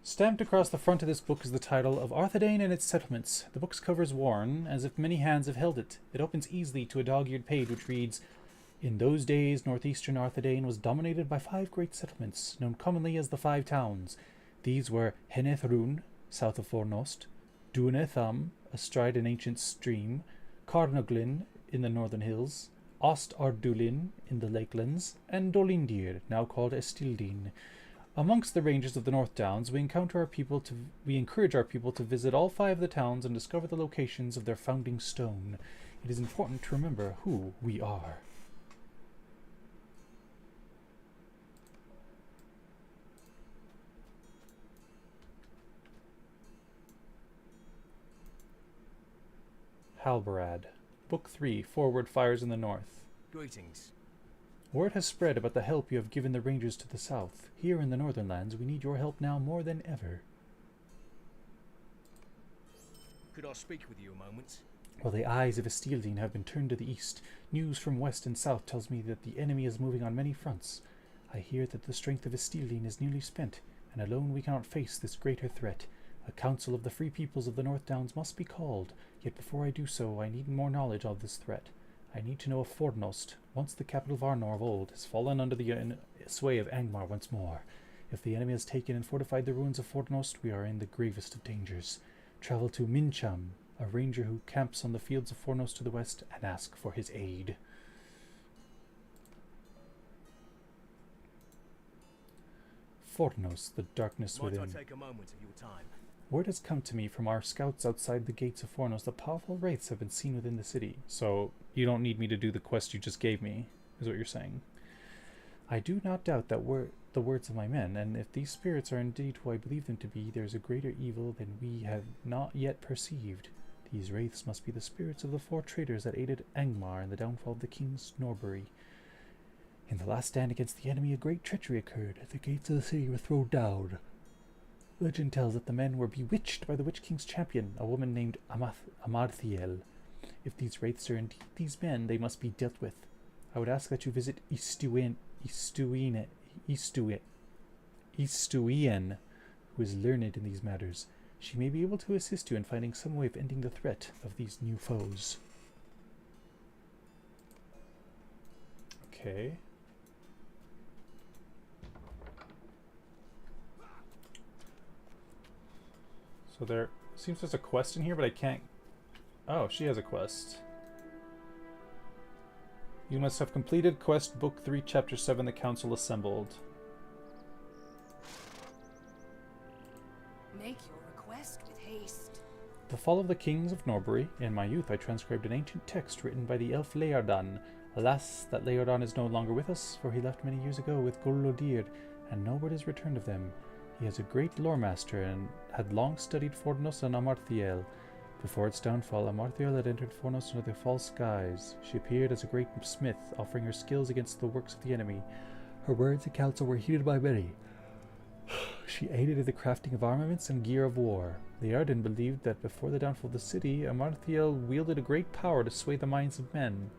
Stamped across the front of this book is the title of Arthedain and its settlements. The book's cover is worn, as if many hands have held it. It opens easily to a dog-eared page which reads, "In those days, northeastern Arthedain was dominated by 5 great settlements, known commonly as the 5 towns. These were Henethrun, south of Fornost, Duanetham, astride an ancient stream, Carnoglin in the northern hills, Ost-Ardulin in the lakelands, and Dolindir, now called Estildin. Amongst the ranges of the North Downs, we encourage our people to visit all 5 of the towns and discover the locations of their founding stone. It is important to remember who we are." Halbarad. Book 3, Forward Fires in the North. Greetings. Word has spread about the help you have given the rangers to the south. Here in the northern lands, we need your help now more than ever. Could I speak with you a moment? While the eyes of Estildine have been turned to the east, news from west and south tells me that the enemy is moving on many fronts. I hear that the strength of Estildine is nearly spent, and alone we cannot face this greater threat. A council of the free peoples of the North Downs must be called, yet before I do so, I need more knowledge of this threat. I need to know if Fornost, once the capital of Arnor of old, has fallen under the sway of Angmar once more. If the enemy has taken and fortified the ruins of Fornost, we are in the gravest of dangers. Travel to Mincham, a ranger who camps on the fields of Fornost to the west, and ask for his aid. Fornost, the darkness Might I within. take a moment of your time? Word has come to me from our scouts outside the gates of Fornos that powerful wraiths have been seen within the city. So you don't need me to do the quest you just gave me, is what you're saying. I do not doubt that the words of my men, and if these spirits are indeed who I believe them to be, there is a greater evil than we have not yet perceived. These wraiths must be the spirits of the 4 traitors that aided Angmar in the downfall of the king's Norbury. In the last stand against the enemy, a great treachery occurred. The gates of the city were thrown down. Legend tells that the men were bewitched by the Witch King's champion, a woman named Amarthiel. If these wraiths are indeed these men, they must be dealt with. I would ask that you visit Istuien, who is learned in these matters. She may be able to assist you in finding some way of ending the threat of these new foes. Okay. So there seems there's a quest in here, but I can't... Oh, she has a quest. You must have completed quest book 3, chapter 7, the council assembled. Make your request with haste. The fall of the kings of Norbury. In my youth I transcribed an ancient text written by the elf Leardan. Alas, that Leardan is no longer with us, for he left many years ago with Gollodir, and no word is returned of them. He is a great lore master and had long studied Fornos and Amarthiel. Before its downfall, Amarthiel had entered Fornos under the false guise. She appeared as a great smith, offering her skills against the works of the enemy. Her words and counsel were heeded by many. She aided in the crafting of armaments and gear of war. Leardan believed that before the downfall of the city, Amarthiel wielded a great power to sway the minds of men.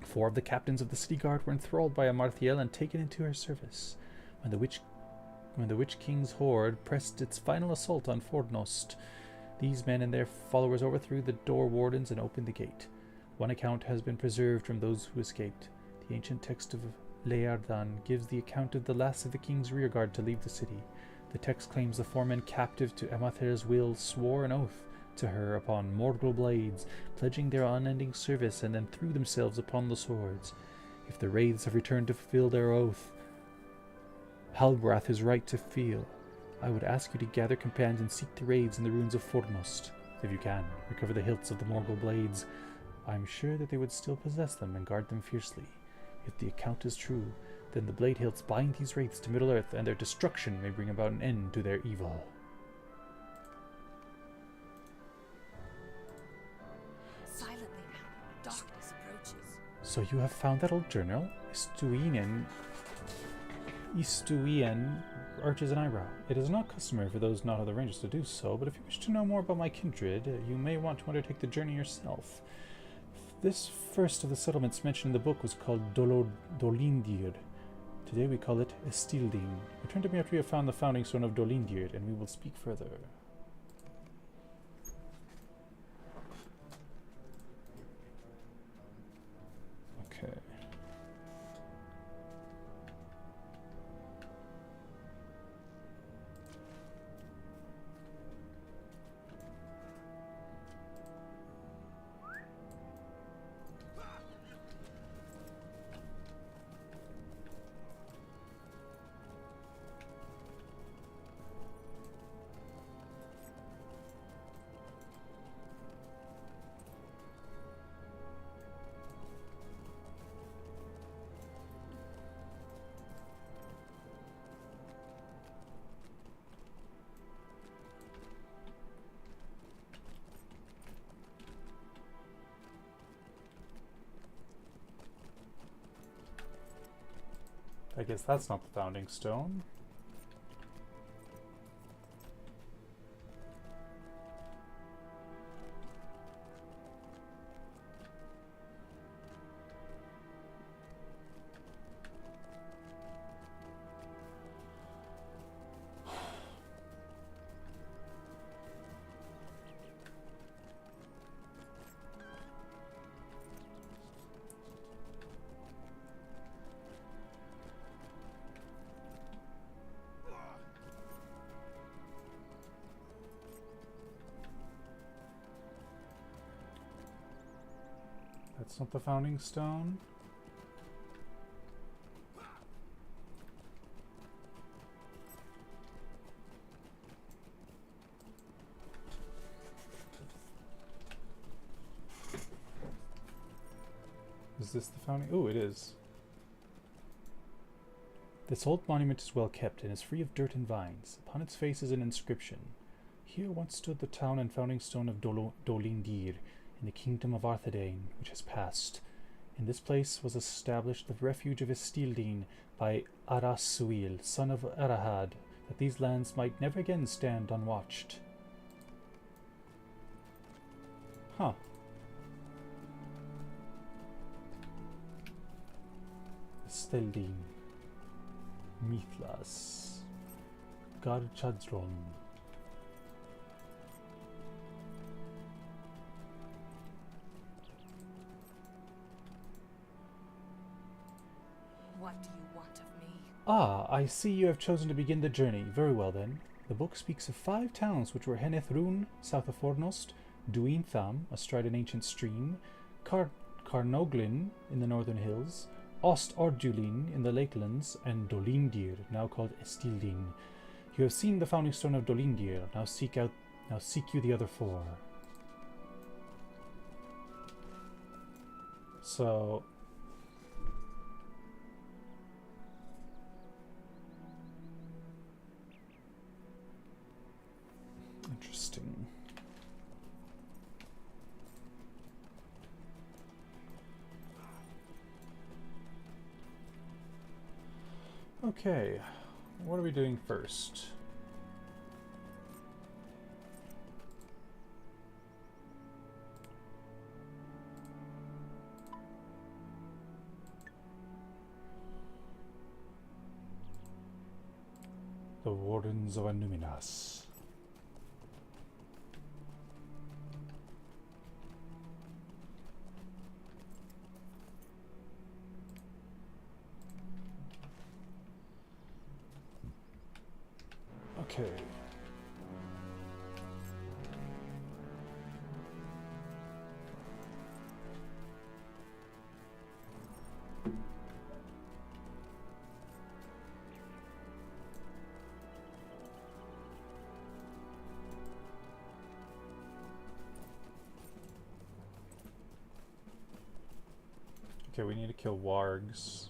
4 of the captains of the city guard were enthralled by Amarthiel and taken into her service. When the Witch King's horde pressed its final assault on Fornost, these men and their followers overthrew the door wardens and opened the gate. One account has been preserved from those who escaped. The ancient text of Leardan gives the account of the last of the king's rearguard to leave the city. The text claims the 4 men captive to Amather's will swore an oath to her upon mortal blades, pledging their unending service, and then threw themselves upon the swords. If the wraiths have returned to fulfill their oath, Halbrath is right to feel. I would ask you to gather companions and seek the wraiths in the ruins of Fornost. If you can, recover the hilts of the Morgul blades. I am sure that they would still possess them and guard them fiercely. If the account is true, then the blade hilts bind these wraiths to Middle-earth, and their destruction may bring about an end to their evil. Silently now, darkness approaches. So you have found that old journal? Istuien arches an eyebrow. It is not customary for those not of the ranges to do so, but if you wish to know more about my kindred, you may want to undertake the journey yourself. This first of the settlements mentioned in the book was called Dolindir. Today we call it Estildin. Return to me after you have found the founding stone of Dolindir, and we will speak further. Okay. I guess that's not the founding stone. That's not the founding stone. Is this the founding? Oh, it is. This old monument is well kept and is free of dirt and vines. Upon its face is an inscription. Here once stood the town and founding stone of Dolindir, in the kingdom of Arthedain, which has passed. In this place was established the refuge of Estildin by Arasuil, son of Arahad, that these lands might never again stand unwatched. Huh. Estildin. Mithlas. Garchadron. What do you want of me? Ah, I see you have chosen to begin the journey. Very well then. The book speaks of 5 towns which were Henethrun, south of Fornost, Duintham, astride an ancient stream, Carnoglin in the northern hills, Ost-Ordulin in the lakelands, and Dolindir, now called Estildin. You have seen the founding stone of Dolindir. Now seek you the other 4. So interesting. Okay, what are we doing first? The Wardens of Anuminas. Okay. Okay, we need to kill wargs.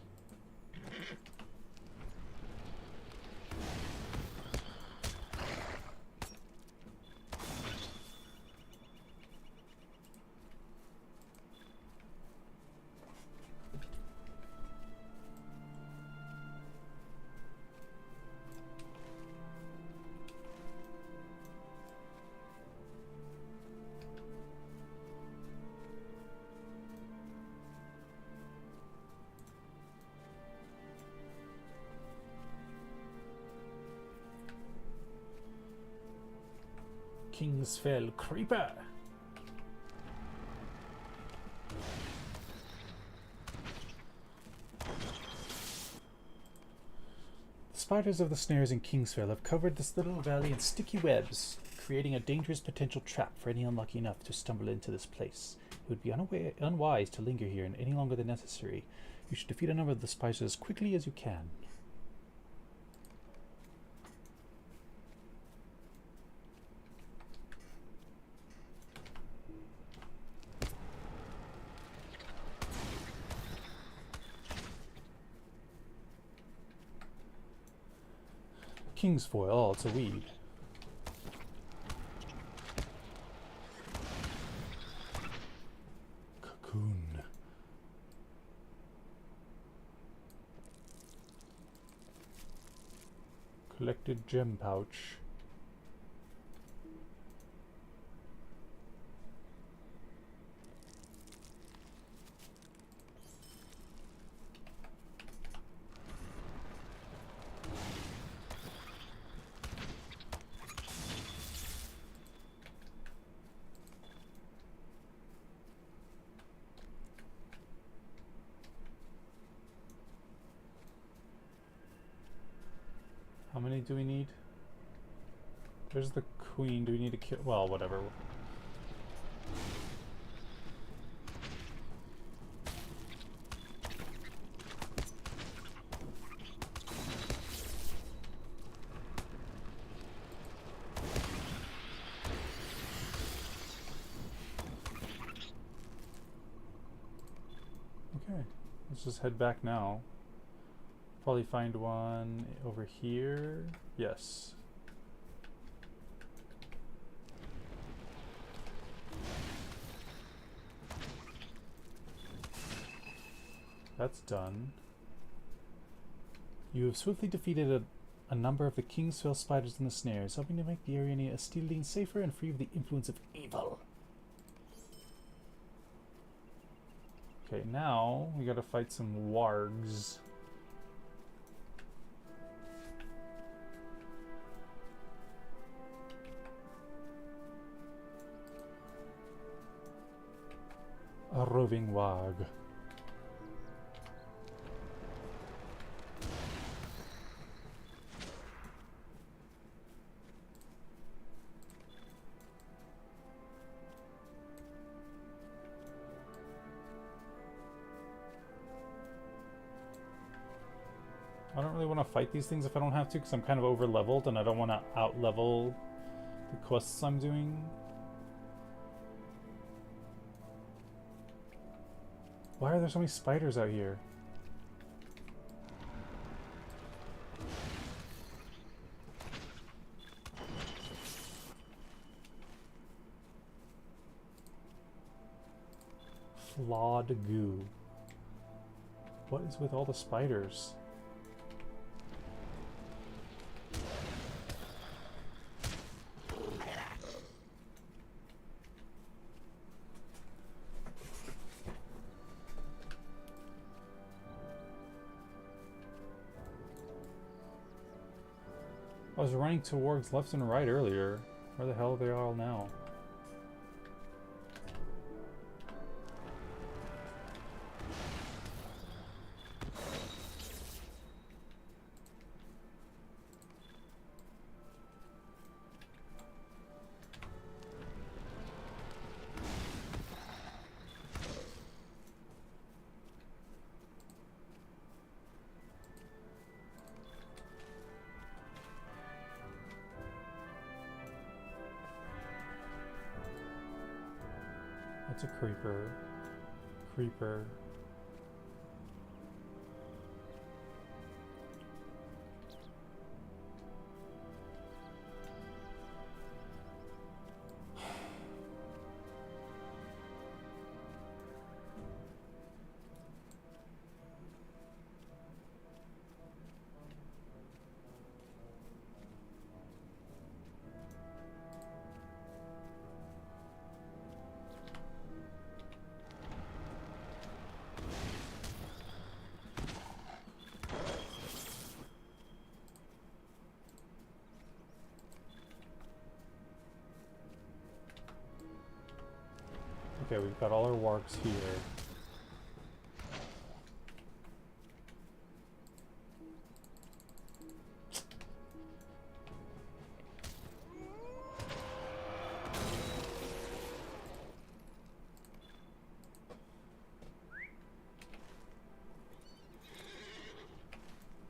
Kingsfell Creeper. The spiders of the snares in Kingsfell have covered this little valley in sticky webs, creating a dangerous potential trap for any unlucky enough to stumble into this place. It would be unwise to linger here any longer than necessary. You should defeat a number of the spiders as quickly as you can. Kingsfoil, oh, it's a weed. Cocoon. Collected gem pouch. How many do we need? There's the queen. Do we need to kill? Well, whatever. Okay, let's just head back now. Probably find one over here. Yes. That's done. You have swiftly defeated a number of the Kingsfell spiders in the snares, helping to make the area near Astildine safer and free of the influence of evil. Okay, now we gotta fight some wargs. A roving wag. I don't really want to fight these things if I don't have to, because I'm kind of over leveled and I don't want to out level the quests I'm doing. Why are there so many spiders out here? Flawed goo. What is with all the spiders? I was running towards left and right earlier. Where the hell are they all now? That's a creeper. Creeper. Okay, we've got all our wargs here.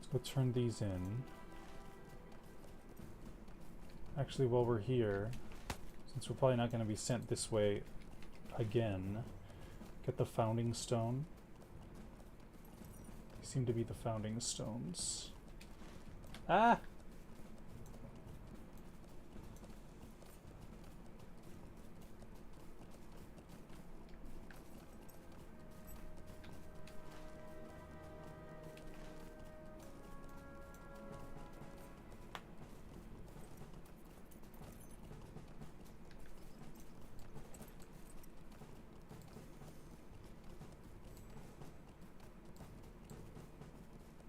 Let's go turn these in. Actually, while we're here, since we're probably not going to be sent this way again, get the founding stone. They seem to be the founding stones. Ah!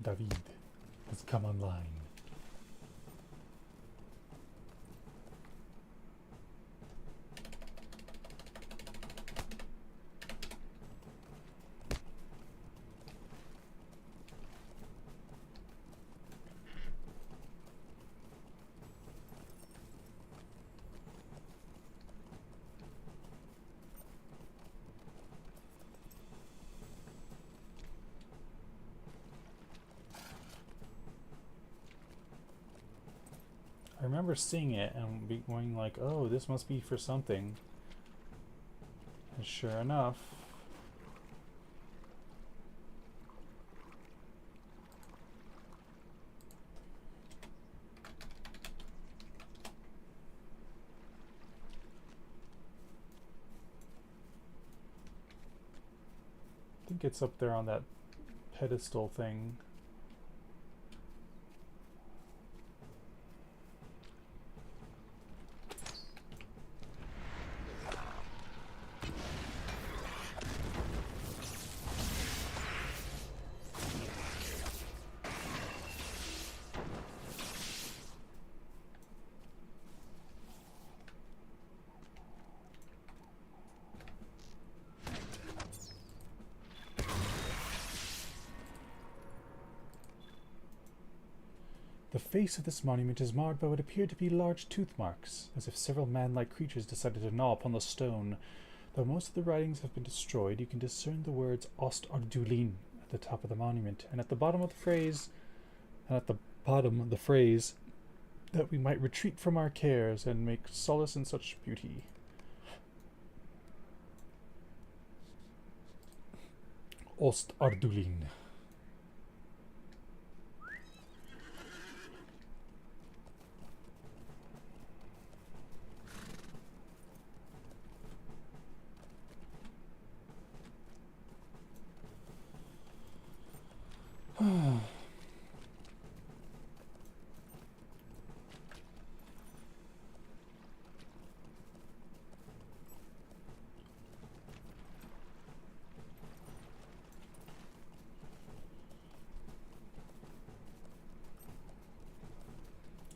David has come online. I remember seeing it and be going like, oh, this must be for something. And sure enough, I think it's up there on that pedestal thing. The face of this monument is marred by what appear to be large tooth marks, as if several man-like creatures decided to gnaw upon the stone. Though most of the writings have been destroyed, you can discern the words Ost Ardulin at the top of the monument, and at the bottom of the phrase, that we might retreat from our cares and make solace in such beauty. Ost Ardulin.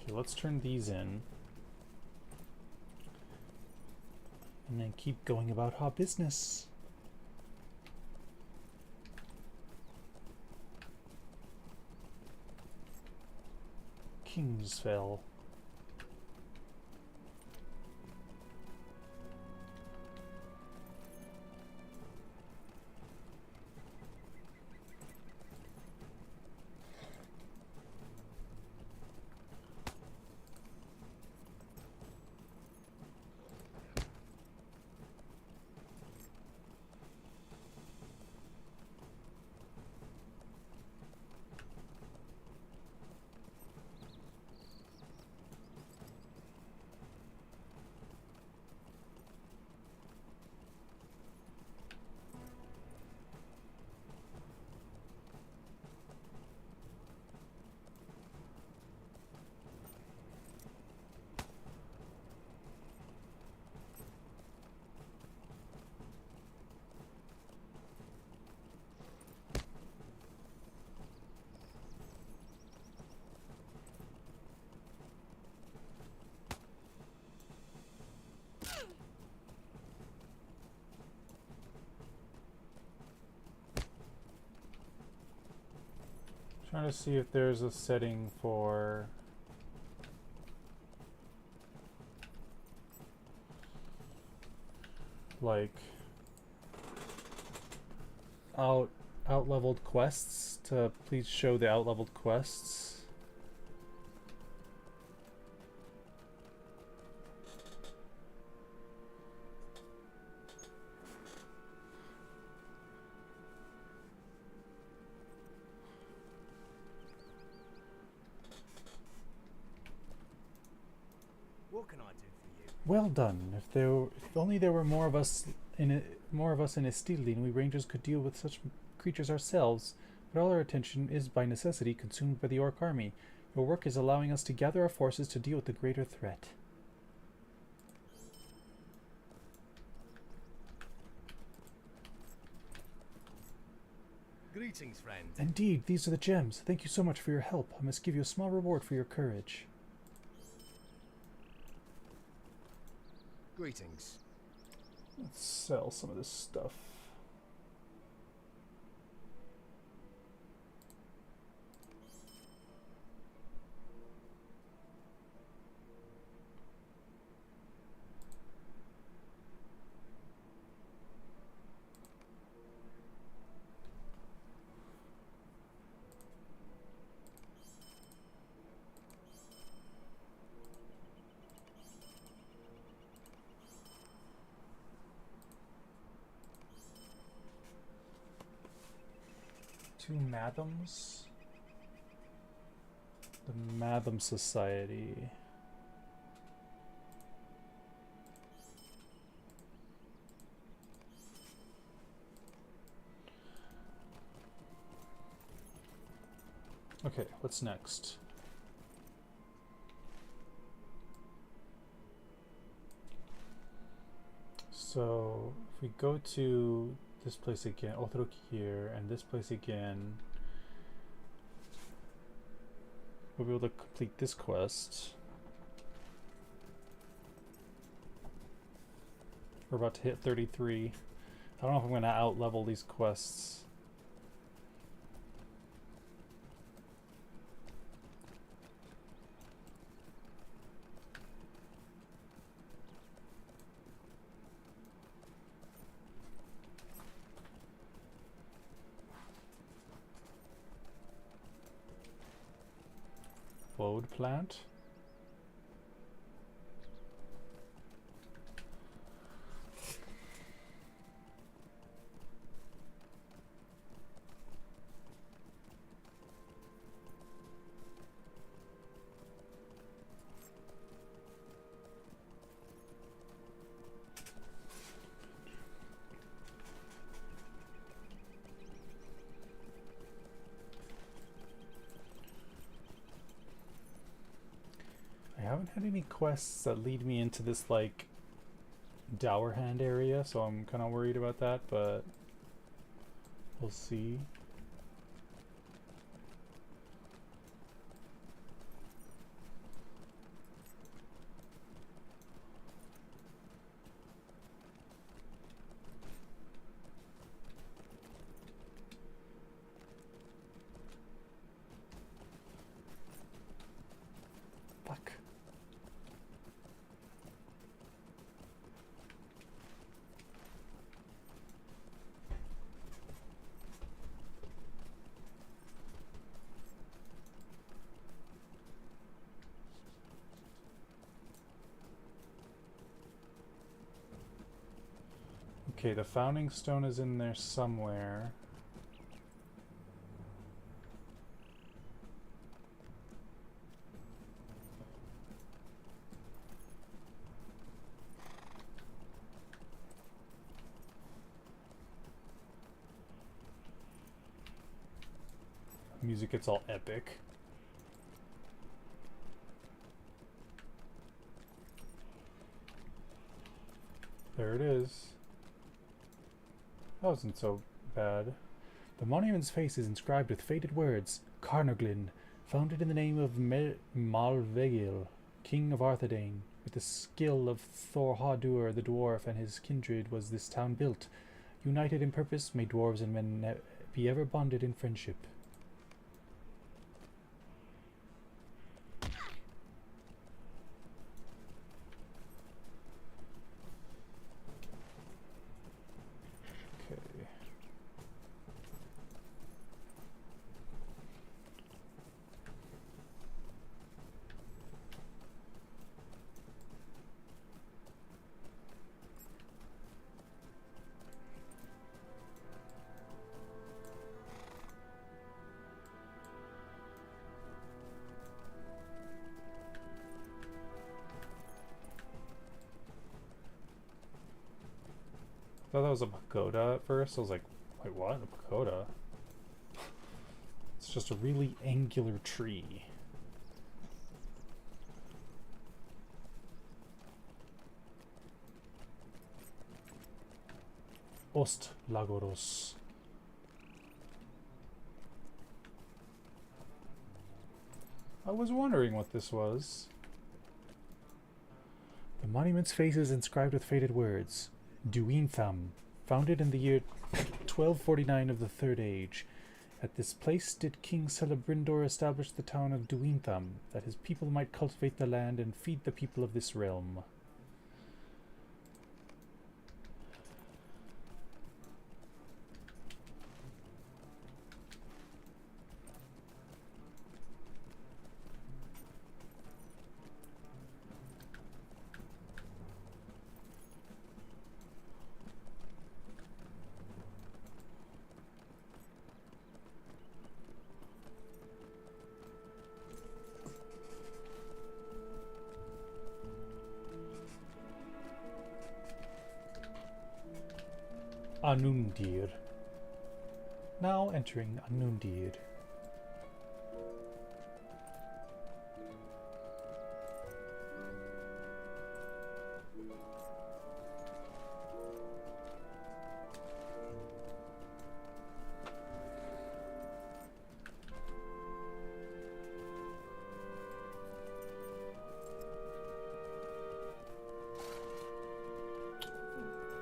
Okay, let's turn these in. And then keep going about our business. Kingsfell. Trying to see if there's a setting for like out leveled quests to please show the out leveled quests. What can I do for you? Well done. If only there were more of us in Estildine, we rangers could deal with such creatures ourselves. But all our attention is by necessity consumed by the Orc army. Your work is allowing us to gather our forces to deal with the greater threat. Greetings, friend. Indeed, these are the gems. Thank you so much for your help. I must give you a small reward for your courage. Greetings. Let's sell some of this stuff. Two Mathams. The Matham Society. Okay, what's next? So, if we go to this place again, LOTRO here, and this place again, we'll be able to complete this quest. We're about to hit 33. I don't know if I'm going to out-level these quests. Woad plant. I haven't had any quests that lead me into this, like, Dower Hand area, so I'm kind of worried about that, but we'll see. Fuck. Okay, the founding stone is in there somewhere. Music gets all epic. There it is. That wasn't so bad. The monument's face is inscribed with faded words. Carnaglin, founded in the name of Malvegil, king of Arthedain. With the skill of Thorhadur the dwarf and his kindred was this town built. United in purpose, may dwarves and men be ever bonded in friendship. thought that was a pagoda at first. I was like, wait, what? A pagoda? It's just a really angular tree. Ost Lagoros. I was wondering what this was. The monument's face is inscribed with faded words. Duintham, founded in the year 1249 of the Third Age. At this place did King Celebrimbor establish the town of Duintham, that his people might cultivate the land and feed the people of this realm. Anundir. Now entering Anundir.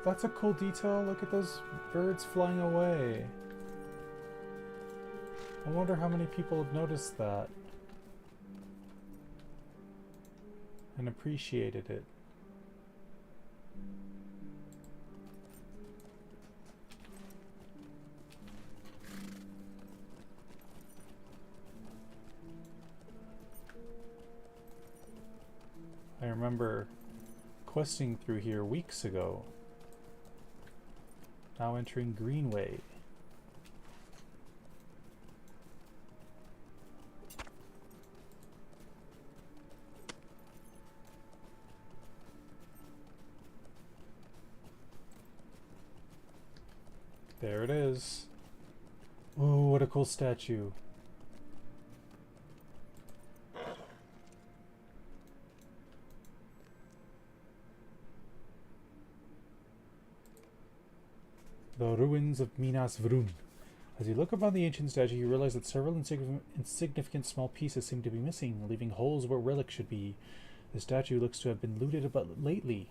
That's a cool detail. Look at those birds flying away. I wonder how many people have noticed that and appreciated it. I remember questing through here weeks ago. Now entering Greenway. There it is. Ooh, what a cool statue. The ruins of Minas Vrun. As you look upon the ancient statue, you realize that several insignificant small pieces seem to be missing, leaving holes where relics should be. The statue looks to have been looted about lately.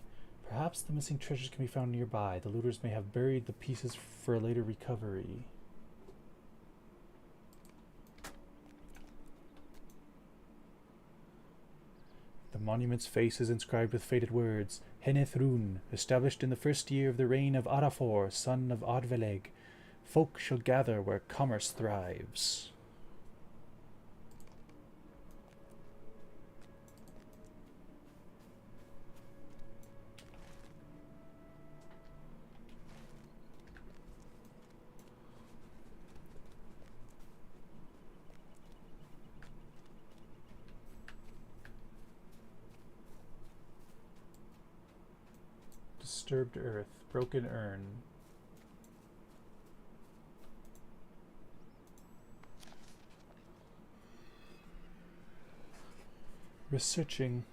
Perhaps the missing treasures can be found nearby. The looters may have buried the pieces for later recovery. The monument's face is inscribed with faded words. Henethrun, established in the first year of the reign of Arafor, son of Ardveleg. Folk shall gather where commerce thrives. Disturbed earth, broken urn. Researching.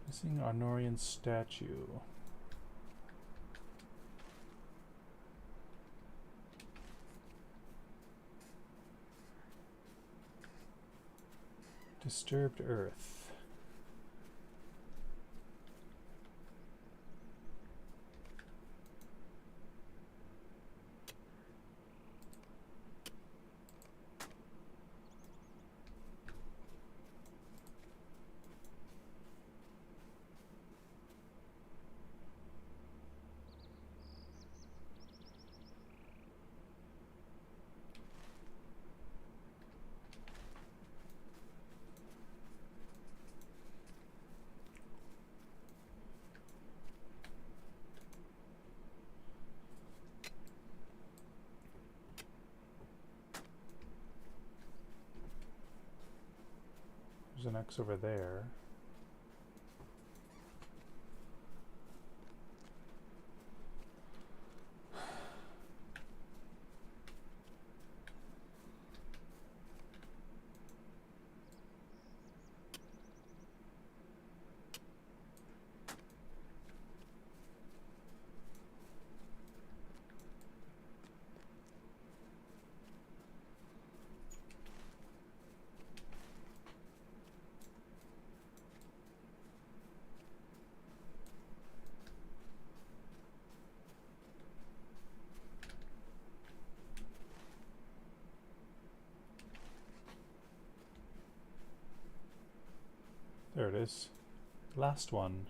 Missing Arnorian statue. Disturbed earth. There's an X over there. There it is. Last one.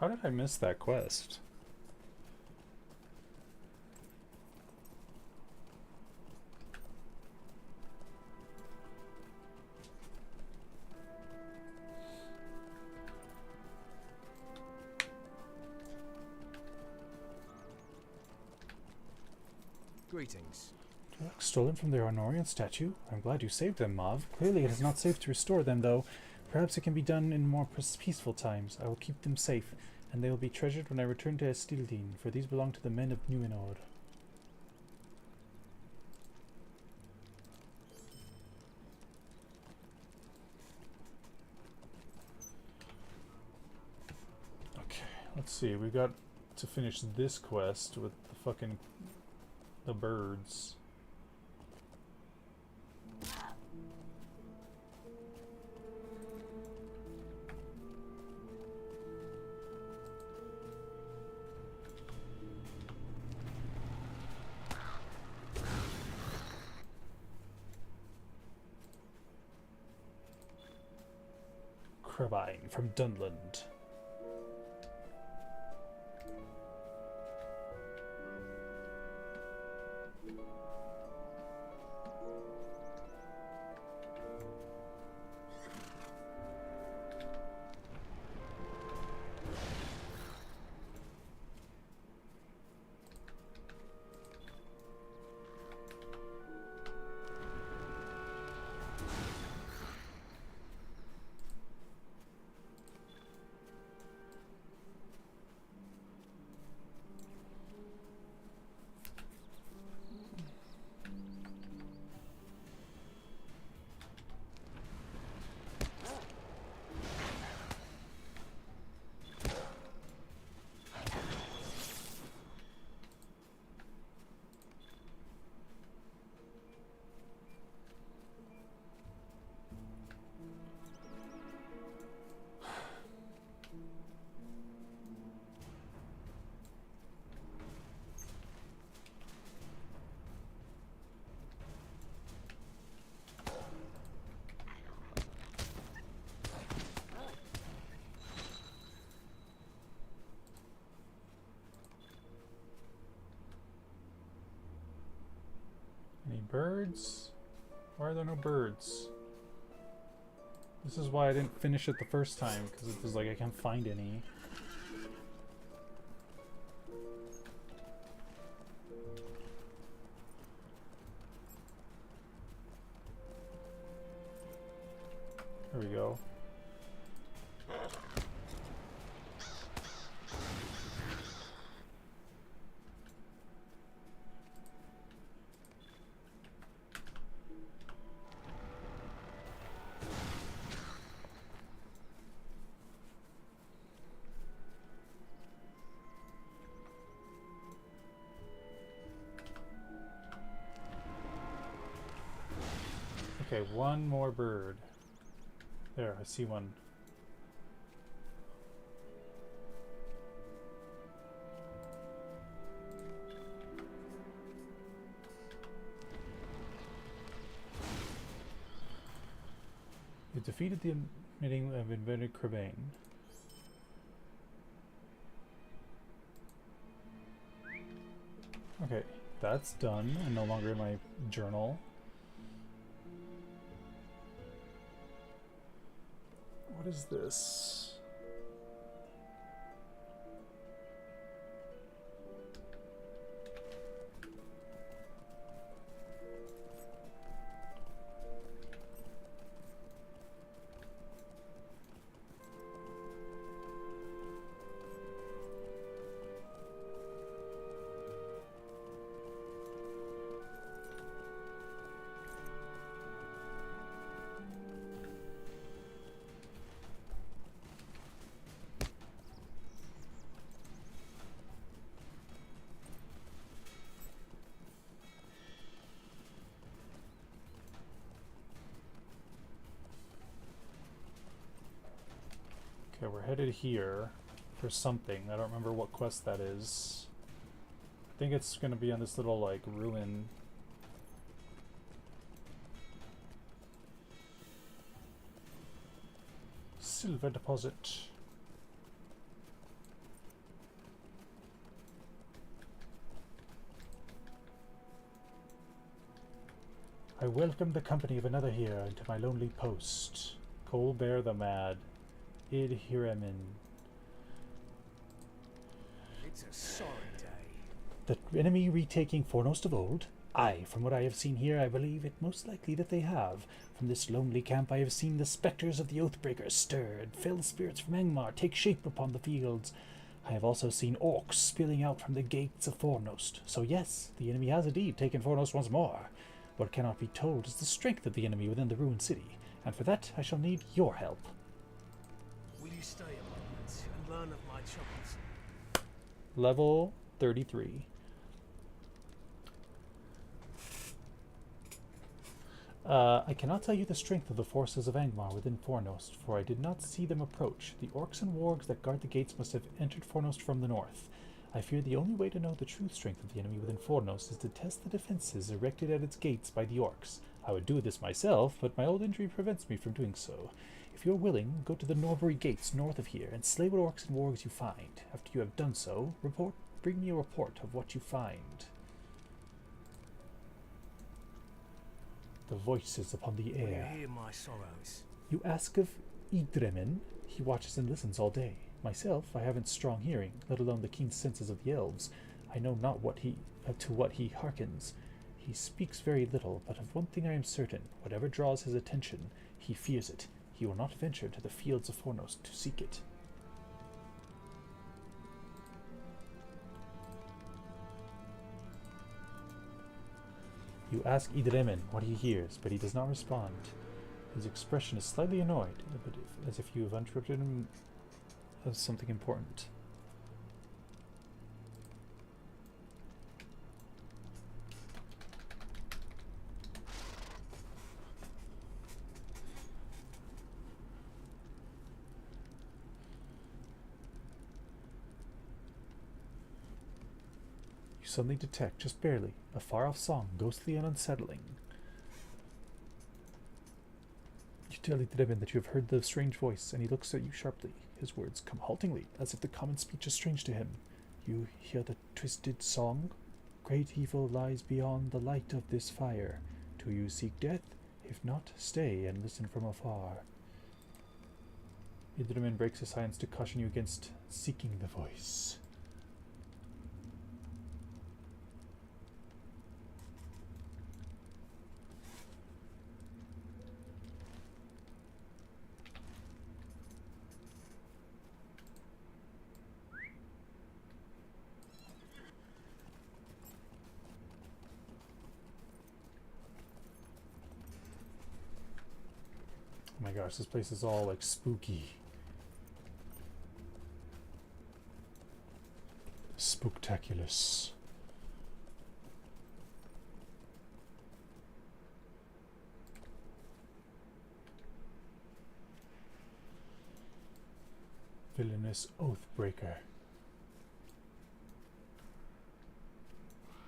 How did I miss that quest? Greetings. Relics stolen from the Honorian statue? I'm glad you saved them, Mav. Clearly it is not safe to restore them, though. Perhaps it can be done in more peaceful times. I will keep them safe, and they will be treasured when I return to Estildine, for these belong to the men of Numenor. Okay, let's see. We got to finish this quest with the birds. Crabine from Dunland. Any birds? Why are there no birds? This is why I didn't finish it the first time, because it was like I can't find any. There we go. Okay, one more bird. There, I see one. You defeated the meeting of invented Crabane. Okay, that's done and no longer in my journal. is this? Okay, we're headed here for something. I don't remember what quest that is. I think it's going to be on this little, like, ruin. Silver deposit. I welcome the company of another here into my lonely post. Colbert the Mad. Id Hiramin. It's a sorry day. The enemy retaking foremost of old? Aye, from what I have seen here, I believe it most likely that they have. From this lonely camp I have seen the spectres of the Oathbreakers stir, and fell spirits from Angmar take shape upon the fields. I have also seen orcs spilling out from the gates of Fornost. So yes, the enemy has indeed taken Fornost once more. What cannot be told is the strength of the enemy within the ruined city, and for that I shall need your help. Will you stay a moment and learn of my troubles? Level 33. I cannot tell you the strength of the forces of Angmar within Fornost, for I did not see them approach. The orcs and wargs that guard the gates must have entered Fornost from the north. I fear the only way to know the true strength of the enemy within Fornost is to test the defenses erected at its gates by the orcs. I would do this myself, but my old injury prevents me from doing so. If you are willing, go to the Norbury gates north of here and slay what orcs and wargs you find. After you have done so, bring me a report of what you find. The voices upon the Will you air. hear my sorrows? You ask of Idremin. He watches and listens all day. Myself, I haven't strong hearing, let alone the keen senses of the elves. I know not to what he hearkens. He speaks very little, but of one thing I am certain. Whatever draws his attention, he fears it. He will not venture to the fields of Fornost to seek it. You ask Idremin what he hears, but he does not respond. His expression is slightly annoyed, but as if you have interrupted him of something important. You suddenly detect, just barely, a far-off song, ghostly and unsettling. You tell Idremin that you have heard the strange voice, and he looks at you sharply. His words come haltingly, as if the common speech is strange to him. You hear the twisted song? Great evil lies beyond the light of this fire. Do you seek death? If not, stay and listen from afar. Idremin breaks his silence to caution you against seeking the voice. Oh my gosh, this place is all like spooky. Spooktaculous. Villainous Oathbreaker.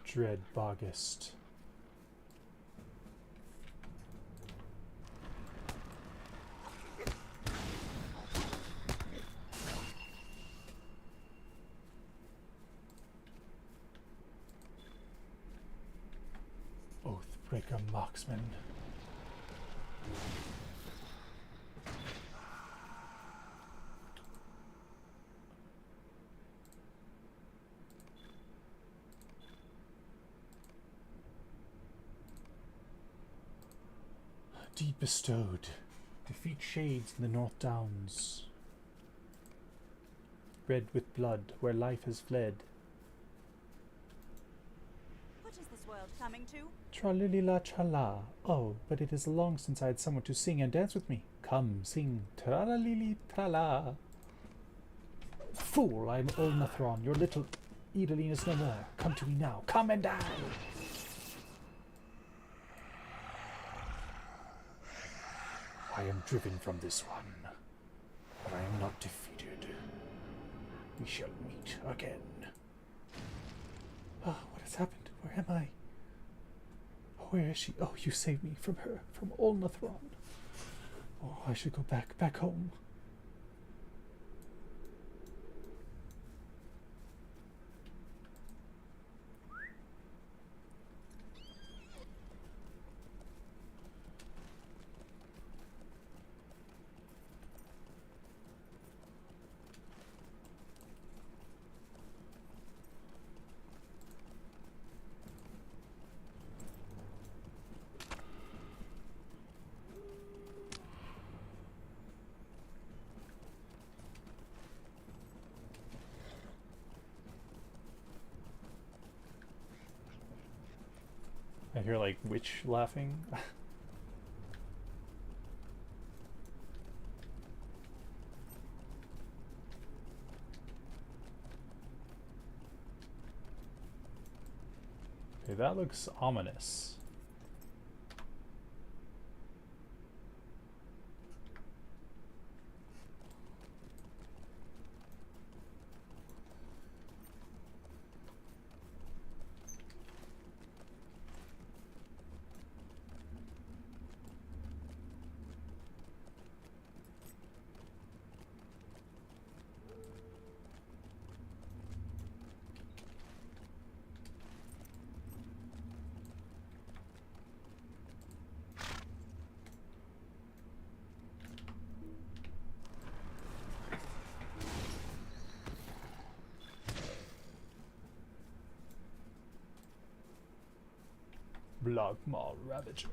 Dread Boggist. Oathbreaker Marksman. Deed bestowed. Defeat shades in the North Downs. Red with blood, where life has fled. What is this world coming to? Tra-li-li-la, tra-la. Oh, but it is long since I had someone to sing and dance with me. Come, sing, tra-la-li-li, tra-la. Fool, I am Ulnathron, your little Edeline is no more. Come to me now, come and die! I am driven from this one, but I am not defeated. We shall meet again. Ah, what has happened? Where am I? Where is she? Oh, you saved me from her, from Ulnathron. Oh, I should go back home. I hear like witch laughing. Okay, that looks ominous. Blogmaw Ravager.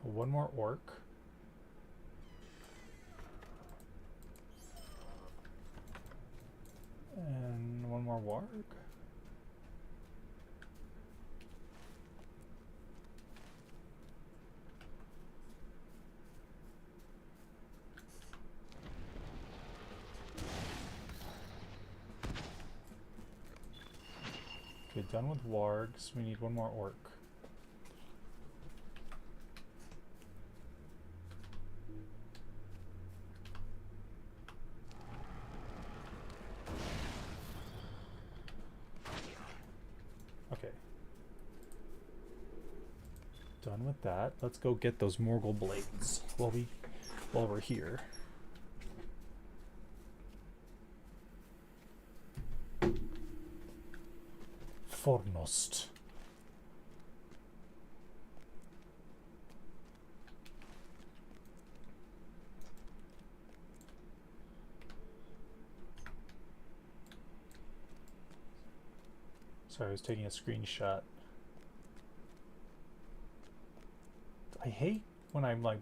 One more orc. And one more warg. Okay, done with wargs. We need one more orc. Okay. Done with that. Let's go get those Morgul blades while we're here. Fornost. Sorry, I was taking a screenshot. I hate when I'm like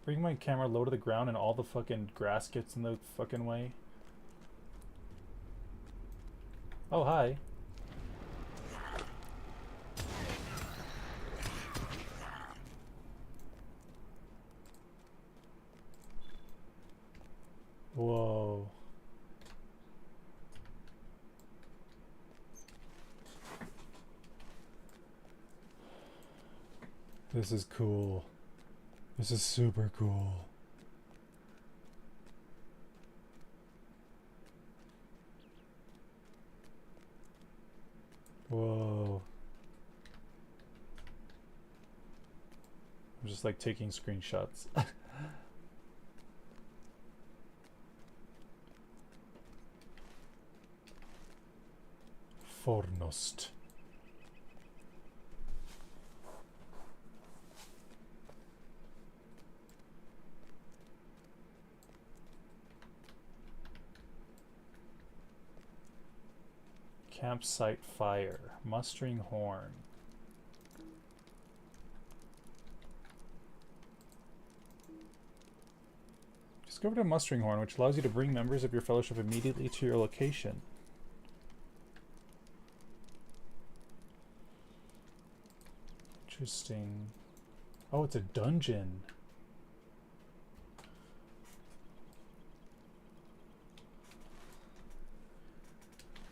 Bring my camera low to the ground and all the fucking grass gets in the fucking way. Oh, hi. Whoa. This is cool. This is super cool. Whoa. I'm just like taking screenshots. Fornost. Campsite fire. Mustering horn. Discovered a mustering horn, which allows you to bring members of your fellowship immediately to your location. Interesting. Oh, it's a dungeon.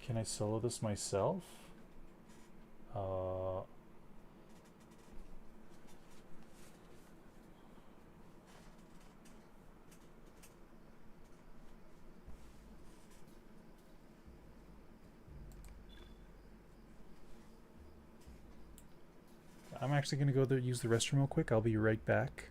Can I solo this myself? I'm actually going to go there, use the restroom real quick. I'll be right back.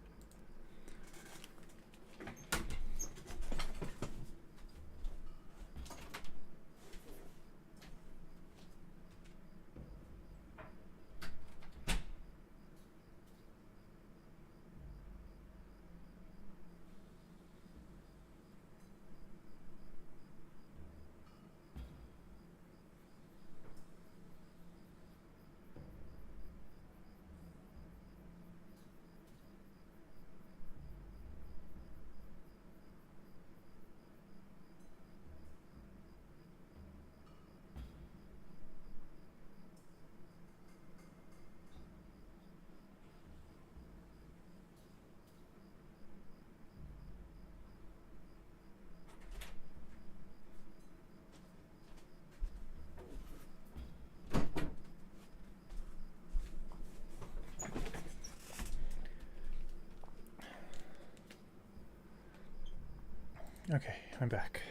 Okay, I'm back.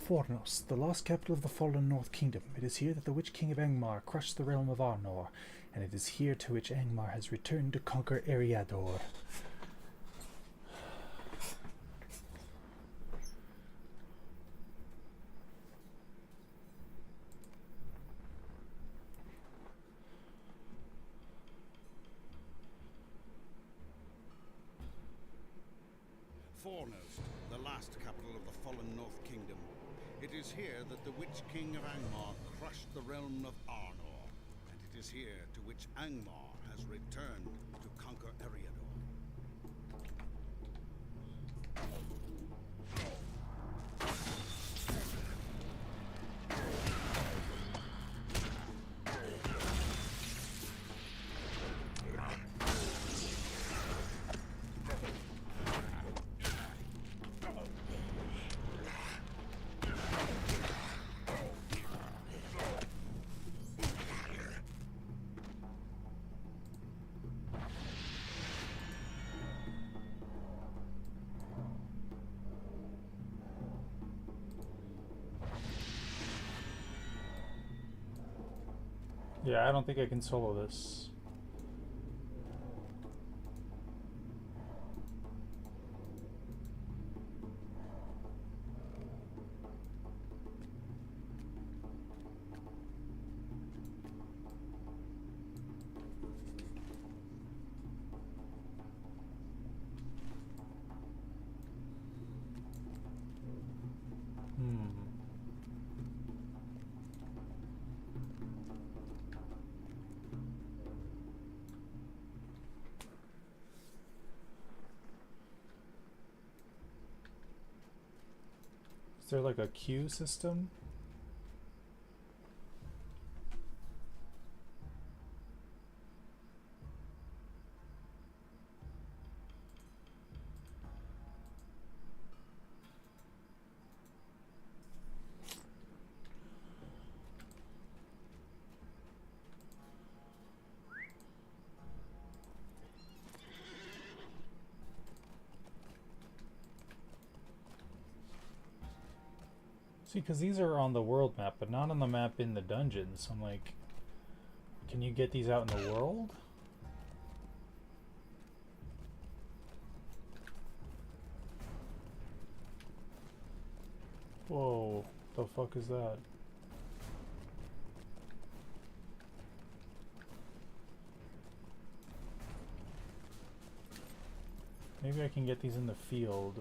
Fornos, the lost capital of the fallen North Kingdom. It is here that the Witch King of Angmar crushed the realm of Arnor, and it is here to which Angmar has returned to conquer Eriador. Fornost, the last capital of the fallen North Kingdom. It is here that the Witch King of Angmar crushed the realm of Arnor, and it is here to which Angmar has returned to conquer Eriador. Yeah, I don't think I can solo this. Is there like a queue system? See, because these are on the world map, but not on the map in the dungeon. So I'm like, can you get these out in the world? Whoa, the fuck is that? Maybe I can get these in the field.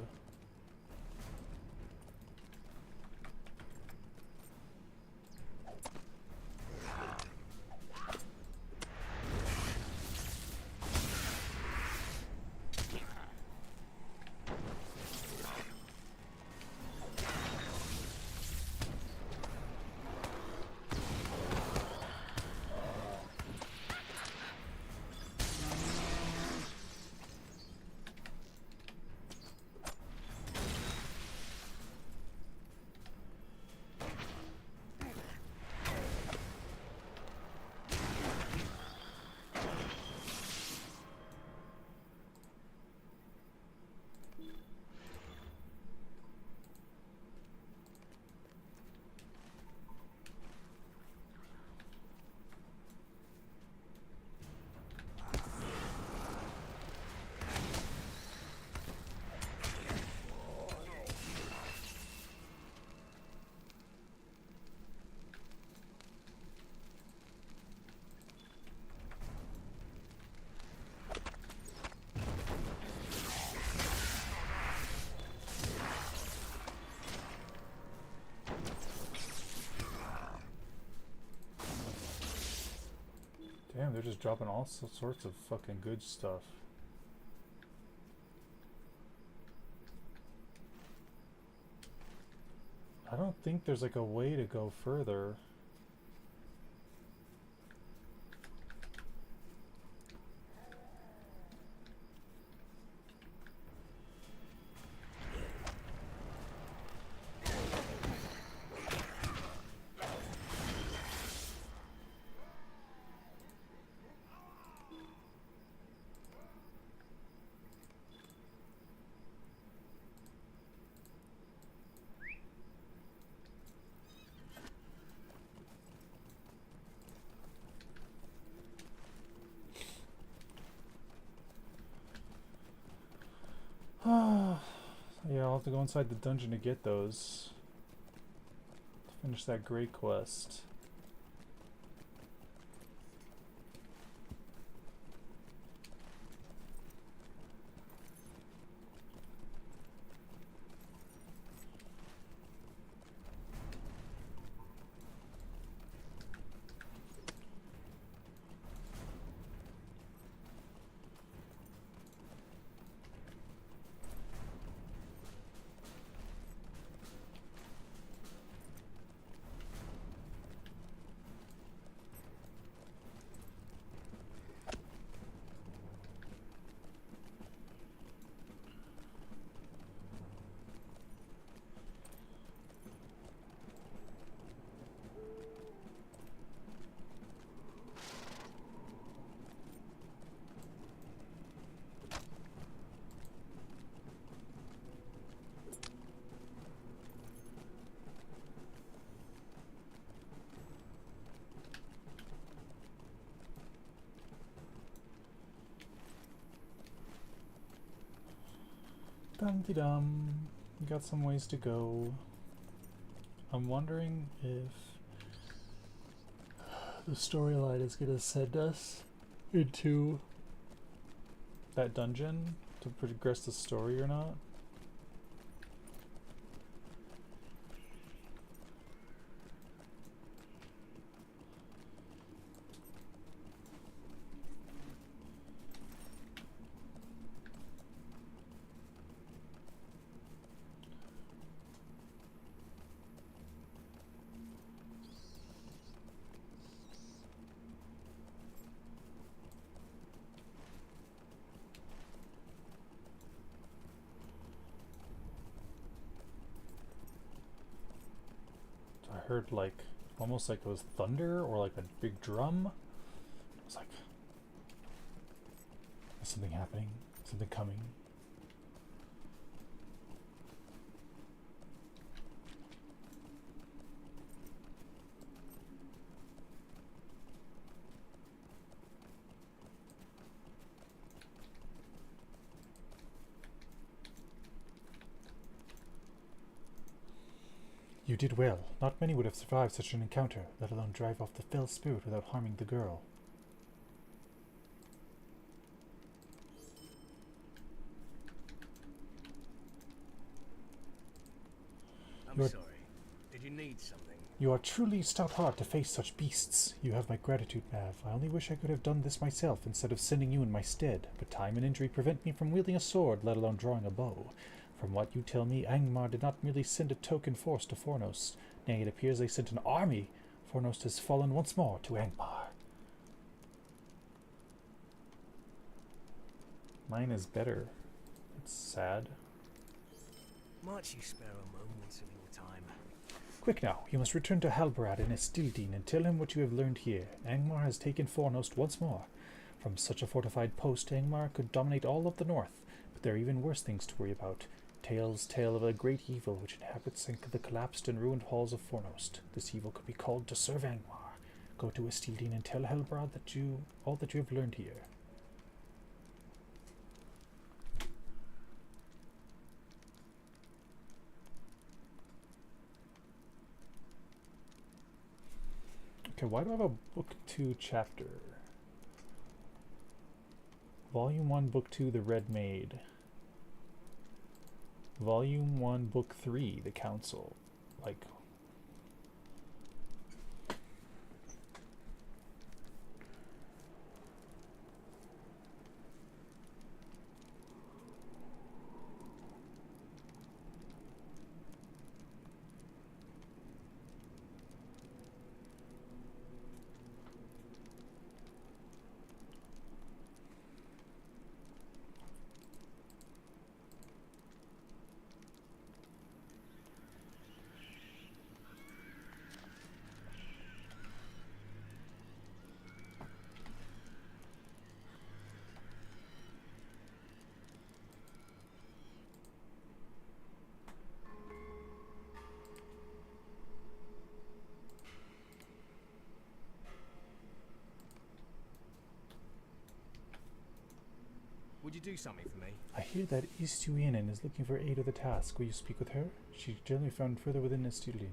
Damn, they're just dropping all sorts of fucking good stuff. I don't think there's like a way to go further. Yeah, I'll have to go inside the dungeon to get those. To finish that great quest. Dum-de-dum. We got some ways to go. I'm wondering if the storyline is gonna send us into that dungeon to progress the story or not. heard like almost like it was thunder or like a big drum. I was like, is something happening? Something coming? You did well. Not many would have survived such an encounter, let alone drive off the fell spirit without harming the girl. I'm sorry. Did you need something? You are truly stout-hearted to face such beasts. You have my gratitude, Mav. I only wish I could have done this myself instead of sending you in my stead, but time and injury prevent me from wielding a sword, let alone drawing a bow. From what you tell me, Angmar did not merely send a token force to Fornost. Nay, it appears they sent an army. Fornost has fallen once more to Angmar. Mine is better. It's sad. Might you spare a moment of your time? Quick now, you must return to Halbarad in Estildine and tell him what you have learned here. Angmar has taken Fornost once more. From such a fortified post, Angmar could dominate all of the north, but there are even worse things to worry about. Tales tell of a great evil which inhabits the collapsed and ruined halls of Fornost. This evil could be called to serve Angmar. Go to Estildine and tell Halbarad all that you have learned here. Okay, why do I have a book 2 chapter? Volume 1, book 2, The Red Maid. Volume 1, book 3, The Council. Like, Would you do something for me? I hear that Istuinen is looking for aid of the task. Will you speak with her? She's generally found further within Estudine.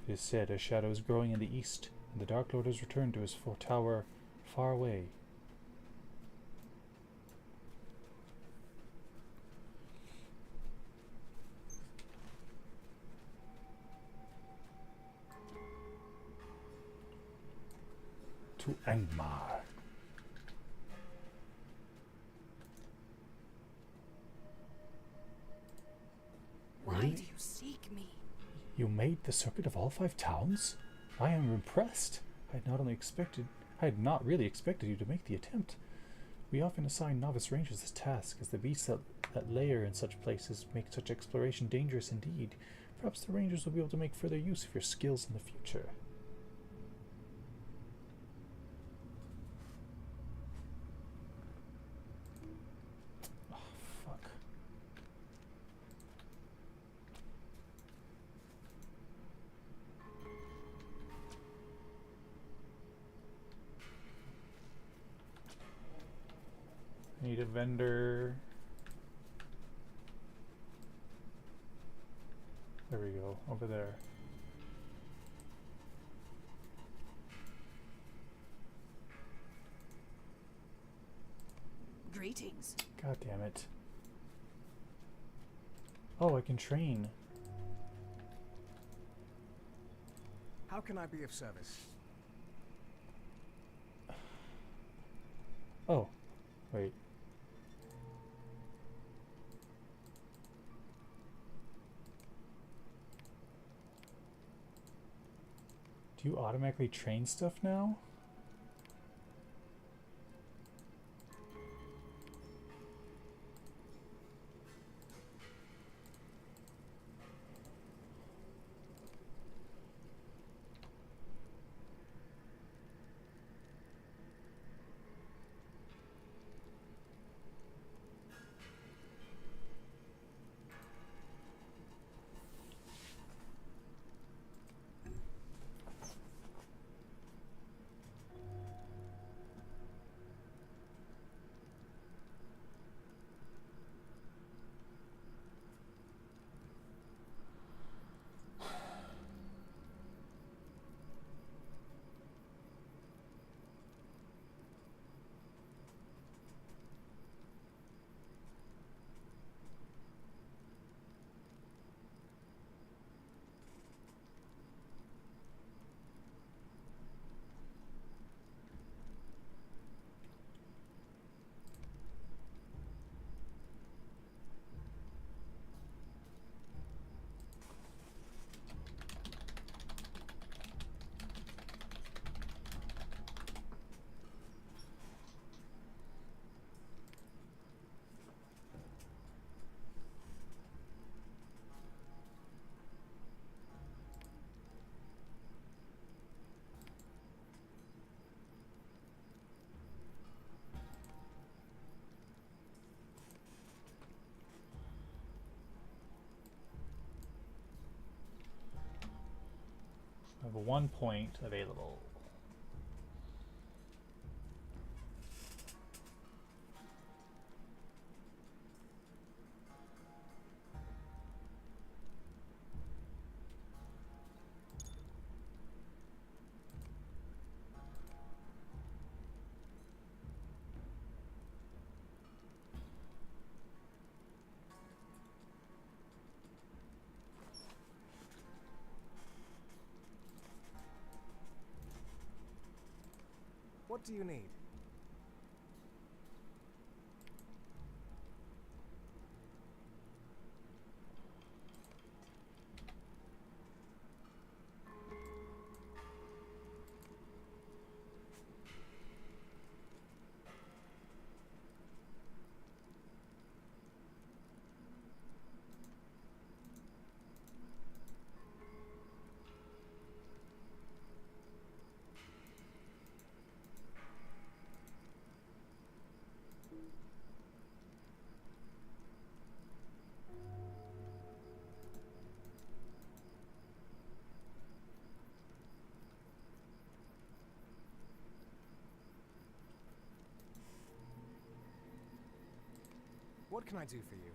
It is said a shadow is growing in the east, and the Dark Lord has returned to his fort tower far away. To Angmar. Why Really? do you seek me? You made the circuit of all 5 towns? I am impressed. I had not really expected you to make the attempt. We often assign novice rangers this task, as the beasts that lair in such places make such exploration dangerous indeed. Perhaps the rangers will be able to make further use of your skills in the future. Oh, fuck. Need a vendor. There we go, over there. Greetings. God damn it. Oh, I can train. How can I be of service? Oh, wait. Do you automatically train stuff now? I have a 1 point available. What do you need? What can I do for you?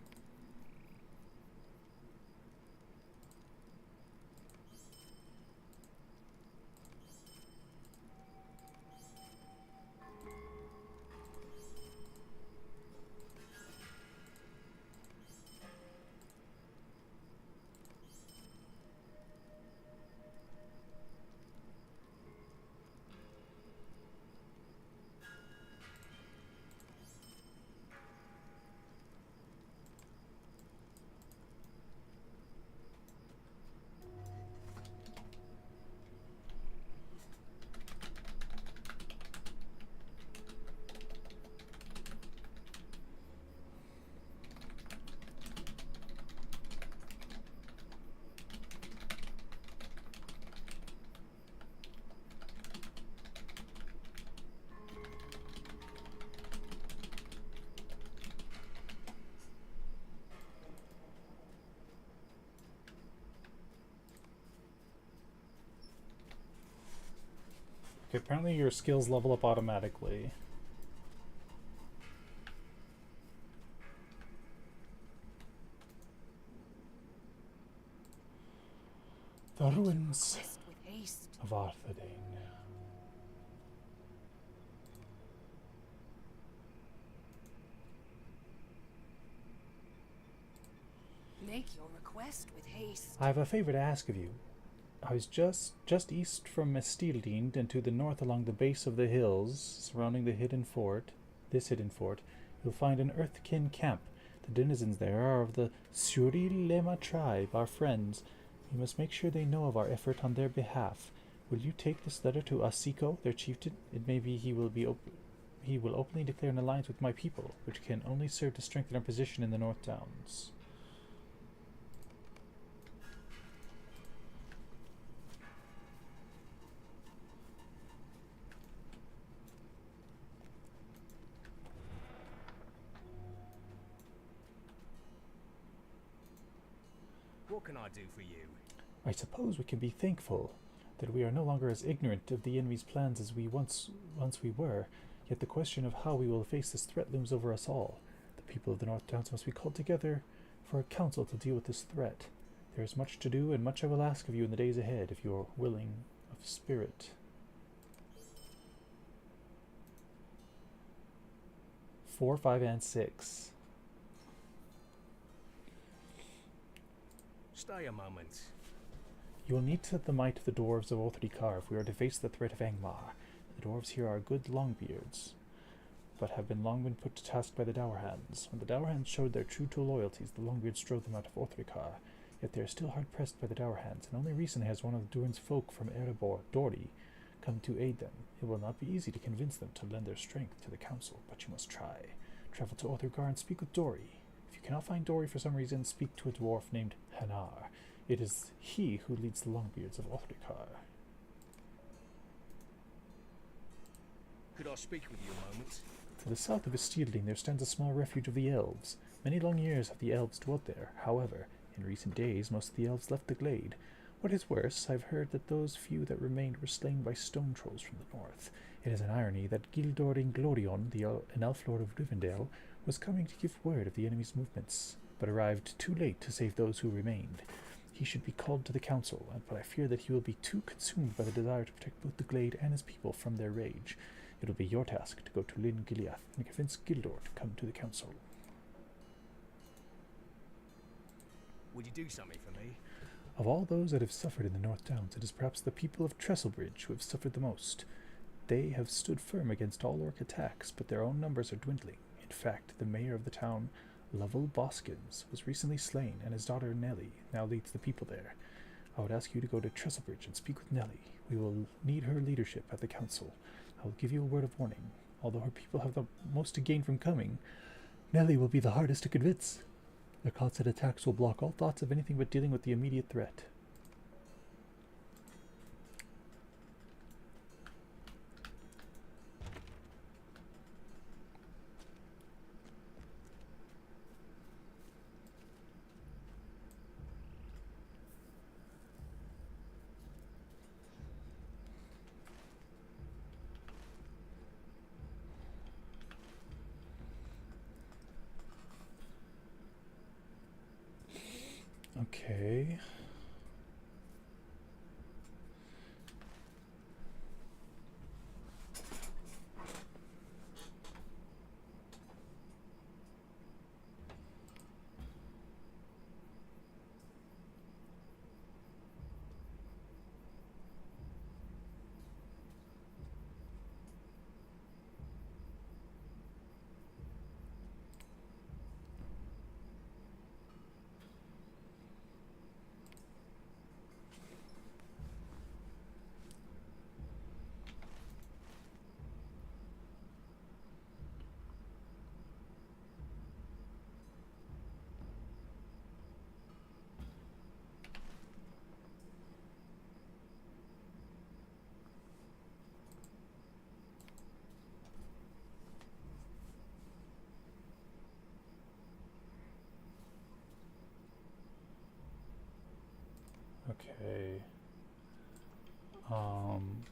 Okay, apparently your skills level up automatically. The ruins Quest with haste. of Arthedain. Make your request with haste. I have a favor to ask of you. I was just east from Mestildeen and to the north along the base of the hills surrounding the hidden fort. This hidden fort, you'll find an Earthkin camp. The denizens there are of the Suri Lema tribe, our friends. You must make sure they know of our effort on their behalf. Will you take this letter to Asiko, their chieftain? It may be he will openly declare an alliance with my people, which can only serve to strengthen our position in the North Downs. What can I do for you? I suppose we can be thankful that we are no longer as ignorant of the enemy's plans as we once we were, yet the question of how we will face this threat looms over us all. The people of the North Downs must be called together for a council to deal with this threat. There is much to do, and much I will ask of you in the days ahead, if you are willing of spirit. 4, 5, and 6. Stay a moment. You will need to set the might of the dwarves of Othrikar if we are to face the threat of Angmar. The dwarves here are good Longbeards, but have long been put to task by the Dourhands. When the Dourhands showed their true to loyalties, the Longbeards drove them out of Othrikar. Yet they are still hard pressed by the Dourhands, and only recently has one of Durin's folk from Erebor, Dori, come to aid them. It will not be easy to convince them to lend their strength to the council, but you must try. Travel to Othrikar and speak with Dori. If you cannot find Dori for some reason, speak to a dwarf named Hanar. It is he who leads the Longbeards of Othrikar. Could I speak with you a moment? To the south of Estierling there stands a small refuge of the elves. Many long years have the elves dwelt there. However, in recent days most of the elves left the glade. What is worse, I've heard that those few that remained were slain by stone trolls from the north. It is an irony that Gildor Inglorion, an elf lord of Rivendell, was coming to give word of the enemy's movements, but arrived too late to save those who remained. He should be called to the council, but I fear that he will be too consumed by the desire to protect both the glade and his people from their rage. It will be your task to go to Lyn Gileath and convince Gildor to come to the council. Would you do something for me? Of all those that have suffered in the North Downs, it is perhaps the people of Trestlebridge who have suffered the most. They have stood firm against all orc attacks, but their own numbers are dwindling. In fact, the mayor of the town, Lovell Boskins, was recently slain, and his daughter Nellie now leads the people there. I would ask you to go to Trestlebridge and speak with Nellie. We will need her leadership at the council. I will give you a word of warning. Although her people have the most to gain from coming, Nellie will be the hardest to convince. Their constant attacks will block all thoughts of anything but dealing with the immediate threat. Okay. Okay. I'm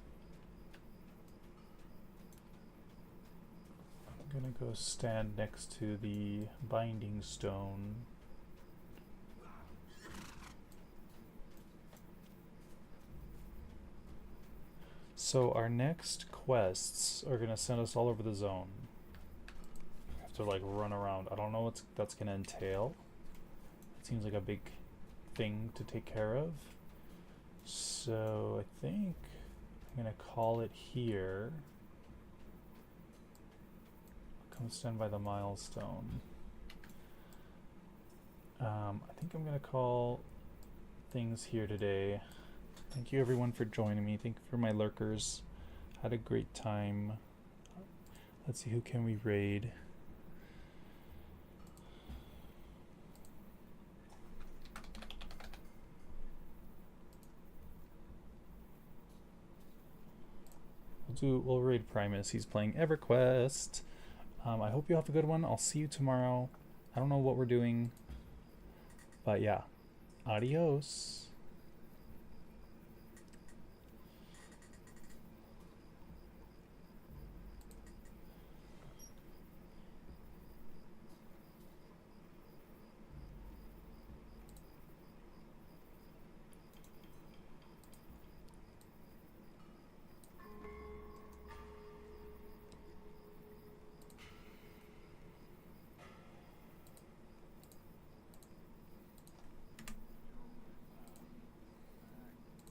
gonna go stand next to the binding stone. So our next quests are gonna send us all over the zone. We have to like run around. I don't know what that's gonna entail. It seems like a big thing to take care of. So I think I'm gonna call it here. Come stand by the milestone. I think I'm gonna call things here today. Thank you everyone for joining me. Thank you for my lurkers. Had a great time. Let's see, who can we raid? We'll raid Primus. He's playing EverQuest. I hope you have a good one. I'll see you tomorrow. I don't know what we're doing, but yeah. Adios.